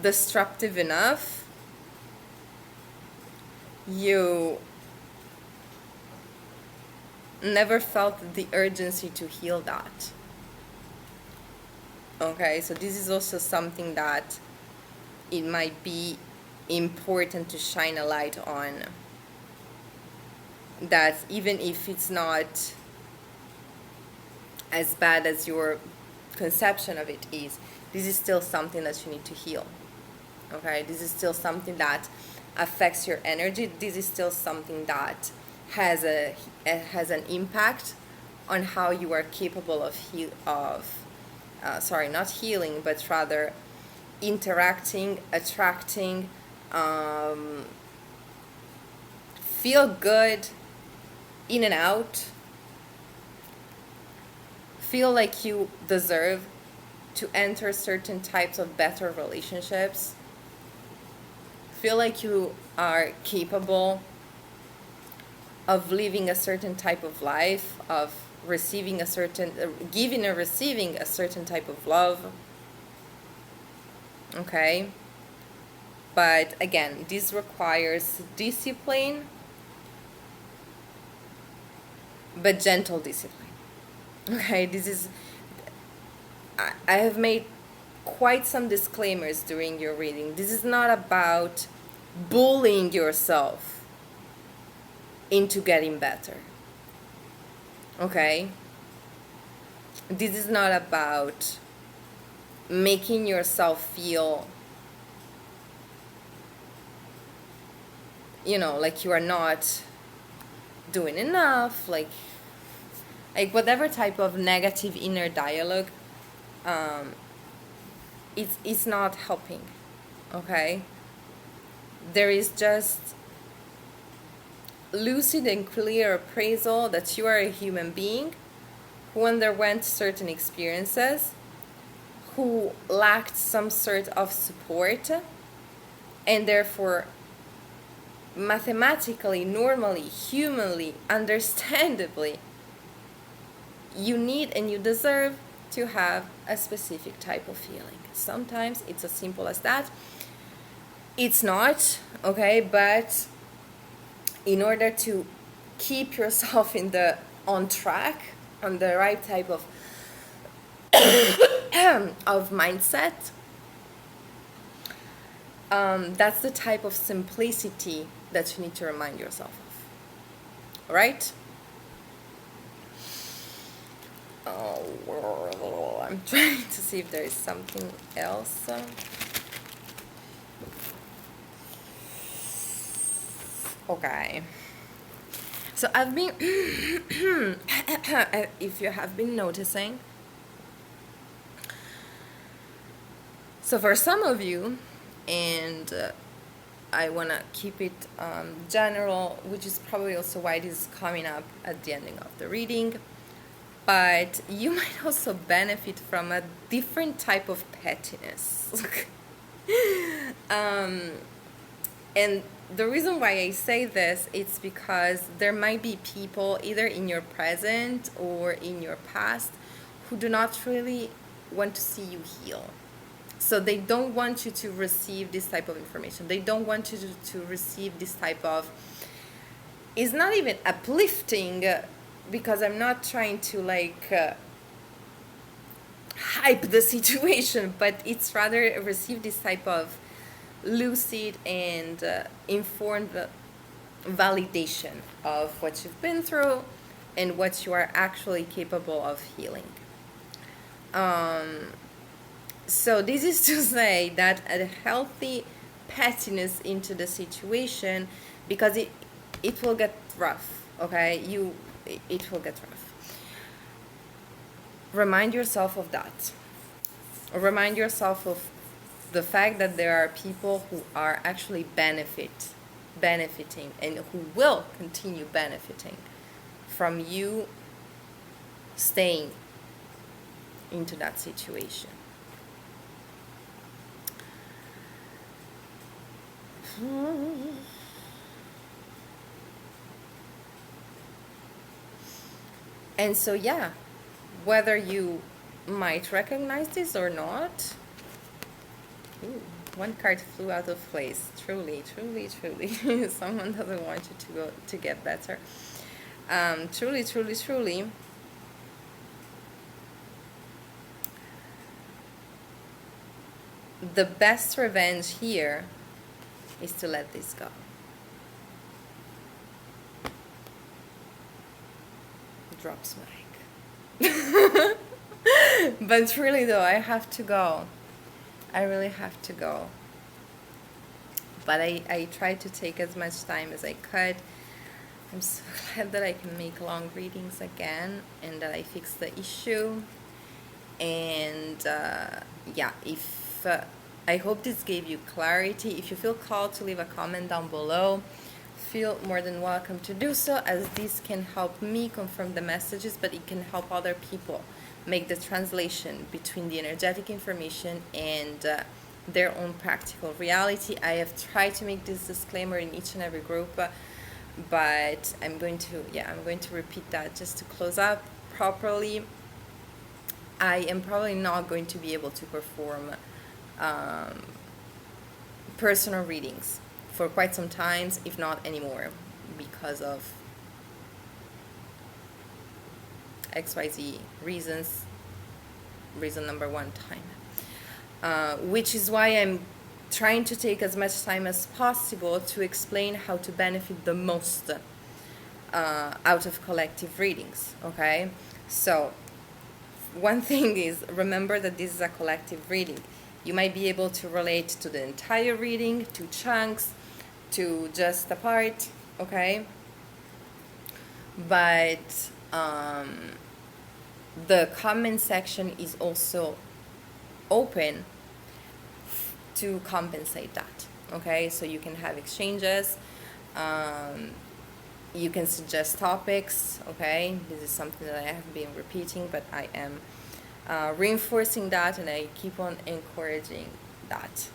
A: destructive enough, you never felt the urgency to heal that. Okay, so this is also something that it might be important to shine a light on, that even if it's not as bad as your conception of it is, this is still something that you need to heal. Okay, this is still something that affects your energy. This is still something that has an impact on how you are capable of not healing, but rather interacting, attracting, feel good in and out, feel like you deserve to enter certain types of better relationships, feel like you are capable of living a certain type of life, of receiving a certain, giving and receiving a certain type of love. Okay? But again, this requires discipline, but gentle discipline. Okay, I have made quite some disclaimers during your reading. This is not about bullying yourself into getting better. Okay? This is not about making yourself feel, like you are not doing enough, like whatever type of negative inner dialogue, it's not helping. Okay? There is just lucid and clear appraisal that you are a human being who underwent certain experiences, who lacked some sort of support, and therefore mathematically, normally, humanly, understandably, you need and you deserve to have a specific type of feeling. Sometimes it's as simple as that. It's not, okay, but in order to keep yourself on track, on the right type of of mindset, that's the type of simplicity that you need to remind yourself of. All right? Oh, I'm trying to see if there is something else. Okay. So I've been, if you have been noticing, so for some of you, and I want to keep it general, which is probably also why this is coming up at the ending of the reading, but you might also benefit from a different type of pettiness. And the reason why I say this is because there might be people either in your present or in your past who do not really want to see you heal. So they don't want you to receive this type of information. They don't want you to receive this type of, it's not even uplifting, because I'm not trying to hype the situation, but it's rather receive this type of lucid and informed validation of what you've been through and what you are actually capable of healing. So this is to say that a healthy pettiness into the situation, because it will get rough, okay? It will get rough. Remind yourself of that. Remind yourself of the fact that there are people who are actually benefiting and who will continue benefiting from you staying into that situation. And so, yeah, whether you might recognize this or not, ooh, one card flew out of place. Truly. Someone doesn't want you to get better. Truly. The best revenge here is to let this go. Drops mic. But truly though, I have to go. I really have to go. But I tried to take as much time as I could. I'm so glad that I can make long readings again and that I fixed the issue. And yeah, if I hope this gave you clarity. If you feel called to leave a comment down below, feel more than welcome to do so, as this can help me confirm the messages, but it can help other people make the translation between the energetic information and their own practical reality. I have tried to make this disclaimer in each and every group, but I'm going to repeat that just to close up properly. I am probably not going to be able to perform personal readings for quite some time, if not anymore, because of XYZ reasons. Reason number one, time. Which is why I'm trying to take as much time as possible to explain how to benefit the most out of collective readings, okay? So, one thing is, remember that this is a collective reading. You might be able to relate to the entire reading, to chunks, to just a part, okay? But the comment section is also open to compensate that, okay? So you can have exchanges, you can suggest topics, okay? This is something that I have been repeating, but I am reinforcing that, and I keep on encouraging that.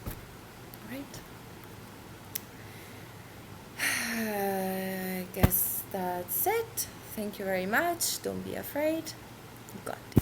A: All right. I guess that's it. Thank you very much. Don't be afraid. You got this.